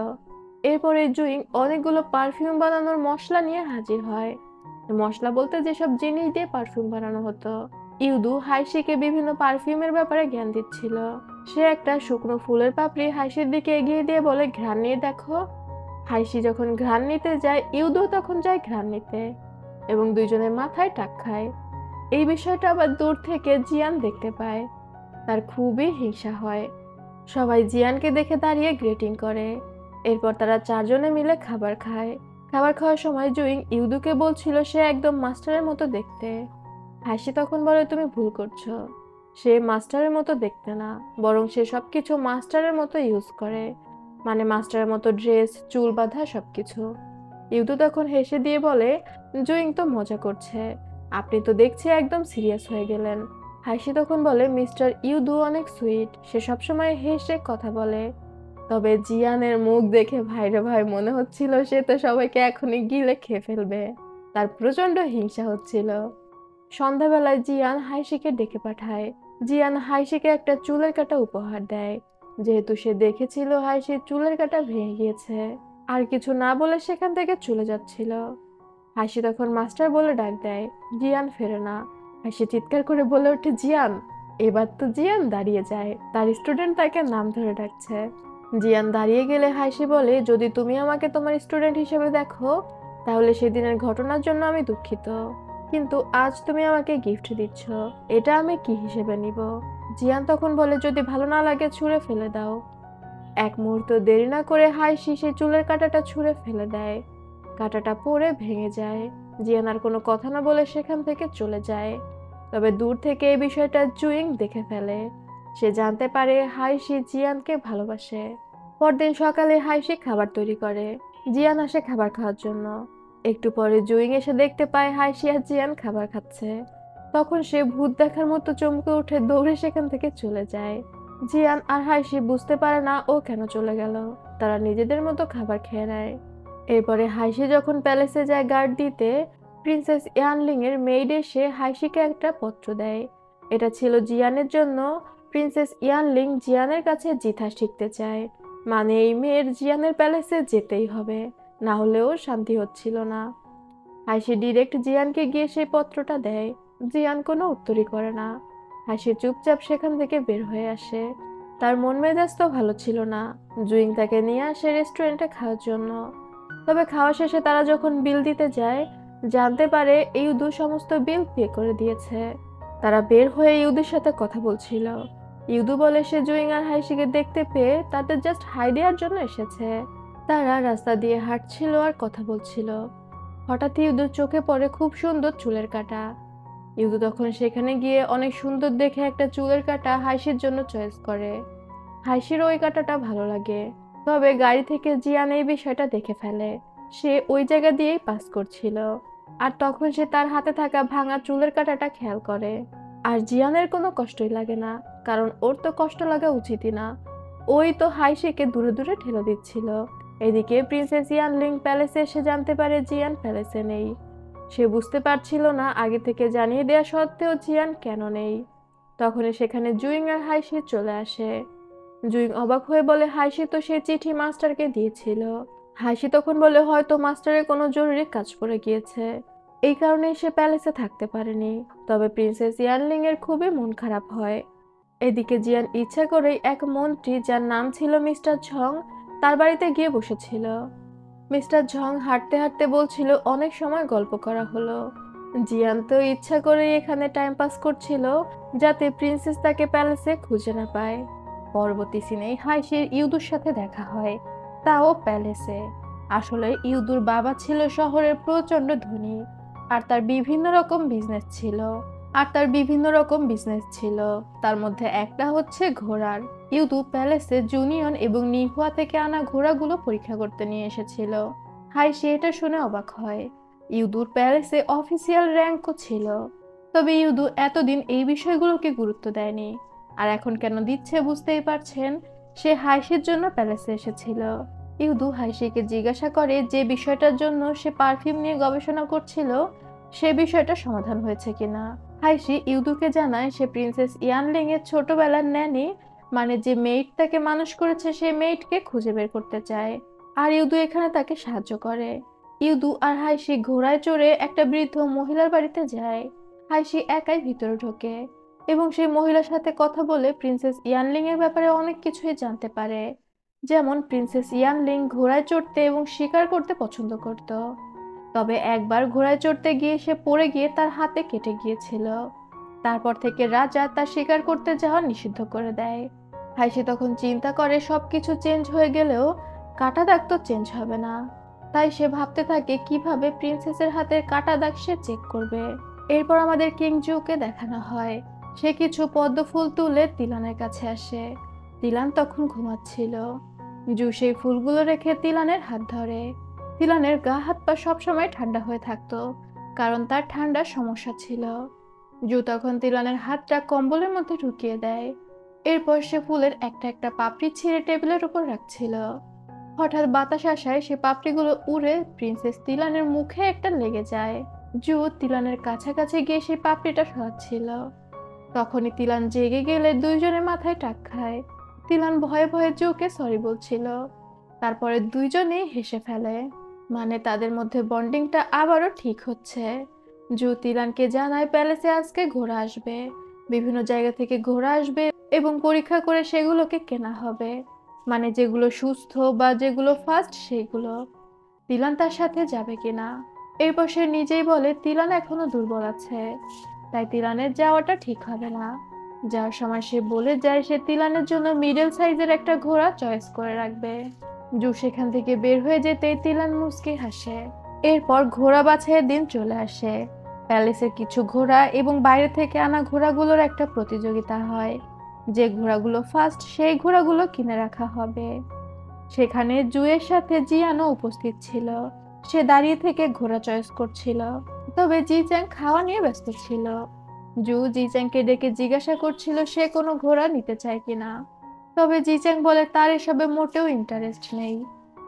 এরপরে জুইং অনেকগুলো পারফিউম বানানোর মশলা নিয়ে হাজির হয়। মশলা বলতে যেসব জিনিস দিয়ে পারফিউম বানানো হতো। ইউদু হাইশিকে বিভিন্ন পারফিউমের ব্যাপারে জ্ঞান দিচ্ছিল। সে একটা শুকনো ফুলের পাপড়ি হাইশির দিকে এগিয়ে দিয়ে বলে, ঘ্রাণ নিয়ে দেখো। হাইশি যখন ঘ্রাণ নিতে যায়, ইউদু তখন যায় ঘ্রাণ নিতে, এবং দুইজনের মাথায় টাক খায়। এই বিষয়টা আবার দূর থেকে জিয়ান দেখতে পায়। তার খুবই হিংসা হয়। সবাই জিয়ানকে দেখে দাঁড়িয়ে গ্রেটিং করে। এরপর তারা চারজনে মিলে খাবার খায়। খাবার খাওয়ার সময় জুইং ইউদুকে বলছিল সে একদম মাস্টারের মতো দেখতে। হাসি তখন বলে, তুমি ভুল করছো। সে মাস্টারের মতো দেখতে না, বরং সে সবকিছু মাস্টারের মতো ইউজ করে, মানে মাস্টারের মতো ড্রেস, চুল বাঁধা সবকিছু। ইউদু তখন হেসে দিয়ে বলে, জুইং তো মজা করছে, আপনি তো দেখছি একদম সিরিয়াস হয়ে গেলেন। হাসি তখন বলে, মিস্টার ইউদু অনেক সুইট, সে সবসময় হেসে কথা বলে। তবে জিয়ানের মুখ দেখে ভাইরে ভাই মনে হচ্ছিল সে তো সবাইকে এখনই গিলে খেয়ে ফেলবে। তার প্রচন্ড হিংসা হচ্ছিল। সন্ধ্যাবেলায় জিয়ান হাইশিকে ডেকে পাঠায়। জিয়ান হাইশিকে একটা চুলের কাঁটা উপহার দেয়, যেহেতু সে দেখেছিল হাইশির চুলের কাঁটা ভেঙে গিয়েছে। আর কিছু না বলে সেখান থেকে চলে যাচ্ছিল। হাসি তখন মাস্টার বলে ডাক দেয়, জিয়ান ফেরে না। হাসি চিৎকার করে বলে ওঠে, জিয়ান। এবার তো জিয়ান দাঁড়িয়ে যায়, তার স্টুডেন্ট তাকে নাম ধরে ডাকছে। জিয়ান দাঁড়িয়ে গেলে হাসি বলে, যদি তুমি আমাকে তোমার স্টুডেন্ট হিসেবে দেখো, তাহলে সেদিনের ঘটনার জন্য আমি দুঃখিত, কিন্তু আজ তুমি আমাকে গিফট দিচ্ছ, এটা আমি কি হিসেবে নিব? জিয়ান তখন বলে, যদি ভালো না লাগে ছুঁড়ে ফেলে দাও। এক মুহূর্ত দেরি না করে হাইশি সে চুলের কাঁটাটা ছুঁড়ে ফেলে দেয়। কাঁটাটা পড়ে ভেঙে যায়। জিয়ান আর কোনো কথা না বলে সেখান থেকে চলে যায়। তবে দূর থেকে এই বিষয়টা জুইং দেখে ফেলে। সে জানতে পারে হাইশি জিয়ানকে ভালোবাসে। পরদিন সকালে হাইশি খাবার তৈরি করে। জিয়ান আসে খাবার খাওয়ার জন্য। একটু পরে জুইং এসে দেখতে পায় হাইশি আর জিয়ান খাবার খাচ্ছে। তখন সে ভূত দেখার মতো চমকে উঠে দৌড়ে সেখান থেকে চলে যায়। জিয়ান আর হাইশি বুঝতে পারে না ও কেন চলে গেল। তারা নিজেদের মতো খাবার খেয়ে নেয়। এরপরে হাইশি যখন প্যালেসে যায় গার্ড দিতে, প্রিন্সেস ইয়ানলিং এর মেইড এসে হাইশিকে একটা পত্র দেয়। এটা ছিল জিয়ানের জন্য। প্রিন্সেস ইয়ানলিং জিয়ানের কাছে জিথা শিখতে চায়, মানে এই মেয়ের জিয়ানের প্যালেসে যেতেই হবে, না হলেও শান্তি হচ্ছিল না। হাইশি ডিরেক্ট জিয়ানকে গিয়ে সেই পত্রটা দেয়। জিয়ান কোনো উত্তরই করে না। হাসি চুপচাপ সেখান থেকে বের হয়ে আসে। তার মন মেজাজ তো ভালো ছিল না। জুইং তাকে নিয়ে আসে রেস্টুরেন্টে খাওয়ার জন্য। তবে খাওয়া শেষে তারা যখন বিল দিতে যায়, জানতে পারে ইউদু সমস্ত বিল পে করে দিয়েছে। তারা বের হয়ে ইউদুর সাথে কথা বলছিল। ইউদু বলে সে জুইং আর হাইশিকে দেখতে পেয়ে তাদের জাস্ট হাই দেওয়ার জন্য এসেছে। তারা রাস্তা দিয়ে হাঁটছিল আর কথা বলছিল। হঠাৎ ইউদুর চোখে পড়ে খুব সুন্দর চুলের কাঁটা। ইউদু তখন সেখানে গিয়ে অনেক সুন্দর দেখে একটা চুলের কাঁটা হাইশির জন্য চয়েস করে। হাইশির ওই কাঁটাটা ভালো লাগে। তবে গাড়ি থেকে জিয়ান এই বিষয়টা দেখে ফেলে। সে ওই জায়গা দিয়েই পাস করছিল, আর তখন সে তার হাতে থাকা ভাঙা চুলের কাঁটাটা খেয়াল করে। আর জিয়ানের কোনো কষ্টই লাগে না, কারণ ওর তো কষ্ট লাগা উচিতই না। ওই তো হাইশিকে দূরে দূরে ঠেলে দিচ্ছিল। এদিকে প্রিন্সেস ইয়ানলিং প্যালেসে এসে জানতে পারে জিয়ান প্যালেসে নেই। সে বুঝতে পারছিল না আগে থেকে জানিয়ে দেওয়া সত্ত্বেও জিয়ান কেন নেই। তখনই সেখানে জুইং আর হাইশি চলে আসে। জুইং অবাক হয়ে বলে, হাইশি তো সেই চিঠি মাস্টারকে দিয়েছিল। হাইশি তখন বলে, হয়তো মাস্টারের কোনো জরুরি কাজ পড়ে গিয়েছে, এই কারণে সে প্যালেসে থাকতে পারেনি। তবে প্রিন্সেস ইয়ানলিং এর খুবই মন খারাপ হয়। এদিকে জিয়ান ইচ্ছা করেই এক মন্ত্রী, যার নাম ছিল মিস্টার ঝং, তার বাড়িতে গিয়ে বসেছিল। মিস্টার ঝং হাঁটতে হাঁটতে বলছিল, অনেক সময় গল্প করা হলো। জিয়ান তো ইচ্ছা করে এখানে টাইম পাস করছিল, যাতে প্রিন্সেস তাকে প্যালেসে খুঁজে না পায়। পরবর্তী সিনে হাইশির ইউদুর সাথে দেখা হয়, তাও প্যালেসে। আসলে ইউদুর বাবা ছিল শহরের প্রচন্ড ধনী, আর তার বিভিন্ন রকম বিজনেস ছিল। তার মধ্যে একটা হচ্ছে ঘোড়ার। ইউদু প্যালেসে জুনিয়ন এবং নিহুয়া থেকে আনা ঘোড়াগুলো পরীক্ষা করতে নিয়ে এসেছিল। হাইশি এটা শুনে অবাক হয়। ইউদুর প্যালেসে অফিসিয়াল র্যাঙ্কও ছিল, তবে ইউদু এতদিন এই বিষয়গুলোকে গুরুত্ব দেয়নি। আর এখন কেন দিচ্ছে বুঝতেই পারছেন, সে হাইশির জন্য প্যালেসে এসেছিল। ইউদু হাইশিকে জিজ্ঞাসা করে যে বিষয়টার জন্য সে পারফিউম নিয়ে গবেষণা করছিল, সে বিষয়টা সমাধান হয়েছে কিনা। হাইশি ইউদুকে জানায় সে প্রিন্সেস ইয়ানলিং এর ছোটবেলার ন্যানি মানে যে মেইড তাকে মানুষ করেছে সেই মেইডকে খুঁজে বের করতে চায়। আর ইউদু এখানে তাকে সাহায্য করে। ইউদু আর হাইশি ঘোড়ায় চড়ে একটা বৃদ্ধ মহিলার বাড়িতে যায়। হাইশি একাই ভিতরে ঢোকে এবং সেই মহিলার সাথে কথা বলে প্রিন্সেস ইয়ানলিং এর ব্যাপারে অনেক কিছুই জানতে পারে। যেমন প্রিন্সেস ইয়ানলিং ঘোড়ায় চড়তে এবং শিকার করতে পছন্দ করত। তবে একবার ঘোড়ায় চড়তে গিয়ে সে পড়ে গিয়ে তার হাতে কেটে গিয়েছিল। তারপর থেকে রাজা তার শিকার করতে যাওয়া নিষিদ্ধ করে দেয়। হাইশি তখন চিন্তা করে সবকিছু চেঞ্জ হয়ে গেলেও কাটা দাগ তো চেঞ্জ হবে না। তাই সে ভাবতে থাকে কিভাবে প্রিন্সেসের হাতের কাটা দাগ সে চেক করবে। এরপর আমাদের কিং জুকে দেখানো হয়। সে কিছু পদ্ম ফুল তুলে তিলানের কাছে আসে। তিলান তখন ঘুমাচ্ছিল। জু সেই ফুলগুলো রেখে তিলানের হাত ধরে। তিলানের গা হাত পা সবসময় ঠান্ডা হয়ে থাকতো, কারণ তার ঠান্ডার সমস্যা ছিল। জু তখন তিলানের হাতটা কম্বলের মধ্যে ঢুকিয়ে দেয়। এরপর সে ফুলের একটা একটা পাপড়ি ছিঁড়ে টেবিলের উপর রাখছিল। হঠাৎ বাতাস আসায় সে পাপড়িগুলো উড়ে প্রিন্সেস তিলানের মুখে একটা লেগে যায়। জু তিলানের কাছাকাছি গিয়ে সেই পাপড়িটা সরাচ্ছিল। তখনই তিলান জেগে গেলে দুইজনের মাথায় টাক খায়। তিলান ভয়ে ভয়ে জুকে সরি বলছিল। তারপরে দুইজনেই হেসে ফেলে। মানে তাদের মধ্যে বন্ডিংটা আবারও ঠিক হচ্ছে। জু তিলানকে জানায় প্যালেসে আজকে ঘোড়া আসবে, বিভিন্ন জায়গা থেকে ঘোড়া আসবে এবং পরীক্ষা করে সেগুলোকে কেনা হবে। মানে যেগুলো সুস্থ বা যেগুলো ফাস্ট সেগুলো। তিলান তার সাথে যাবে কিনা। এরপর সে নিজেই বলে তিলান এখনো দুর্বল আছে, তাই তিলানের যাওয়াটা ঠিক হবে না। যাওয়ার সময় সে বলে যায় সে তিলানের জন্য মিডল সাইজের একটা ঘোড়া চয়েস করে রাখবে। জু সেখান থেকে বের হয়ে যেতেই তিলান মুচকি হাসে। এরপর ঘোড়া বাছাইয়ের দিন চলে আসে। প্যালেসের কিছু ঘোড়া এবং বাইরে থেকে আনা ঘোড়াগুলোর একটা প্রতিযোগিতা হয়। যে ঘোড়াগুলো ফার্স্ট সেই ঘোড়াগুলো কিনে রাখা হবে। সেখানে জুয়ের সাথে জিয়ানও উপস্থিত ছিল। সে দাঁড়িয়ে থেকে ঘোড়া চয়েস করছিল, তবে জিচ্যাং খাওয়া নিয়ে ব্যস্ত ছিল। জু জিচ্যাংকে ডেকে জিজ্ঞাসা করছিল সে কোনো ঘোড়া নিতে চায় কিনা। তবে জিচ্যাং বলে তার এসবে মোটেও ইন্টারেস্ট নেই,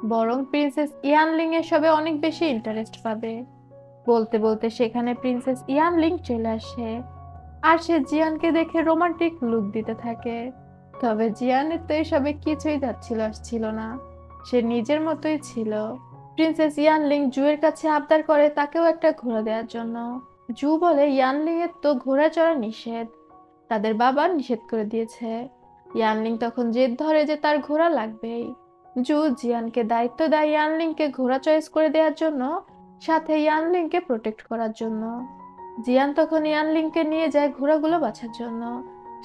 বরং প্রিন্সেস ইয়ানলিং এসবে অনেক বেশি ইন্টারেস্ট পাবে। বলতে বলতে সেখানে প্রিন্সেস ইয়ানলিং চলে আসে। আর সে জিয়ানকে দেখে রোমান্টিক লুক দিতে থাকে। তবে জিয়ানের তো এসবে কিছুই আসছিল না। সে নিজের মতোই ছিল। প্রিন্সেস ইয়ানলিং জুয়ের কাছে আবদার করে তাকেও একটা ঘোড়া দেওয়ার জন্য। জু বলে ইয়ানলিং এর তো ঘোড়া চড়া নিষেধ, তাদের বাবা নিষেধ করে দিয়েছে। ইয়ানলিং তখন জেদ ধরে যে তার ঘোড়া লাগবেই। জু জিয়ানকে দায়িত্ব দেয় ইয়ানলিংকে ঘোড়া চয়েস করে দেওয়ার জন্য, সাথে ইয়ানলিংকে প্রোটেক্ট করার জন্য। জিয়ান তখন ইয়ানলিংকে নিয়ে যায় ঘোড়াগুলো বাছার জন্য।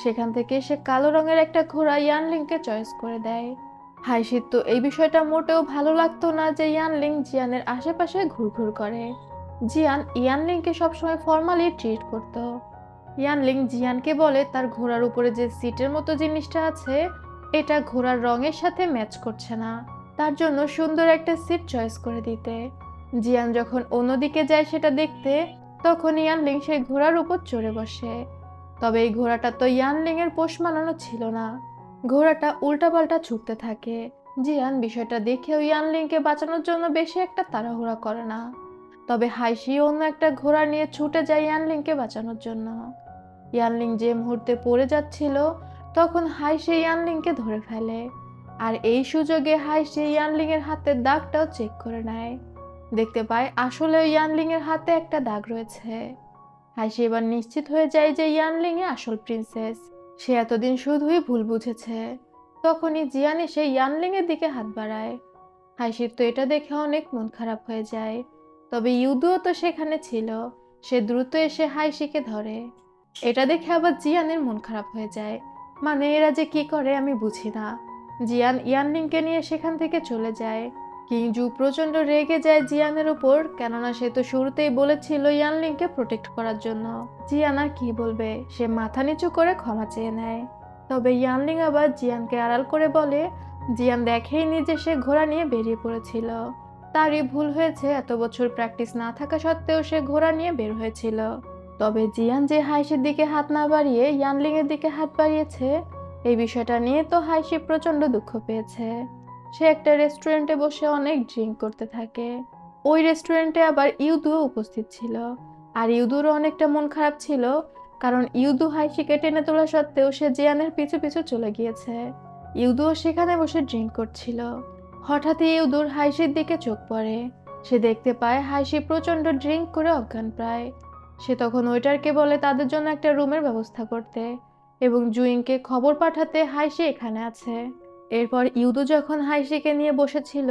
সেখান থেকে সে কালো রঙের একটা ঘোড়া ইয়ানলিংকে চয়েস করে দেয়। হাইশির তো এই বিষয়টা মোটেও ভালো লাগতো না যে ইয়ানলিং জিয়ানের আশেপাশে ঘুরঘুর করে। জিয়ান ইয়ানলিংকে সবসময় ফর্মালি ট্রিট করত। ইয়ানলিং জিয়ানকে বলে তার ঘোড়ার উপরে যে সিটের মতো জিনিসটা আছে এটা ঘোড়ার রঙের সাথে ম্যাচ করছে না, তার জন্য সুন্দর একটা সিট চয়েস করে দিতে। জিয়ান যখন অন্যদিকে যায় সেটা দেখতে, তখন ইয়ানলিং সেই ঘোড়ার উপর চড়ে বসে। তবে এই ঘোড়াটা তো ইয়ানলিং এর পোষ মানানো ছিল না, ঘোড়াটা উল্টাপাল্টা ছুটতে থাকে। জিয়ান বিষয়টা দেখেও ইয়ানলিংকে বাঁচানোর জন্য বেশি একটা তাড়াহুড়া করে না। তবে হাইশি অন্য একটা ঘোড়া নিয়ে ছুটে যায় ইয়ানলিংকে বাঁচানোর জন্য। ইয়ানলিং যে মুহূর্তে পড়ে যাচ্ছিল তখন হাইশি ইয়ানলিংকে ধরে ফেলে। আর এই সুযোগে হাইশি ইয়ানলিং এর হাতের দাগটাও চেক করে নেয়। দেখতে পায় আসলে ইয়ানলিং এর হাতে একটা দাগ রয়েছে। হাইশি এবার নিশ্চিত হয়ে যায় যে ইয়ানলিং এ আসল প্রিন্সেস। সে এতদিন শুধুই ভুল বুঝেছে। তখনই জিয়ান এসে ইয়ানলিং এর দিকে হাত বাড়ায়। হাইশির তো এটা দেখে অনেক মন খারাপ হয়ে যায়। তবে ইউদুও তো সেখানে ছিল। সে দ্রুত এসে হাইশিকে ধরে। এটা দেখে আবার জিয়ানের মন খারাপ হয়ে যায়। মানে এরা যে কি করে আমি বুঝি না। জিয়ান ইয়ানলিংকে নিয়ে সেখান থেকে চলে যায়। কিংজু প্রচন্ড রেগে যায় জিয়ানের উপর, কেননা সে তো শুরুতেই বলেছিল ইয়ানলিংকে প্রোটেক্ট করার জন্য। জিয়ান আর কি বলবে, সে মাথা নিচু করে ক্ষমা চেয়ে নেয়। তবে ইয়ানলিং আবার জিয়ানকে আড়াল করে বলে জিয়ান দেখেইনি যে সে ঘোড়া নিয়ে বেরিয়ে পড়েছিল। তারই ভুল হয়েছে, এত বছর প্র্যাকটিস না থাকা সত্ত্বেও সে ঘোড়া নিয়ে বের হয়েছিল। তবে জিয়ান যে হাইশির দিকে হাত না বাড়িয়ে ইয়ানলিং এর দিকে হাত বাড়িয়েছে, এই বিষয়টা নিয়ে তো হাইশি প্রচন্ড দুঃখ পেয়েছে। সে একটা রেস্টুরেন্টে বসে অনেক ড্রিঙ্ক করতে থাকে। ওই রেস্টুরেন্টে আবার ইউদুও উপস্থিত ছিল। আর ইউদুরও অনেকটা মন খারাপ ছিল, কারণ ইউদু হাইশিকে টেনে তোলা সত্ত্বেও সে জিয়ানের পিছু পিছু চলে গিয়েছে। ইউদুও সেখানে বসে ড্রিঙ্ক করছিল। হঠাৎই ইউদুর হাইশির দিকে চোখ পড়ে। সে দেখতে পায় হাইশি প্রচন্ড ড্রিঙ্ক করে অজ্ঞান প্রায়। সে তখন ওয়েটারকে বলে তাদের জন্য একটা রুমের ব্যবস্থা করতে এবং জুইংকে খবর পাঠাতে হাইশি এখানে আছে। এরপর ইউদু যখন হাইশিকে নিয়ে বসেছিল,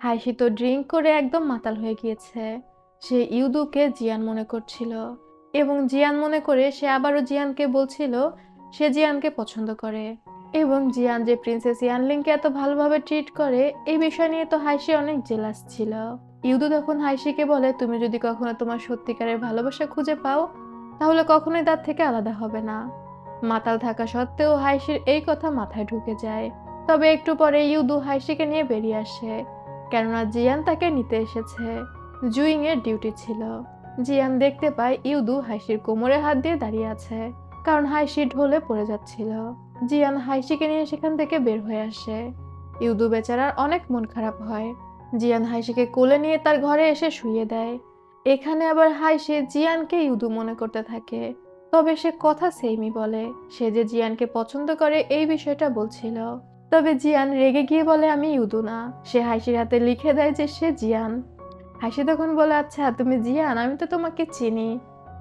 হাইশি তো ড্রিঙ্ক করে একদম মাতাল হয়ে গিয়েছে। সে ইউদুকে জিয়ান মনে করছিল এবং জিয়ান মনে করে সে আবারও জিয়ানকে বলছিল সে জিয়ানকে পছন্দ করে এবং জিয়ান যে প্রিন্সেস ইয়ানলিংকে এত ভালোভাবে ট্রিট করে এই বিষয় নিয়ে তো হাইশি অনেক জেলাস ছিল। ইউদু তখন হাইশিকে বলে, তুমি যদি কখনো তোমার সত্যিকারের ভালোবাসা খুঁজে পাও তাহলে কখনোই তার থেকে আলাদা হবে না। মাতাল থাকা সত্ত্বেও হাইশির এই কথা মাথায় ঢুকে যায়। তবে একটু পরে ইউদু হাইশিকে নিয়ে বেরিয়ে আসে, কেননা জিয়ান তাকে নিতে এসেছে। জুইং এর ডিউটি ছিল। জিয়ান দেখতে পায় ইউদু হাইশির কোমরে হাত দিয়ে দাঁড়িয়ে আছে, কারণ হাইশি ঢলে পড়ে যাচ্ছিল। জিয়ান হাইশিকে নিয়ে সেখান থেকে বের হয়ে আসে। ইউদু বেচারার অনেক মন খারাপ হয়। জিয়ান হাইশিকে কোলে নিয়ে তার ঘরে এসে শুইয়ে দেয়। এখানে আবার হাইশি জিয়ানকে ইউদু মনে করতে থাকে। তবে সে কথা সেমই বলে, সে যে জিয়ানকে পছন্দ করে এই বিষয়টা বলছিল। তবে জিয়ান রেগে গিয়ে বলে আমি ইউদু না। সে হাইশির হাতে লিখে দেয় যে সে জিয়ান। হাইশি তখন বলে, আচ্ছা তুমি জিয়ান, আমি তো তোমাকে চিনি।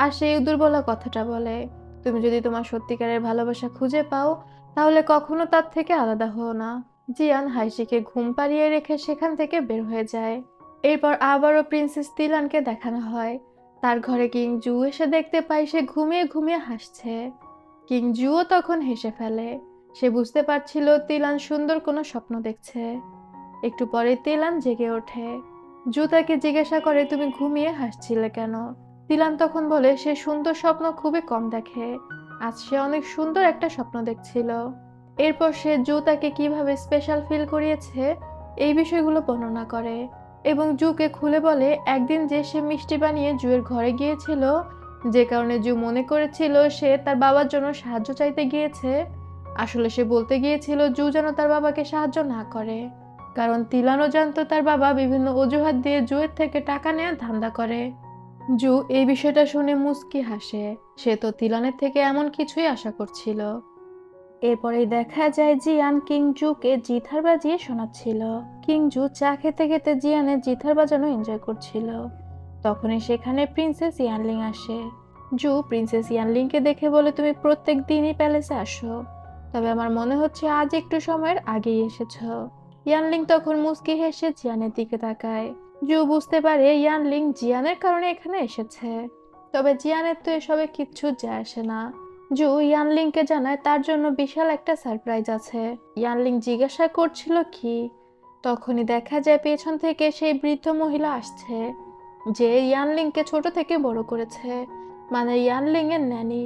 আর সে ইউদুর বলা কথাটা বলে, তুমি যদি তোমার সত্যিকারের ভালোবাসা খুঁজে পাও তাহলে কখনো তার থেকে আলাদা হও না। জিয়ান হাইশিকে ঘুম পাড়িয়ে রেখে সেখান থেকে বের হয়ে যায়। এরপর আবারও প্রিন্সেস তিলানকে দেখানো হয়। তার ঘরে কিং জু এসে দেখতে পায় সে ঘুমিয়ে ঘুমিয়ে হাসছে। কিং জুও তখন হেসে ফেলে। সে বুঝতে পারছিল তিলান সুন্দর কোনো স্বপ্ন দেখছে। একটু পরে তিলান জেগে ওঠে। জু তাকে জিজ্ঞাসা করে, তুমি ঘুমিয়ে হাসছিলে কেন? তিলান তখন বলে সে সুন্দর স্বপ্ন খুবই কম দেখে, আজ সে অনেক সুন্দর একটা স্বপ্ন দেখছিল। এরপর সে জু তাকে কিভাবে স্পেশাল ফিল করিয়েছে এই বিষয়গুলো বর্ণনা করে এবং জুকে খুলে বলে একদিন যে সে মিষ্টি বানিয়ে জুয়ের ঘরে গিয়েছিল, যে কারণে জু মনে করেছিল সে তার বাবার জন্য সাহায্য চাইতে গিয়েছে। আসলে সে বলতে গিয়েছিল জু যেন তার বাবাকে সাহায্য না করে, কারণ তিলানও জানতো তার বাবা বিভিন্ন অজুহাত দিয়ে জুয়ের থেকে টাকা নেওয়ার ধান্দা করে। জু এই বিষয়টা শুনে মুচকি হাসে। সে তো তিলানের থেকে এমন কিছুই আশা করছিল। এরপরেই দেখা যায় জিয়ান কিং জুকে জিথার বাজিয়ে শোনাচ্ছিল। কিং জু চা খেতে খেতে জিয়ানের জিথার বাজানো এনজয় করছিল। তখনই সেখানে প্রিন্সেস ইয়ানলিং আসে। জু প্রিন্সেস ইয়ানলিংকে দেখে বলে, তুমি প্রত্যেক দিনই প্যালেসে আসো, তবে আমার মনে হচ্ছে আজ একটু সময়ের আগেই এসেছ। ইয়ানলিং তখন মুচকি হেসে জিয়ানের দিকে তাকায়। জু বুঝতে পারে ইয়ানলিং জিয়ানের কারণে এখানে এসেছে। তবে জিয়ানের তো এসবে কিচ্ছু যায় আসে না। জু ইয়ানলিংকে জানায় তার জন্য বিশাল একটা সারপ্রাইজ আছে। ইয়ানলিং জিজ্ঞাসা করছিল কি, তখনই দেখা যায় পেছন থেকে সেই বৃদ্ধ মহিলা আসছে যে ইয়ানলিংকে ছোট থেকে বড় করেছে, মানে ইয়ানলিং এর ন্যানি।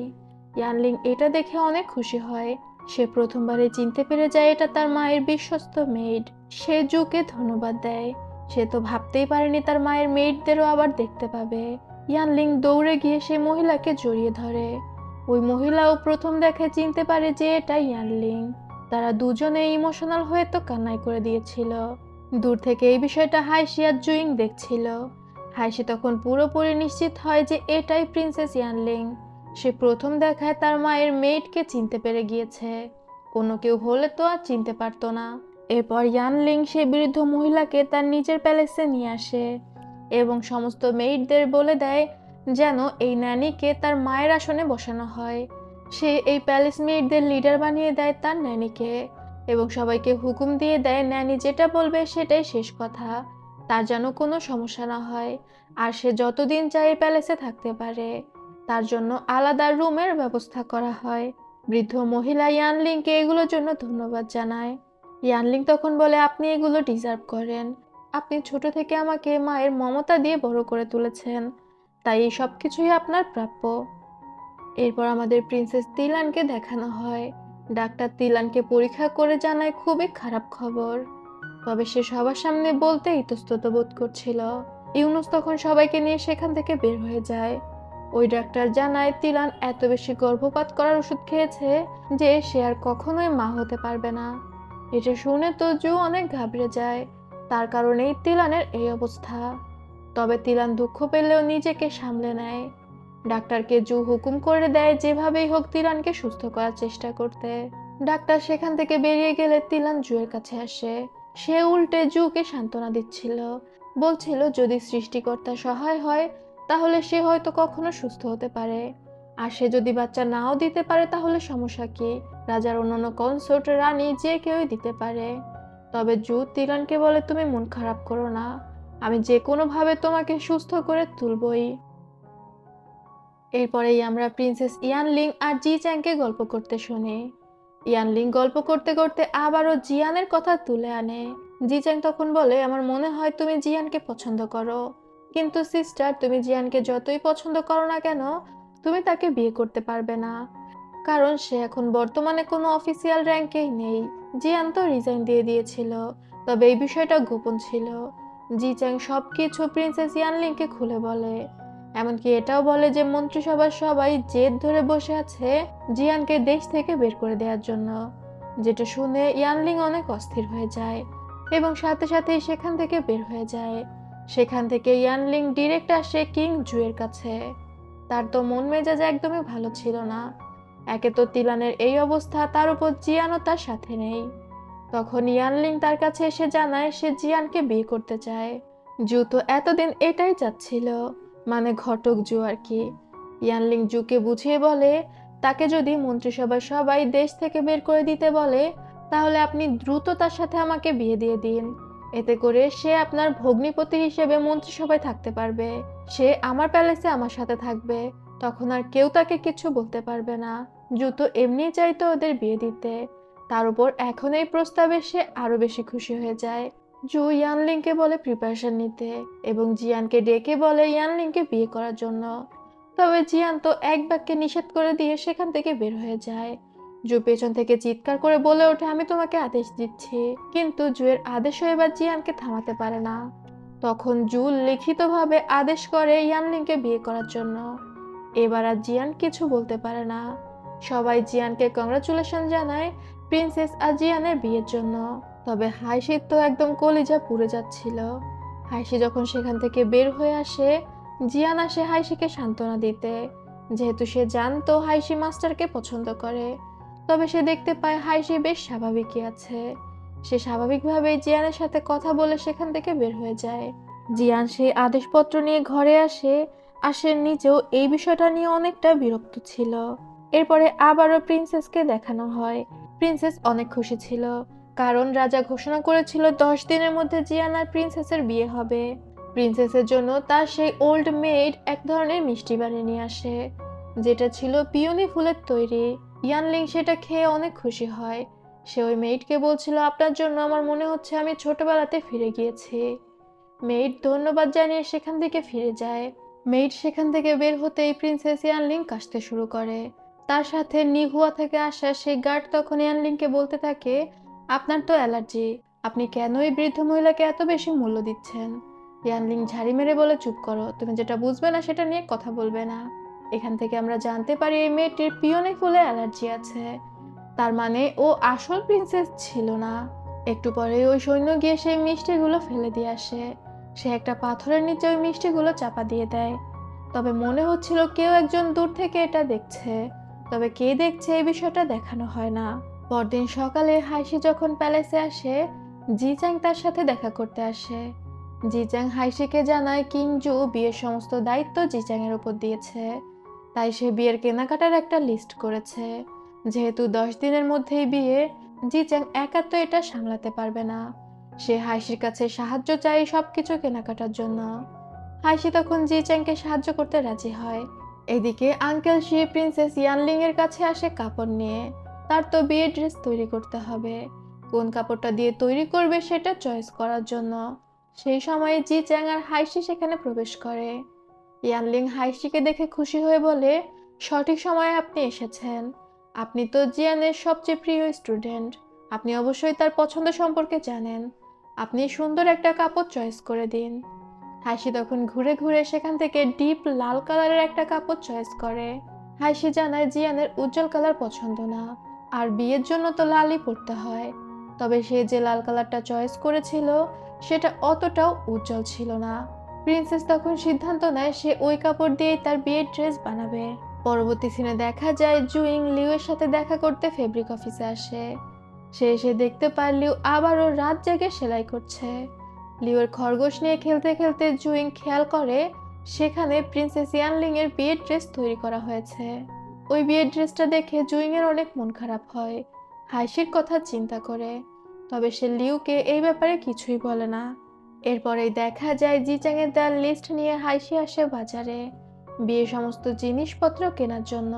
ইয়ানলিং এটা দেখে অনেক খুশি হয়। সে প্রথমবারে চিনতে পেরে যায় এটা তার মায়ের বিশ্বস্ত মেইড। সে জুকে ধন্যবাদ দেয়। সে তো ভাবতেই পারেনি তার মায়ের মেইডদেরও আবার দেখতে পাবে। ইয়ানলিং দৌড়ে গিয়ে সেই মহিলাকে জড়িয়ে ধরে। ওই মহিলাও প্রথম দেখায় চিনতে পারে যে এটা ইয়ানলিং। তারা দুজনে ইমোশনাল হয়ে তো কান্নাই করে দিয়েছিল। দূর থেকে এই বিষয়টা হাইশি আর জুইং দেখছিল। হাইশি তখন পুরোপুরি নিশ্চিত হয় যে এটাই প্রিন্সেস ইয়ানলিং। সে প্রথম দেখায় তার মায়ের মেইডকে চিনতে পেরে গিয়েছে। অন্য কেউ হলে তো আর চিনতে পারতো না। এরপর ইয়ানলিং সেই বৃদ্ধ মহিলাকে তার নিজের প্যালেসে নিয়ে আসে এবং সমস্ত মেইডদের বলে দেয় যেন এই ন্যানিকে তার মায়ের আসনে বসানো হয়। সে এই প্যালেস মেইডদের লিডার বানিয়ে দেয় তার ন্যানিকে এবং সবাইকে হুকুম দিয়ে দেয় ন্যানি যেটা বলবে সেটাই শেষ কথা, তার যেন কোনো সমস্যা না হয়। আর সে যতদিন চায় এই প্যালেসে থাকতে পারে। তার জন্য আলাদা রুমের ব্যবস্থা করা হয়। বৃদ্ধ মহিলা ইয়ানলিংকে এগুলোর জন্য ধন্যবাদ জানায়। ইয়ানলিং তখন বলে, আপনি এগুলো ডিজার্ভ করেন। আপনি ছোট থেকে আমাকে মায়ের মমতা দিয়ে বড় করে তুলেছেন, তাই এই সব কিছুই আপনার প্রাপ্য। এরপর আমাদের প্রিন্সেস তিলানকে দেখানো হয়। ডাক্তার তিলানকে পরীক্ষা করে জানায় খুবই খারাপ খবর, তবে সে সবার সামনে বলতে ইতস্তত বোধ করছিল। ইউনুস তখন সবাইকে নিয়ে সেখান থেকে বের হয়ে যায়। ওই ডাক্তার জানায় তিলান এত বেশি গর্ভপাত করার ওষুধ খেয়েছে যে সে আর কখনোই মা হতে পারবে না। এটা শুনে তো জু অনেক ঘাবড়ে যায়, তার কারণেই তিলানের এই অবস্থা। তবে তিলান দুঃখ পেলেও নিজেকে সামলে নেয়। ডাক্তারকে জু হুকুম করে দেয় যেভাবেই হোক তিলানকে সুস্থ করার চেষ্টা করতে। ডাক্তার সেখান থেকে বেরিয়ে গেলে তিলান জুয়ের কাছে আসে। সে উল্টে জুকে সান্ত্বনা দিচ্ছিল, বলছিল যদি সৃষ্টিকর্তা সহায় হয় তাহলে সে হয়তো কখনো সুস্থ হতে পারে, আর সে যদি বাচ্চা নাও দিতে পারে তাহলে সমস্যা কি, রাজার অন্যান্য কনসোর্ট রানী যে কেউই দিতে পারে। তবে জু তিলানকে বলে তুমি মন খারাপ করো না, আমি যে কোনো ভাবে তোমাকে সুস্থ করে তুলবই। এরপরেই আমরা প্রিন্সেস ইয়ানলিং আর জি চ্যাংকে গল্প করতে শুনি। ইয়ানলিং গল্প করতে করতে আবারও জিয়ানের কথা তুলে আনে। জি চ্যাং তখন বলে আমার মনে হয় তুমি জিয়ানকে পছন্দ করো, কিন্তু সিস্টার তুমি জিয়ানকে যতই পছন্দ করো না কেন তুমি তাকে বিয়ে করতে পারবে না, কারণ সে এখন বর্তমানে কোনো অফিসিয়াল র্যাঙ্কেই নেই। জিয়ান তো রিজাইন দিয়ে দিয়েছিল, তবে এই বিষয়টা গোপন ছিল। জি চ্যাং সবকিছু প্রিন্সেস ইয়ানলিংকে খুলে বলে, এমনকি এটাও বলে যে মন্ত্রিসভার সবাই জেদ ধরে বসে আছে জিয়ানকে দেশ থেকে বের করে দেওয়ার জন্য। যেটা শুনে ইয়ানলিং অনেক অস্থির হয়ে যায় এবং সাথে সাথেই সেখান থেকে বের হয়ে যায়। সেখান থেকে ইয়ানলিং ডিরেক্ট আসে কিং জুয়ের কাছে। তার তো মন মেজাজ একদমই ভালো ছিল না, একে তো তিলানের এই অবস্থা, তার উপর জিয়ানও তার সাথে নেই। তখন ইয়ানলিং তার কাছে এসে জানায় সে জিয়ানকে বিয়ে করতে চায়। জু তো এতদিন এটাই চাচ্ছিল, মানে ঘটক জু আর কি। ইয়ানলিং জুকে বুঝিয়ে বলে তাকে যদি মন্ত্রিসভার সবাই দেশ থেকে বের করে দিতে বলে তাহলে আপনি দ্রুত তার সাথে আমাকে বিয়ে দিয়ে দিন, এতে করে সে আপনার ভগ্নিপতি হিসেবে মন্ত্রিসভায় থাকতে পারবে, সে আমার প্যালেসে আমার সাথে থাকবে, তখন আর কেউ তাকে কিছু বলতে পারবে না। জু তো এমনিই চাইতো ওদের বিয়ে দিতে, তার উপর এখন এই প্রস্তাবে সে আরো বেশি খুশি হয়ে যায়। জু ইয়ানলিংকে বলে প্রিপারেশন নিতে এবং জিয়ানকে ডেকে বলে ইয়ানলিংকে বিয়ে করার জন্য। তবে জিয়ান তো এক বাক্যে নিষেধ করে দিয়ে সেখান থেকে বের হয়ে যায়। জু পেছন থেকে চিৎকার করে বলে ওঠে আমি তোমাকে আদেশ দিচ্ছি, কিন্তু জুয়ের আদেশও এবার জিয়ানকে থামাতে পারে না। তখন জু লিখিতভাবে আদেশ করে ইয়ানলিংকে বিয়ে করার জন্য। এবার আর জিয়ান কিছু বলতে পারে না। সবাই জিয়ানকে কংগ্রাচুলেশন জানায় প্রিন্সেস আর জিয়ানের বিয়ের জন্য। তবে হাইশির তো একদম কলিজা পুড়ে যাচ্ছিল। হাইশি যখন সেখান থেকে বের হয়ে আসে, জিয়ান আসে হাইশিকে সান্ত্বনা দিতে, যেহেতু সে জানতো হাইশি মাস্টারকে পছন্দ করে। তবে সে দেখতে পায় হাইশি বেশ স্বাভাবিকই আছে। সে স্বাভাবিকভাবেই জিয়ানের সাথে কথা বলে সেখান থেকে বের হয়ে যায়। জিয়ান সেই আদেশপত্র নিয়ে ঘরে আসে, আর সে নিজেও এই বিষয়টা নিয়ে অনেকটা বিরক্ত ছিল। এরপরে আবারও প্রিন্সেসকে দেখানো হয়। প্রিন্সেস অনেক খুশি ছিল, কারণ রাজা ঘোষণা করেছিল 10 দিনের মধ্যে জিয়ান আর প্রিন্সেসের বিয়ে হবে। প্রিন্সেসের জন্য তার সেই ওল্ড মেড এক ধরনের মিষ্টি বানিয়ে নিয়ে আসে, যেটা ছিল পিওনি ফুলের তৈরি। ইয়ানলিং সেটা খেয়ে অনেক খুশি হয়। সে ওই মেইডকে বলছিল আপনার জন্য আমার মনে হচ্ছে আমি ছোটবেলাতে ফিরে গিয়েছি। মেইড ধন্যবাদ জানিয়ে সেখান থেকে ফিরে যায়। মেইড সেখান থেকে বের হতেই প্রিন্সেস ইয়ানলিং কাশতে শুরু করে। তার সাথে নিহুয়া থেকে আসা সেই গার্ড তখন ইয়ানলিংকে বলতে থাকে আপনার তো অ্যালার্জি, আপনি কেন এই বৃদ্ধ মহিলাকে এত বেশি মূল্য দিচ্ছেন। ইয়ানলিং ঝাড়ি মেরে বলে চুপ করো, তুমি যেটা বুঝবে না সেটা নিয়ে কথা বলবে না। এখান থেকে আমরা জানতে পারি এই মেয়েটির পিওনি ফুলে অ্যালার্জি আছে, তার মানে ও আসল প্রিন্সেস ছিল না। একটু পরে ওই সৈন্য গিয়ে সেই মিষ্টিগুলো ফেলে দিয়ে আসে। সে একটা পাথরের নিচে ওই মিষ্টিগুলো চাপা দিয়ে দেয়। তবে মনে হচ্ছিল কেউ একজন দূর থেকে এটা দেখছে, তবে কে দেখছে এই বিষয়টা দেখানো হয় না। পরদিন সকালে হাইশি যখন প্যালেসে আসে, জি চ্যাং তার সাথে দেখা করতে আসে। জি চ্যাং হাইশিকে জানায় কিং জু বিয়ের সমস্ত দায়িত্ব জি চ্যাং এর উপর দিয়েছে, তাই সে বিয়ের কেনাকাটার একটা লিস্ট করেছে। যেহেতু 10 দিনের মধ্যেই বিয়ে, জি চ্যাং একা তো এটা সামলাতে পারবে না। সে হাইশির কাছে সাহায্য চায় সবকিছু কেনাকাটার জন্য। হাইশি তখন জি চ্যাংকে সাহায্য করতে রাজি হয়। এদিকে আঙ্কেল শি প্রিন্সেস ইয়ানলিং এর কাছে আসে কাপড় নিয়ে। তার তো বিয়ের ড্রেস তৈরি করতে হবে, কোন কাপড়টা দিয়ে তৈরি করবে সেটা চয়েস করার জন্য। সেই সময়ে জি চ্যাং আর হাইশি সেখানে প্রবেশ করে। ইয়ানলিং হাইশিকে দেখে খুশি হয়ে বলে সঠিক সময়ে আপনি এসেছেন, আপনি তো জিয়ানের সবচেয়ে প্রিয় স্টুডেন্ট, আপনি অবশ্যই তার পছন্দ সম্পর্কে জানেন, আপনি সুন্দর একটা কাপড় চয়েস করে দিন। হাইশি তখন ঘুরে ঘুরে সেখান থেকে ডিপ লাল কালারের একটা কাপড় চয়েস করে। হাইশি জানায় জিয়ানের উজ্জ্বল কালার পছন্দ না, আর বিয়ের জন্য তো লালই পরতে হয়। তবে সে যে লাল কালারটা চয়েস করেছিল সেটা অতটাও উজ্জ্বল ছিল না। প্রিন্সেস তখন সিদ্ধান্ত নেয় সে ওই কাপড় দিয়েই তার বিয়ের ড্রেস বানাবে। পরবর্তী সিনে দেখা যায় জুইং লিউয়ের সাথে দেখা করতে ফেব্রিক অফিসে আসে। সে এসে দেখতে পায় লিউ আবারও রাত জেগে সেলাই করছে। লিউয়ের খরগোশ নিয়ে খেলতে খেলতে জুইং খেয়াল করে সেখানে প্রিন্সেস ইয়ানলিং এর বিয়ের ড্রেস তৈরি করা হয়েছে। ওই বিয়ের ড্রেসটা দেখে জুইং এর অনেক মন খারাপ হয়, হাসির কথা চিন্তা করে। তবে সে লিউকে এই ব্যাপারে কিছুই বলে না। এরপরেই দেখা যায় জিচাং এর দেওয়ার লিস্ট নিয়ে হাইসি আসে বাজারে বিয়ের সমস্ত জিনিসপত্র কেনার জন্য।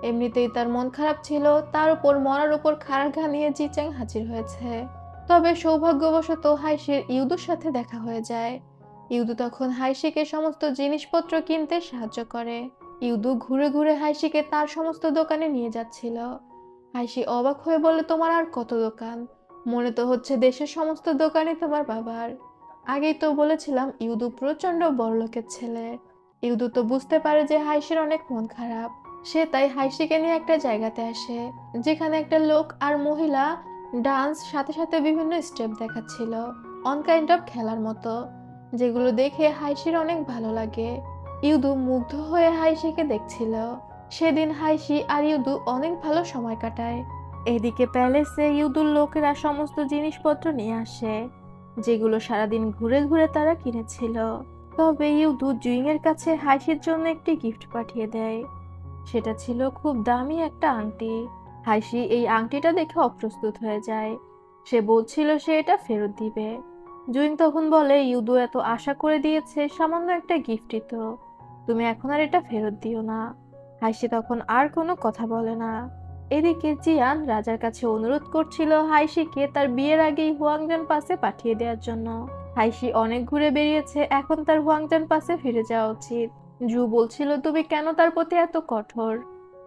এমনিতেই তার মন খারাপ ছিল, তার উপর মরার উপর খাড়া ঘা নিয়ে জিচাং হাজির হয়েছে। তবে সৌভাগ্যবশত হাইসির ইউদুর সাথে দেখা হয়ে যায়। ইউদু তখন হাইসিকে সমস্ত জিনিসপত্র কিনতে সাহায্য করে। ইউদু ঘুরে ঘুরে হাইসিকে তার সমস্ত দোকানে নিয়ে যাচ্ছিল। হাইসি অবাক হয়ে বলে, তোমার আর কত দোকান? মনে তো হচ্ছে দেশের সমস্ত দোকানই তোমার বাবার। আগেই তো বলেছিলাম ইউদু প্রচন্ড বড়লোকের ছেলে। ইউদু তো বুঝতে পারে যে হাইসির অনেক মন খারাপ। সে তাই হাইসিকে নিয়ে একটা জায়গাতে আসে যেখানে একটা লোক আর মহিলা ডান্স সাথে সাথে বিভিন্ন স্টেপ দেখাচ্ছিল, অন কাইন্ড অফ খেলার মতো, যেগুলো দেখে হাইসির অনেক ভালো লাগে। ইউদু মুগ্ধ হয়ে হাইসিকে দেখছিল। সেদিন হাইসি আর ইউদু অনেক ভালো সময় কাটায়। এদিকে প্যালেসে ইউদুর লোকেরা সমস্ত জিনিসপত্র নিয়ে আসে যেগুলো সারাদিন ঘুরে ঘুরে তারা কিনেছিল। তবে ইউদু জুইং এর কাছে হাইসির জন্য একটি গিফট পাঠিয়ে দেয়। সেটা ছিল খুব দামি একটা আংটি। হাইসি এই আংটিটা দেখে অপ্রস্তুত হয়ে যায়। সে বলছিল সে এটা ফেরত দিবে। জুইং তখন বলে, ইউদু এত আশা করে দিয়েছে, সামান্য একটা গিফটই তো, তুমি এখন আর এটা ফেরত দিও না। হাইসি তখন আর কোনো কথা বলে না। এদিকে জিয়ান রাজার কাছে অনুরোধ করছিল হাইসিকে তার বিয়ের আগেই হুয়াংজান পাসে পাঠিয়ে দেওয়ার জন্য। হাইসি অনেক ঘুরে বেরিয়েছে, এখন তার হুয়াংজান পাসে ফিরে যাওয়া উচিত। জু বলছিল, তুমি কেন তার প্রতি এত কঠোর?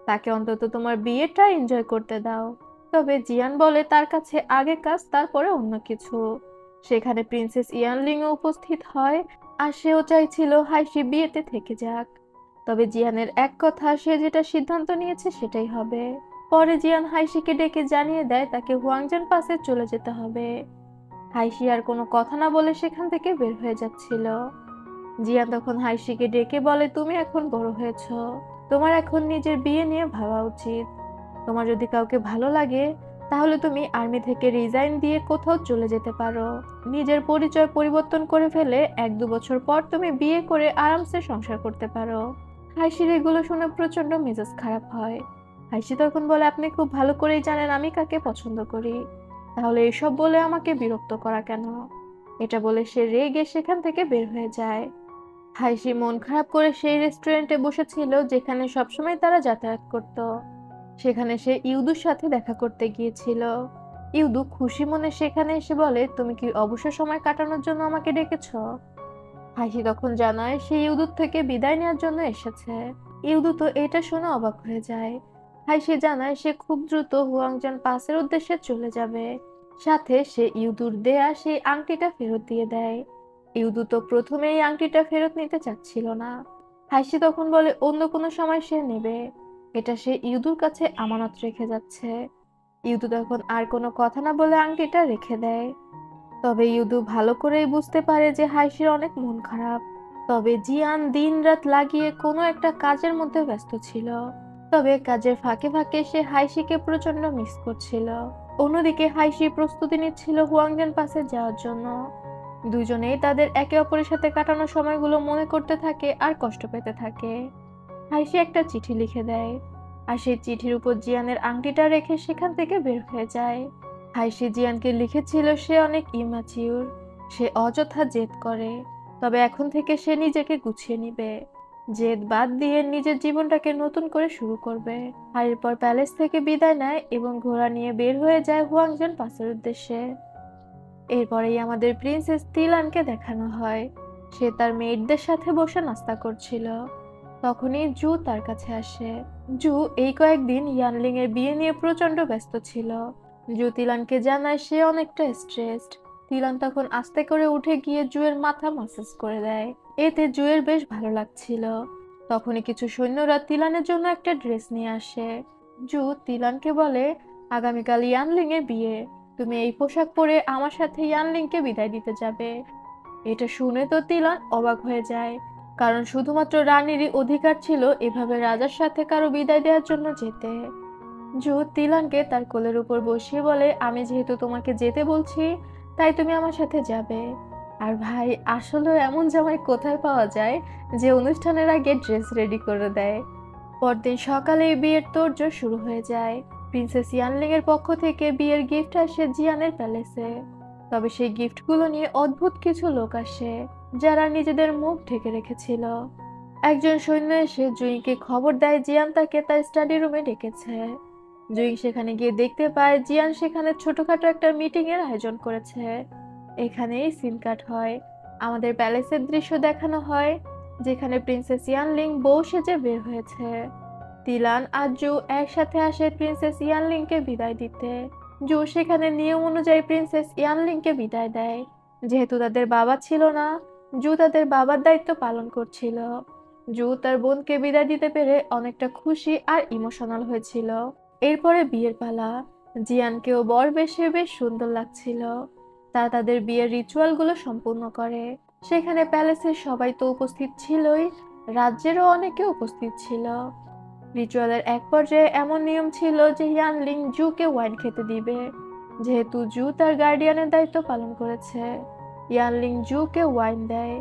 তাকে অন্তত তোমার বিয়েটা এনজয় করতে দাও। তবে জিয়ান বলে তার কাছে আগে কাজ তারপরে অন্য কিছু। সেখানে প্রিন্সেস ইয়ানলিংও উপস্থিত হয়, আর সেও চাইছিল হাইসি বিয়েতে থেকে যাক। তবে জিয়ানের এক কথা, সে যেটা সিদ্ধান্ত নিয়েছে সেটাই হবে। পরে জিয়ান হাইসিকে ডেকে জানিয়ে দেয় তাকে হুয়াংজান পাসে চলে যেতে হবে। হাইসি আর কোনো কথা না বলে সেখান থেকে বের হয়ে যাচ্ছিল। জিয়ান তখন হাইসিকে ডেকে বলে, তুমি এখন বড় হয়েছো, তোমার এখন নিজের বিয়ে নিয়ে ভাবা উচিত। তোমার যদি কাউকে ভালো লাগে তাহলে তুমি আর্মি থেকে রিজাইন দিয়ে কোথাও চলে যেতে পারো। নিজের পরিচয় পরিবর্তন করে ফেলে 1-2 বছর পর তুমি বিয়ে করে আরামসে সংসার করতে পারো। হাইসির এগুলো শুনে প্রচন্ড মেজাজ খারাপ হয়। হাইসি তখন বলে, আপনি খুব ভালো করেই জানেন আমি কাকে পছন্দ করি, তাহলে এসব বলে আমাকে বিরক্ত করা কেন? এটা বলে সে রেগে সেখান থেকে বের হয়ে যায়। হাইসি মন খারাপ করে সেই রেস্টুরেন্টে বসেছিল যেখানে সবসময় তারা যাতায়াত করত। সেখানে সে ইউদুর সাথে দেখা করতে গিয়েছিল। ইউদু খুশি মনে সেখানে এসে বলে, তুমি কি অবসর সময় কাটানোর জন্য আমাকে ডেকেছো? হাইসি তখন জানায় সে ইউদুর থেকে বিদায় নেওয়ার জন্য এসেছে। ইউদু তো এটা শুনে অবাক হয়ে যায়। হাইসি জানায় সে খুব দ্রুত হুয়াংজান পাসের উদ্দেশ্যে চলে যাবে। সাথে সে ইউদুর দেয়া সেই আংটিটা ফেরত দিয়ে দেয়। ইউদু তো প্রথমে এই আংটিটা ফেরত নিতে চাচ্ছিল না। হাইসি তখন বলে অন্য কোনো সময় সে নেবে, এটা সে ইউদুর কাছে আমানত রেখে যাচ্ছে। ইউদু তখন আর কোনো কথা না বলে আংটিটা রেখে দেয়। তবে ইউদু ভালো করেই বুঝতে পারে যে হাইসির অনেক মন খারাপ। তবে জিয়ান দিন রাত লাগিয়ে কোনো একটা কাজের মধ্যে ব্যস্ত ছিল। তবে কাজের ফাঁকে ফাঁকে সে হাইসিকে প্রচন্ড মিস করছিল। অন্যদিকে হাইসি প্রস্তুতি নিচ্ছিল হুয়াংজান পাসে যাওয়ার জন্য। দুজনেই তাদের একে অপরের সাথে কাটানো সময়গুলো মনে করতে থাকে আর কষ্ট পেতে থাকে। হাইসি একটা চিঠি লিখে দেয়, আর সেই চিঠির উপর জিয়ানের আংটিটা রেখে সেখান থেকে বের হয়ে যায়। হাইসি জিয়ানকে লিখেছিল সে অনেক ইম্যাচিউর, সে অযথা জেদ করে, তবে এখন থেকে সে নিজেকে গুছিয়ে নিবে, জেদ বাদ দিয়ে নিজের জীবনটাকে নতুন করে শুরু করবে। আর এরপর প্যালেস থেকে বিদায় নেয় এবং ঘোড়া নিয়ে বের হয়ে যায় হুয়াংজান পাসের উদ্দেশ্যে। এরপরেই আমাদের প্রিন্সেস তিলানকে দেখানো হয়। সে তার মেয়েদের সাথে বসে নাস্তা করছিল। তখনই জু তার কাছে আসে। জু এই কয়েকদিন ইয়ানলিং এর বিয়ে নিয়ে প্রচন্ড ব্যস্ত ছিল। জু তিলানকে জানায় সে অনেকটা স্ট্রেসড। তিলান তখন আস্তে করে উঠে গিয়ে জুয়ের মাথা মাসাজ করে দেয়। এতে জুয়ের বেশ ভালো লাগছিল। তখনই কিছু সৈন্যরা তিলানের জন্য একটা ড্রেস নিয়ে আসে। জু তিলানকে বলে, আগামীকাল ইয়ানলিং এর বিয়ে, তুমি এই পোশাক পরে আমার সাথে ইয়ানলিংকে বিদায় দিতে যাবে। এটা শুনে তো তিলান অবাক হয়ে যায়, কারণ শুধুমাত্র রানীরই অধিকার ছিল এভাবে রাজার সাথে কারো বিদায় দেওয়ার জন্য যেতে। জু তিলানকে তার কোলের উপর বসিয়ে বলে, আমি যেহেতু তোমাকে যেতে বলছি, তাই তুমি আমার সাথে যাবে। আর ভাই, আসলে এমন জামাই কোথায় পাওয়া যায় যে অনুষ্ঠানের আগে ড্রেস রেডি করে দেয়। পরদিন সকালে বিয়ের তোড়জোড় শুরু হয়ে যায়। প্রিন্সেস ইয়ানলিং এর পক্ষ থেকে বিয়ের গিফট আসে জিয়ানের প্যালেসে। তবে সেই গিফটগুলো নিয়ে অদ্ভুত কিছু লোক আসে, যারা নিজেদের মুখ ঢেকে রেখেছিল। একজন সৈন্য এসে জুইংকে খবর দেয় জিয়ান তাকে তার স্টাডি রুমে ডেকেছে। জুইং সেখানে গিয়ে দেখতে পায় জিয়ান সেখানে ছোটখাটো একটা মিটিং এর আয়োজন করেছে। এখানেই সিন কাট হয়। আমাদের প্যালেসের দৃশ্য দেখানো হয়, যেখানে প্রিন্সেস ইয়ানলিং বউ সেজে বের হয়েছে। তিলান আর জু একসাথে আসে প্রিন্সেস ইয়ানলিংকে বিদায় দিতে। জু সেখানে নিয়ম অনুযায়ী প্রিন্সেস ইয়ানলিংকে বিদায় দেয়। যেহেতু তাদের বাবা ছিল না, জু তাদের বাবার দায়িত্ব পালন করছিল। জু তার বোনকে বিদায় দিতে পেরে অনেকটা খুশি আর ইমোশনাল হয়েছিল। এরপরে বিয়ের পালা। জিয়ানকেও বর বেশে বেশ সুন্দর লাগছিল। তারা তাদের বিয়ের রিচুয়ালগুলো সম্পূর্ণ করে। সেখানে প্যালেসের সবাই তো উপস্থিত ছিলই, রাজ্যেরও অনেকে উপস্থিত ছিল। রিচুয়ালের এক পর্যায়ে এমন নিয়ম ছিল যে ইয়ানলিং জুকে ওয়াইন খেতে দিবে। যেহেতু জু তার গার্ডিয়ানের দায়িত্ব পালন করেছে, ইয়ানলিং জুকে ওয়াইন দেয়।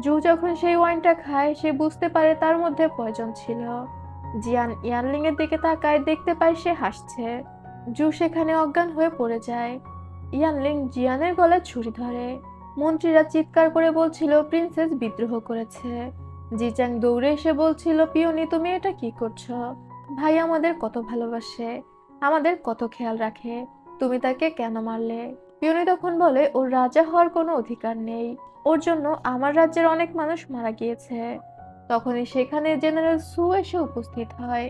জু যখন সেই ওয়াইনটা খায়, সে বুঝতে পারে তার মধ্যে পয়জন ছিল। জিয়ান ইয়ানলিং এর দিকে তাকায়, দেখতে পায় সে হাসছে। জু সেখানে অজ্ঞান হয়ে পড়ে যায়। ইয়ানলিং জিয়ানের গলায় ছুরি ধরে। মন্ত্রীরা চিৎকার করে বলছিল প্রিন্সেস বিদ্রোহ করেছে। জিচাং দৌড়ে এসে বলছিল, পিওনি তুমি এটা কি করছো? ভাই আমাদের কত ভালোবাসে, আমাদের কত খেয়াল রাখে, তুমি তাকে কেন মারলে? পিওনি তখন বলে, ওর রাজা হওয়ার কোনো অধিকার নেই, ওর জন্য আমার রাজ্যের অনেক মানুষ মারা গিয়েছে। তখনই সেখানে জেনারেল সু এসে উপস্থিত হয়।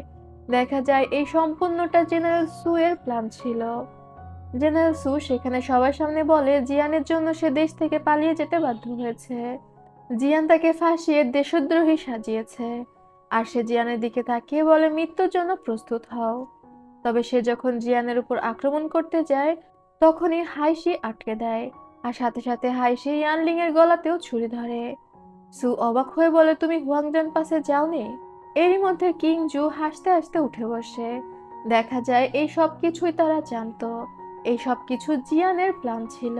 দেখা যায় এই সম্পূর্ণটা জেনারেল সু এর প্ল্যান ছিল। জেনারেল সু সেখানে সবার সামনে বলে জিয়ানের জন্য সে দেশ থেকে পালিয়ে যেতে বাধ্য হয়েছে। জিয়ান তাকে ফাঁসিয়ে দেশদ্রোহী সাজিয়েছে। আর সে জিয়ানের দিকে তাকিয়ে বলে, মৃত্যুর জন্য প্রস্তুত হও। তবে সে যখন জিয়ানের উপর আক্রমণ করতে যায়, তখনই হাইশি আটকে দেয়। আর সাথে সাথে হাইশি ইয়ানলিং এর গলাতেও ছুরি ধরে। সু অবাক হয়ে বলে, তুমি হুয়াংজান পাসে যাওনি? এরই মধ্যে কিং জু হাসতে হাসতে উঠে বসে। দেখা যায় এই সব কিছুই তারা জানতো। এই সব কিছু জিয়ানের প্ল্যান ছিল।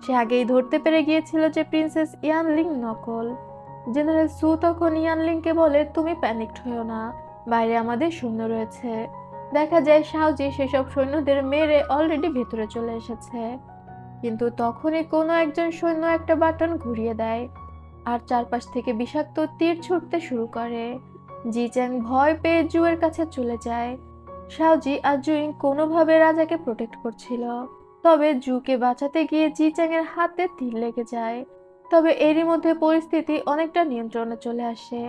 সে আগেই ধরতে পেরে গিয়েছিল যে প্রিন্সেস ইয়ানলিং নকল। জেনারেল সু তখন ইয়ানলিংকে বলে, তুমি প্যানিকড হয়ো না, বাইরে আমাদের সৈন্য রয়েছে। দেখা যায় শাওজি সেসব সৈন্যদের মেরে অলরেডি ভেতরে চলে এসেছে। কিন্তু তখনই কোনো একজন সৈন্য একটা বাটন ঘুরিয়ে দেয়, আর চারপাশ থেকে বিষাক্ত তীর ছুটতে শুরু করে। জিচ্যাং ভয় পেয়ে জুয়ের কাছে চলে যায়। শাওজি আর জুইং কোনোভাবে রাজাকে প্রোটেক্ট করছিল। তবে জুকে বাঁচাতে গিয়ে জিচ্যাং এর হাতে তীর লেগে যায়। তবে এরই মধ্যে পরিস্থিতি অনেকটা নিয়ন্ত্রণে চলে আসে।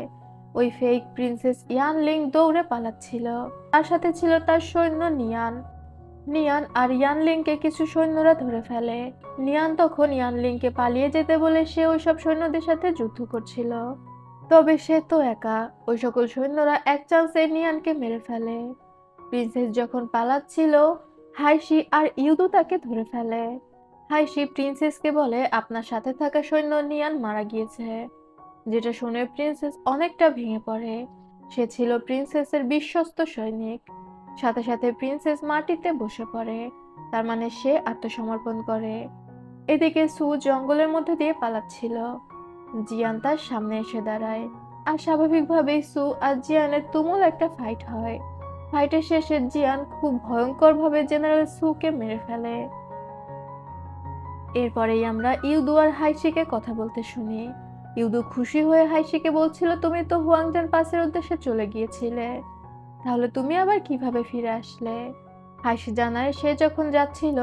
ওই ফেক প্রিন্সেস ইয়ানলিং দৌড়ে পালাচ্ছিল। তার সাথে ছিল তার সৈন্য নিয়ান। নিয়ান আর ইয়ানলিংকে কিছু সৈন্যরা ধরে ফেলে। নিয়ান তখন ইয়ানলিংকে পালিয়ে যেতে বলে সে ওইসব সৈন্যদের সাথে যুদ্ধ করছিল। তবে সে তো একা, ওই সকল সৈন্যরা এক চান্সে নিয়ানকে মেরে ফেলে। প্রিন্সেস যখন পালাচ্ছিল, হাইশি আর ইউদু তাকে ধরে ফেলে। হাইশি প্রিন্সেসকে বলে, আপনার সাথে থাকা সৈন্য নিয়ান মারা গিয়েছে। যেটা শুনে প্রিন্সেস অনেকটা ভেঙে পড়ে। সে ছিল প্রিন্সেসের বিশ্বস্ত সৈনিক। সাথে সাথে প্রিন্সেস মাটিতে বসে পড়ে, তার মানে সে আত্মসমর্পণ করে। এদিকে সু জঙ্গলের মধ্যে দিয়ে পালাচ্ছিল। জিয়ান তার সামনে এসে দাঁড়ায়, আর স্বাভাবিকভাবেই সু আর জিয়ানের তুমুল একটা ফাইট হয়। ফাইটের শেষে জিয়ান খুব ভয়ঙ্কর ভাবে জেনারেল সুকে মেরে ফেলে। এরপরেই আমরা ইউদু আর হাইশিকে কথা বলতে শুনি। ইউদু খুশি হয়ে হাইশিকে বলছিল, তুমি তো হুয়াংজান পাসের উদ্দেশ্যে চলে গিয়েছিলে, তাহলে তুমি আবার কিভাবে ফিরে আসলে? হাইশি জানায় সে যখন যাচ্ছিল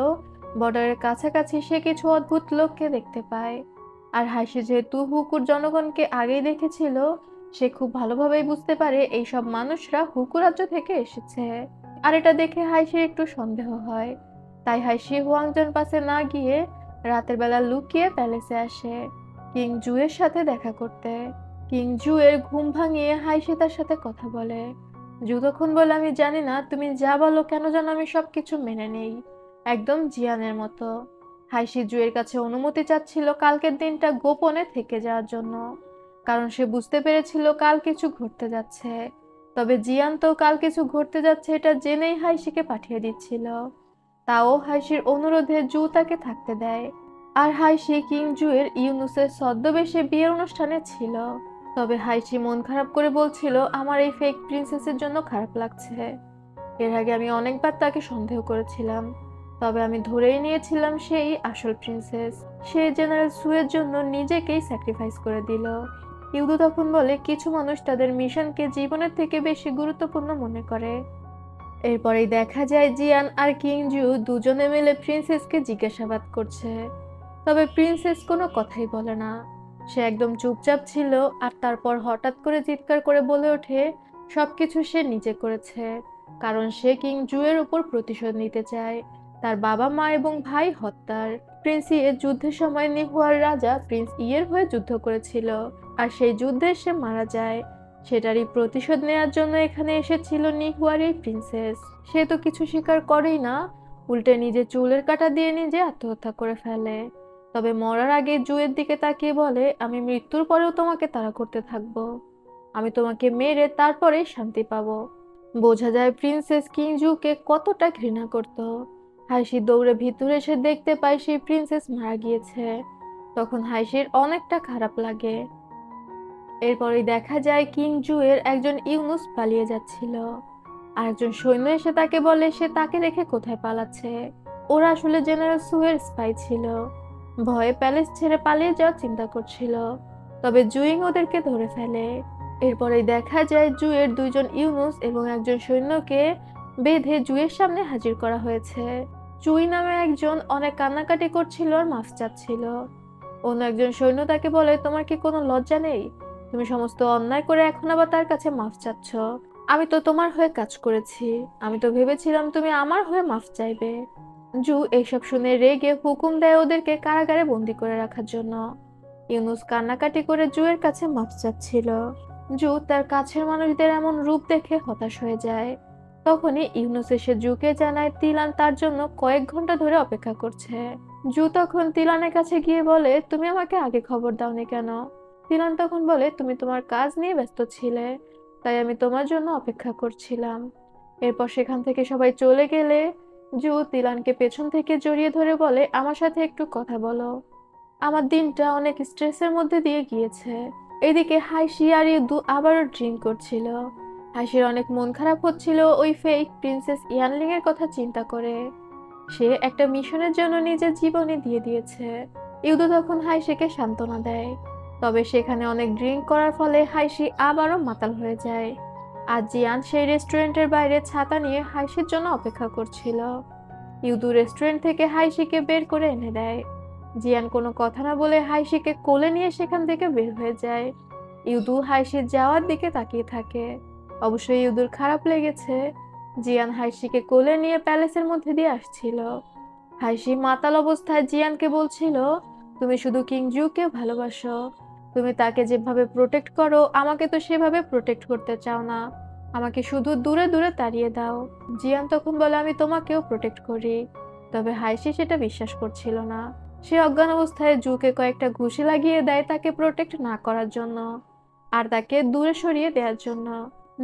বর্ডারের কাছাকাছি সে কিছু অদ্ভুত লোককে দেখতে পায়। আর হাইশি যেহেতু হুকুর জনগণকে আগেই দেখেছিল, সে খুব ভালোভাবেই বুঝতে পারে এই সব মানুষরা হুকু রাজ্য থেকে এসেছে। আর এটা দেখে হাইশির একটু সন্দেহ হয়। তাই হাইশি হুয়াংজান পাসে না গিয়ে রাতের বেলা লুকিয়ে প্যালেসে আসে কিং জুয়ের সাথে দেখা করতে। কিং জুয়ের ঘুম ভাঙিয়ে হাইশি তার সাথে কথা বলে। জু তখন বলে, আমি জানি না, তুমি যা বলো কেন যেন আমি সবকিছু মেনে নেই, একদম জিয়ানের মতো। হাইশি জুয়ের কাছে অনুমতি চাচ্ছিল কালকের দিনটা গোপনে থেকে যাওয়ার জন্য, কারণ সে বুঝতে পেরেছিল কাল কিছু ঘটতে যাচ্ছে। তবে জিয়ান তো কাল কিছু ঘটতে যাচ্ছে এটা জেনেই হাইশিকে পাঠিয়ে দিচ্ছিল। তাও হাইশির অনুরোধে জু তাকে থাকতে দেয়। আর হাইশি কিং জুয়ের ইউনুসের ছদ্মবেশে বিয়ের অনুষ্ঠানে ছিল। তবে হাইশি মন খারাপ করে বলছিল, আমার এই ফেক প্রিন্সেসের জন্য খারাপ লাগছে। এর আগে আমি অনেকবার তাকে সন্দেহ করেছিলাম, তবে আমি ধরেই নিয়েছিলাম সেই আসল প্রিন্সেস। সে জেনারেল সুয়ের জন্য নিজেকেই স্যাক্রিফাইস করে দিল। ইউদু তখন বলে, কিছু মানুষ তাদের মিশনকে জীবনের থেকে বেশি গুরুত্বপূর্ণ মনে করে। এরপরেই দেখা যায় জিয়ান আর কিংজু দুজনে মিলে প্রিন্সেসকে জিজ্ঞাসাবাদ করছে। তবে প্রিন্সেস কোনো কথাই বলে না। সে একদম চুপচাপ ছিল, আর তারপর হঠাৎ করে চিৎকার করে বলে ওঠে সবকিছু সে নিজে করেছে, কারণ সে কিংজু এর উপর প্রতিশোধ নিতে চায় তার বাবা মা এবং ভাই হত্যার। প্রিন্স ইয়ে যুদ্ধের সময় নিহুয়ার রাজা প্রিন্স ইয়ের হয়ে যুদ্ধ করেছিল, আর সেই যুদ্ধে সে মারা যায়। সেটারই প্রতিশোধ নেওয়ার জন্য এখানে এসেছিল নিহুয়ার এই প্রিন্সেস। সে তো কিছু স্বীকার করেই না, উল্টে নিজে চুলের কাঁটা দিয়ে নিজে আত্মহত্যা করে ফেলে। তবে মরার আগে জুয়ের দিকে তাকিয়ে বলে, আমি মৃত্যুর পরেও তোমাকে তাড়া করতে থাকবো, আমি তোমাকে মেরে তারপরেই শান্তি পাবো। বোঝা যায় প্রিন্সেস কিংজুকে কতটা ঘৃণা করত। হাইশি দৌড়ে ভিতরে এসে দেখতে পায় সেই প্রিন্সেস মারা গিয়েছে। তখন হাইশির অনেকটা খারাপ লাগে। এরপরেই দেখা যায় কিংজু এর একজন ইউনুস পালিয়ে যাচ্ছিল। আরেকজন সৈন্য এসে তাকে বলে সে তাকে রেখে কোথায় পালাচ্ছে। ওরা আসলে জেনারেল সুয়ের স্পাই ছিল, ভয়ে প্যালেস ছেড়ে পালিয়ে যাওয়ার চিন্তা করছিল। তবে জুইং ওদেরকে ধরে ফেলে। এরপরেই দেখা যায় জুয়ের দুইজন ইউনুস এবং একজন সৈন্যকে বেঁধে জুয়ের সামনে হাজির করা হয়েছে। জুই নামে একজন অনেক কান্নাকাটি করছিল আর মাফ চাচ্ছিল। অন্য একজন সৈন্য তাকে বলে, তোমার কি কোনো লজ্জা নেই? তুমি সমস্ত অন্যায় করে এখন আবার তার কাছে মাফ চাচ্ছ। আমি তো তোমার হয়ে কাজ করেছি, আমি তো ভেবেছিলাম তুমি আমার হয়ে মাফ চাইবে। জু এইসব শুনে রেগে হুকুম দেয় ওদেরকে কারাগারে বন্দি করে রাখার জন্য। ইউনুস কান্নাকাটি করে জুয়ের কাছে মাফ চাচ্ছিল। জু তার কাছের মানুষদের এমন রূপ দেখে হতাশ হয়ে যায়। তখনই ইউনুস এসে জুকে জানায় তিলান তার জন্য কয়েক ঘন্টা ধরে অপেক্ষা করছে। জু তখন তিলানের কাছে গিয়ে বলে, তুমি আমাকে আগে খবর দাওনি কেন? তিলান তখন বলে, তুমি তোমার কাজ নিয়ে ব্যস্ত ছিলে, তাই আমি তোমার জন্য অপেক্ষা করছিলাম। এরপর সেখান থেকে সবাই চলে গেলে জু তিলানকে পেছন থেকে জড়িয়ে ধরে বলে, আমার সাথে একটু কথা বলো, আমার দিনটা অনেক স্ট্রেসের মধ্যে দিয়ে গিয়েছে। এদিকে হাইশি আর ইউদু আবারও ড্রিঙ্ক করছিল। হাইশির অনেক মন খারাপ হচ্ছিল ওই ফেক প্রিন্সেস ইয়ানলিং এর কথা চিন্তা করে। সে একটা মিশনের জন্য নিজের জীবনে দিয়ে দিয়েছে। ইউদু তখন হাইশিকে সান্ত্বনা দেয়। তবে সেখানে অনেক ড্রিঙ্ক করার ফলে হাইশি আবারও মাতাল হয়ে যায়। আর জিয়ান সেই রেস্টুরেন্টের বাইরে ছাতা নিয়ে হাইশির জন্য অপেক্ষা করছিল। ইউদু রেস্টুরেন্ট থেকে হাইশিকে বের করে এনে দেয়। জিয়ান কোনো কথা না বলে হাইশিকে কোলে নিয়ে সেখান থেকে বের হয়ে যায়। ইউদু হাইশির যাওয়ার দিকে তাকিয়ে থাকে। অবশ্যই ইউদুর খারাপ লেগেছে। জিয়ান হাইশিকে কোলে নিয়ে প্যালেসের মধ্যে দিয়ে আসছিল। হাইশি মাতাল অবস্থায় জিয়ানকে বলছিল, তুমি শুধু কিংজুকে ভালোবাসো, তুমি তাকে যেভাবে প্রোটেক্ট করো আমাকে তো সেভাবে প্রোটেক্ট করতে চাও না, আমাকে শুধু দূরে দূরে তাড়িয়ে দাও। জিয়ান তখন বলে, আমি তোমাকেও প্রোটেক্ট করি। তবে হাইশি সেটা বিশ্বাস করছিল না। সে অজ্ঞান অবস্থায় জুকে কয়েকটা ঘুষি লাগিয়ে দেয় তাকে প্রোটেক্ট না করার জন্য, আর তাকে দূরে সরিয়ে দেওয়ার জন্য।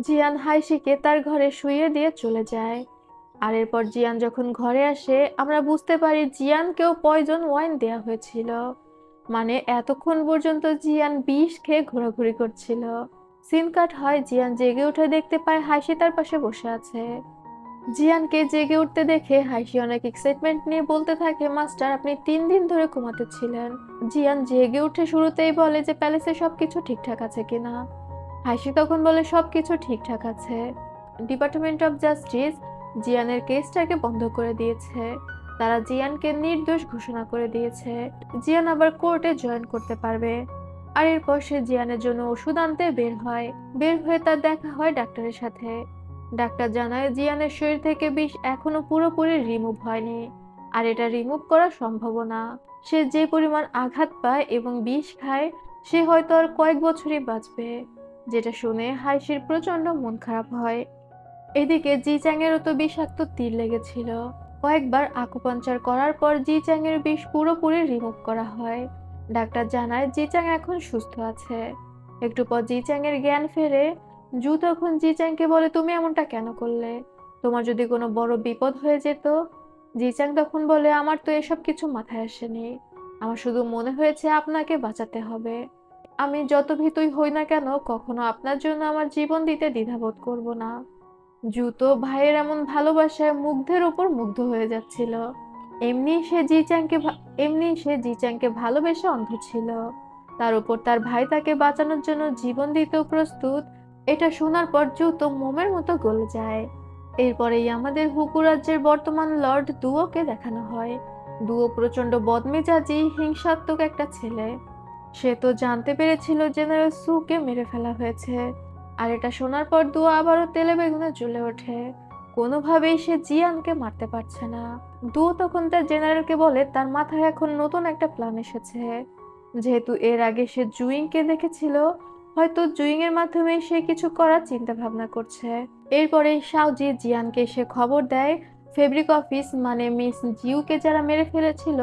জিয়ান হাইশিকে তার ঘরে শুইয়ে দিয়ে চলে যায়। আর এরপর জিয়ান যখন ঘরে আসে আমরা বুঝতে পারি জিয়ানকেও পয়জন ওয়াইন দেয়া হয়েছিল। মানে এতক্ষণ পর্যন্ত জিয়ান বিষ খেয়ে ঘোরাঘুরি করছিল। সিন কাট হয়, জিয়ান জেগে উঠে দেখতে পায় হাইশি তার পাশে বসে আছে। জিয়ানকে জেগে উঠতে দেখে হাইশি অনেক এক্সাইটমেন্ট নিয়ে বলতে থাকে, মাস্টার আপনি 3 দিন ধরে ঘুমাতে ছিলেন। জিয়ান জেগে উঠে শুরুতেই বলে যে প্যালেসে সবকিছু ঠিকঠাক আছে কিনা। হাইশি তখন বলে সবকিছু ঠিকঠাক আছে। ডিপার্টমেন্ট অফ জাস্টিস জিয়ানের কেসটাকে বন্ধ করে দিয়েছে, তারা জিয়ানকে নির্দোষ ঘোষণা করে দিয়েছে। জিয়ান আবার কোর্টে জয়েন করতে পারবে। আর এরপর সে জিয়ানের জন্য ওষুধ আনতে বের হয়। বের হয়ে তার দেখা হয় ডাক্তারের সাথে। ডাক্তার জানায় জিয়ানের শরীর থেকে বিষ এখনো পুরোপুরি রিমুভ হয়নি, আর এটা রিমুভ করা সম্ভব না। সে যে পরিমাণ আঘাত পায় এবং বিষ খায় সে হয়তো আর কয়েক বছরই বাঁচবে। যেটা শুনে হাইশির প্রচন্ড মন খারাপ হয়। এদিকে জি চ্যাং এরও তো বিষাক্ত তীর লেগেছিল। কয়েকবার আকুপাঞ্চার করার পর জি চ্যাং এর বিষ পুরোপুরি রিমুভ করা হয়। ডাক্তার জানায় জি চ্যাং এখন সুস্থ আছে। একটু পর জি চ্যাং এর জ্ঞান ফেরে। জু তখন জি চ্যাংকে বলে, তুমি এমনটা কেন করলে? তোমার যদি কোনো বড় বিপদ হয়ে যেত? জি চ্যাং তখন বলে, আমার তো এসব কিছু মাথায় আসেনি। আমার শুধু মনে হয়েছে আপনাকে বাঁচাতে হবে। আমি যত ভীতুই হই না কেন, কখনো আপনার জন্য আমার জীবন দিতে দ্বিধাবোধ করব না। জুতো ভাইয়ের এমন ভালোবাসায় মুগ্ধের উপর মুগ্ধ হয়ে যাচ্ছিল। এমনি সে জি চ্যাংকে এমনি সে জি চ্যাংকে ভালোবেসে অন্ধ ছিল। তার উপর তার ভাই তাকে বাঁচানোর জন্য জীবন দিতেও প্রস্তুত। এটা শোনার পর জুতো মোমের মতো গলে যায়। এরপরেই আমাদের হুকু রাজ্যের বর্তমান লর্ড দুয়োকে দেখানো হয়। দুয়ো প্রচন্ড বদমেজাজি, হিংসাত্মক একটা ছেলে। সে তো জানতে পেরেছিল জেনারেল সুকে মেরে ফেলা হয়েছে। আর এটা শোনার পর দুয়ো আবারও তেলে বেগুনে জ্বলে ওঠে। কোনোভাবেই সে জিয়ানকে মারতে পারছে না। দুয়ো তখন তার জেনারেলকে বলে তার মাথায় এখন নতুন একটা প্ল্যান এসেছে। যেহেতু এর আগে সে জুইংকে দেখেছিল, হয়তো জুইং এর মাধ্যমে সে কিছু করার চিন্তা ভাবনা করছে। এরপরে শাওজি জিয়ানকে সে খবর দেয়, ফেব্রিক অফিস মানে মিস জিউকে যারা মেরে ফেলেছিল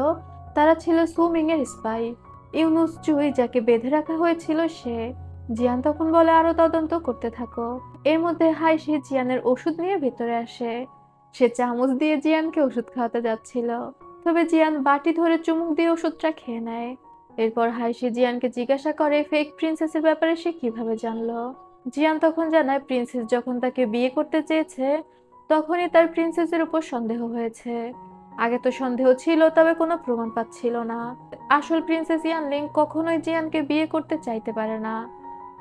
তারা ছিল সুমিং এর স্পাই। ইউনুস চুই যাকে বেঁধে রাখা হয়েছিল সে। জিয়ান তখন বলে, আরো তদন্ত করতে থাকো। এর মধ্যে হাইশি জিয়ানের ওষুধ নিয়ে ভেতরে আসে। সে চামচ দিয়ে জিয়ানকে ওষুধ খাওয়াতে যাচ্ছিল, তবে জিয়ান বাটি ধরে চুমুক দিয়ে ওষুধটা খেয়ে নেয়। এরপর হাইশি জিয়ানকে জিজ্ঞাসা করে ফেক প্রিন্সেসের ব্যাপারে সে কিভাবে জানলো। জিয়ান তখন জানায় প্রিন্সেস যখন তাকে বিয়ে করতে চেয়েছে তখনই তার প্রিন্সেসের উপর সন্দেহ হয়েছে। আগে তো সন্দেহ ছিল, তবে কোনো প্রমাণ পাচ্ছিল না। আসল প্রিন্সেস ইয়ানলিং কখনোই জিয়ানকে বিয়ে করতে চাইতে পারে না।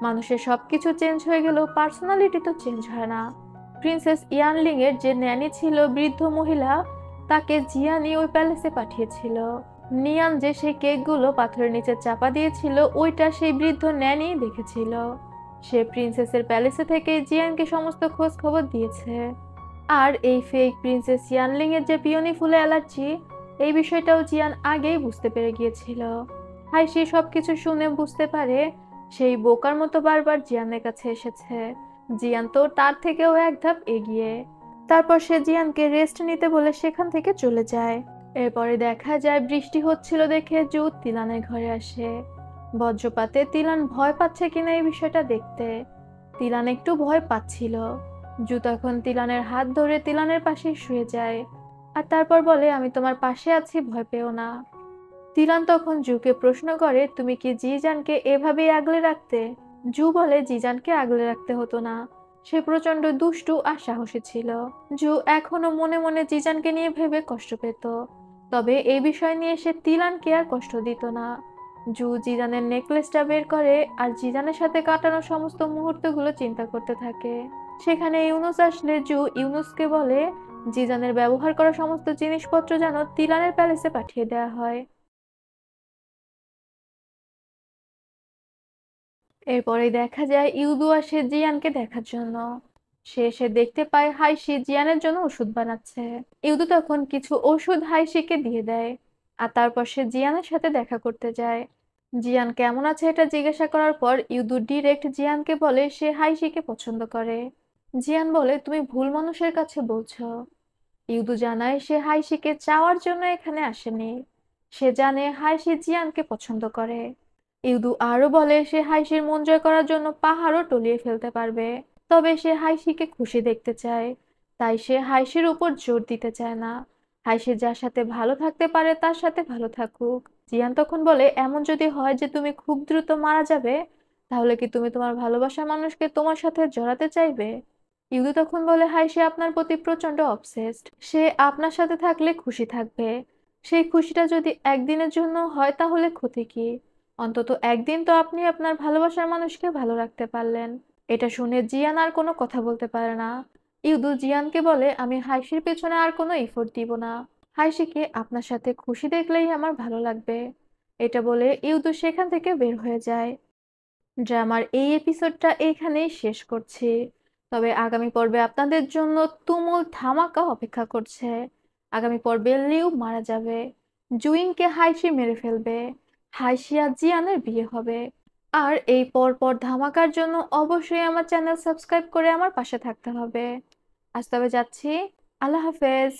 মানুষের সবকিছু চেঞ্জ হয়ে গেলেও পার্সোনালিটি তো চেঞ্জ হয় না। প্রিন্সেস ইয়ানলিং এর যে ন্যানি ছিল বৃদ্ধ মহিলা, তাকে জিয়ানই ওই প্যালেসে পাঠিয়েছিল। নিয়ান যে সেই কেকগুলো পাথরের নিচে চাপা দিয়েছিল ওইটা সেই বৃদ্ধ ন্যানি দেখেছিল। সে প্রিন্সেসের প্যালেসে থেকে জিয়ানকে সমস্ত খোঁজ খবর দিয়েছে। আর এই ফেক প্রিন্সেস ইয়ানলিং এর যে পিওনি ফুলে অ্যালার্জি, এই বিষয়টাও জিয়ান আগেই বুঝতে পেরে গিয়েছিল। হাইশি সবকিছু শুনে বুঝতে পারে সেই বোকার মতো বারবার জিয়ানের কাছে এসেছে। জিয়ান তো তার থেকেও এক ধাপ এগিয়ে। তারপর সে জিয়ানকে রেস্ট নিতে বলে সেখান থেকে চলে যায়। এরপরে দেখা যায় বৃষ্টি হচ্ছিল দেখে জু তিলানের ঘরে আসে। বজ্রপাতে তিলান ভয় পাচ্ছে কিনা এই বিষয়টা দেখতে। তিলান একটু ভয় পাচ্ছিল। জু তখন তিলানের হাত ধরে তিলানের পাশে শুয়ে যায় আর তারপর বলে, আমি তোমার পাশে আছি, ভয় পেও না। তিলান তখন জুকে প্রশ্ন করে, তুমি কি জিজানকে এভাবেই আগলে রাখতে? জু বলে, জিজানকে আগলে রাখতে হতো না, সে প্রচন্ড দুষ্টু আর সাহসী ছিল। জু এখনো মনে মনে জিজানকে নিয়ে ভেবে কষ্ট পেত, তবে এই বিষয় নিয়ে সে তিলানকে আর কষ্ট দিত না। জু জিজানের নেকলেসটা বের করে আর জিজানের সাথে কাটানো সমস্ত মুহূর্তগুলো চিন্তা করতে থাকে। সেখানে ইউনুস আসলে জু ইউনুসকে বলে জিজানের ব্যবহার করা সমস্ত জিনিসপত্র যেন তিলানের প্যালেসে পাঠিয়ে দেওয়া হয়। এরপরে দেখা যায় ইউদু আসে জিয়ানকে দেখার জন্য। সে এসে দেখতে পায় হাইশি জিয়ানের জন্য ওষুধ বানাচ্ছে। ইউদু তখন কিছু ওষুধ হাইশিকে দিয়ে দেয় আর তারপর সে জিয়ানের সাথে দেখা করতে যায়। জিয়ান কেমন আছে এটা জিজ্ঞাসা করার পর ইউদু ডিরেক্ট জিয়ানকে বলে সে হাইশিকে পছন্দ করে। জিয়ান বলে, তুমি ভুল মানুষের কাছে বলছো। ইউদু জানায় সে হাইশিকে চাওয়ার জন্য এখানে আসেনি, সে জানে হাইশি জিয়ানকে পছন্দ করে। ইউদু আরো বলে সে হাইশির মন জয় করার জন্য পাহাড়ও টলিয়ে ফেলতে পারবে, তবে সে হাইশিকে খুশি দেখতে চায়। তাই সে হাইশির উপর জোর দিতে চায় না। হাইশি যার সাথে ভালো থাকতে পারে তার সাথে ভালো থাকুক। জিয়ান তখন বলে, এমন যদি হয় যে তুমি খুব দ্রুত মারা যাবে, তাহলে কি তুমি তোমার ভালোবাসার মানুষকে তোমার সাথে জড়াতে চাইবে? ইউদু তখন বলে, হাইশি আপনার প্রতি প্রচন্ড অবসেসড, সে আপনার সাথে থাকলে খুশি থাকবে। সেই খুশিটা যদি একদিনের জন্য হয় তাহলে ক্ষতি কি? অন্তত একদিন তো আপনি আপনার ভালোবাসার মানুষকে ভালো রাখতে পারলেন। এটা শুনে জিয়ান আর কোনো কথা বলতে পারে না। ইউদু জিয়ানকে বলে, আমি হাইশির পেছনে আর কোনো এফোর্ট দিব না। হাইশিকে আপনার সাথে খুশি দেখলেই আমার ভালো লাগবে। এটা বলে ইউদু সেখান থেকে বের হয়ে যায়। ড্রামার এই এপিসোডটা এখানেই শেষ করছি। তবে আগামী পর্বে আপনাদের জন্য তুমুল ধামাকা অপেক্ষা করছে। আগামী পর্বে লিউ মারা যাবে, জুইংকে হাইশি মেরে ফেলবে, হাইশি আর জিয়ানের বিয়ে হবে। আর এই পরপর ধামাকার জন্য অবশ্যই আমার চ্যানেল সাবস্ক্রাইব করে আমার পাশে থাকতে হবে। আজ তবে যাচ্ছি, আল্লাহ হাফেজ।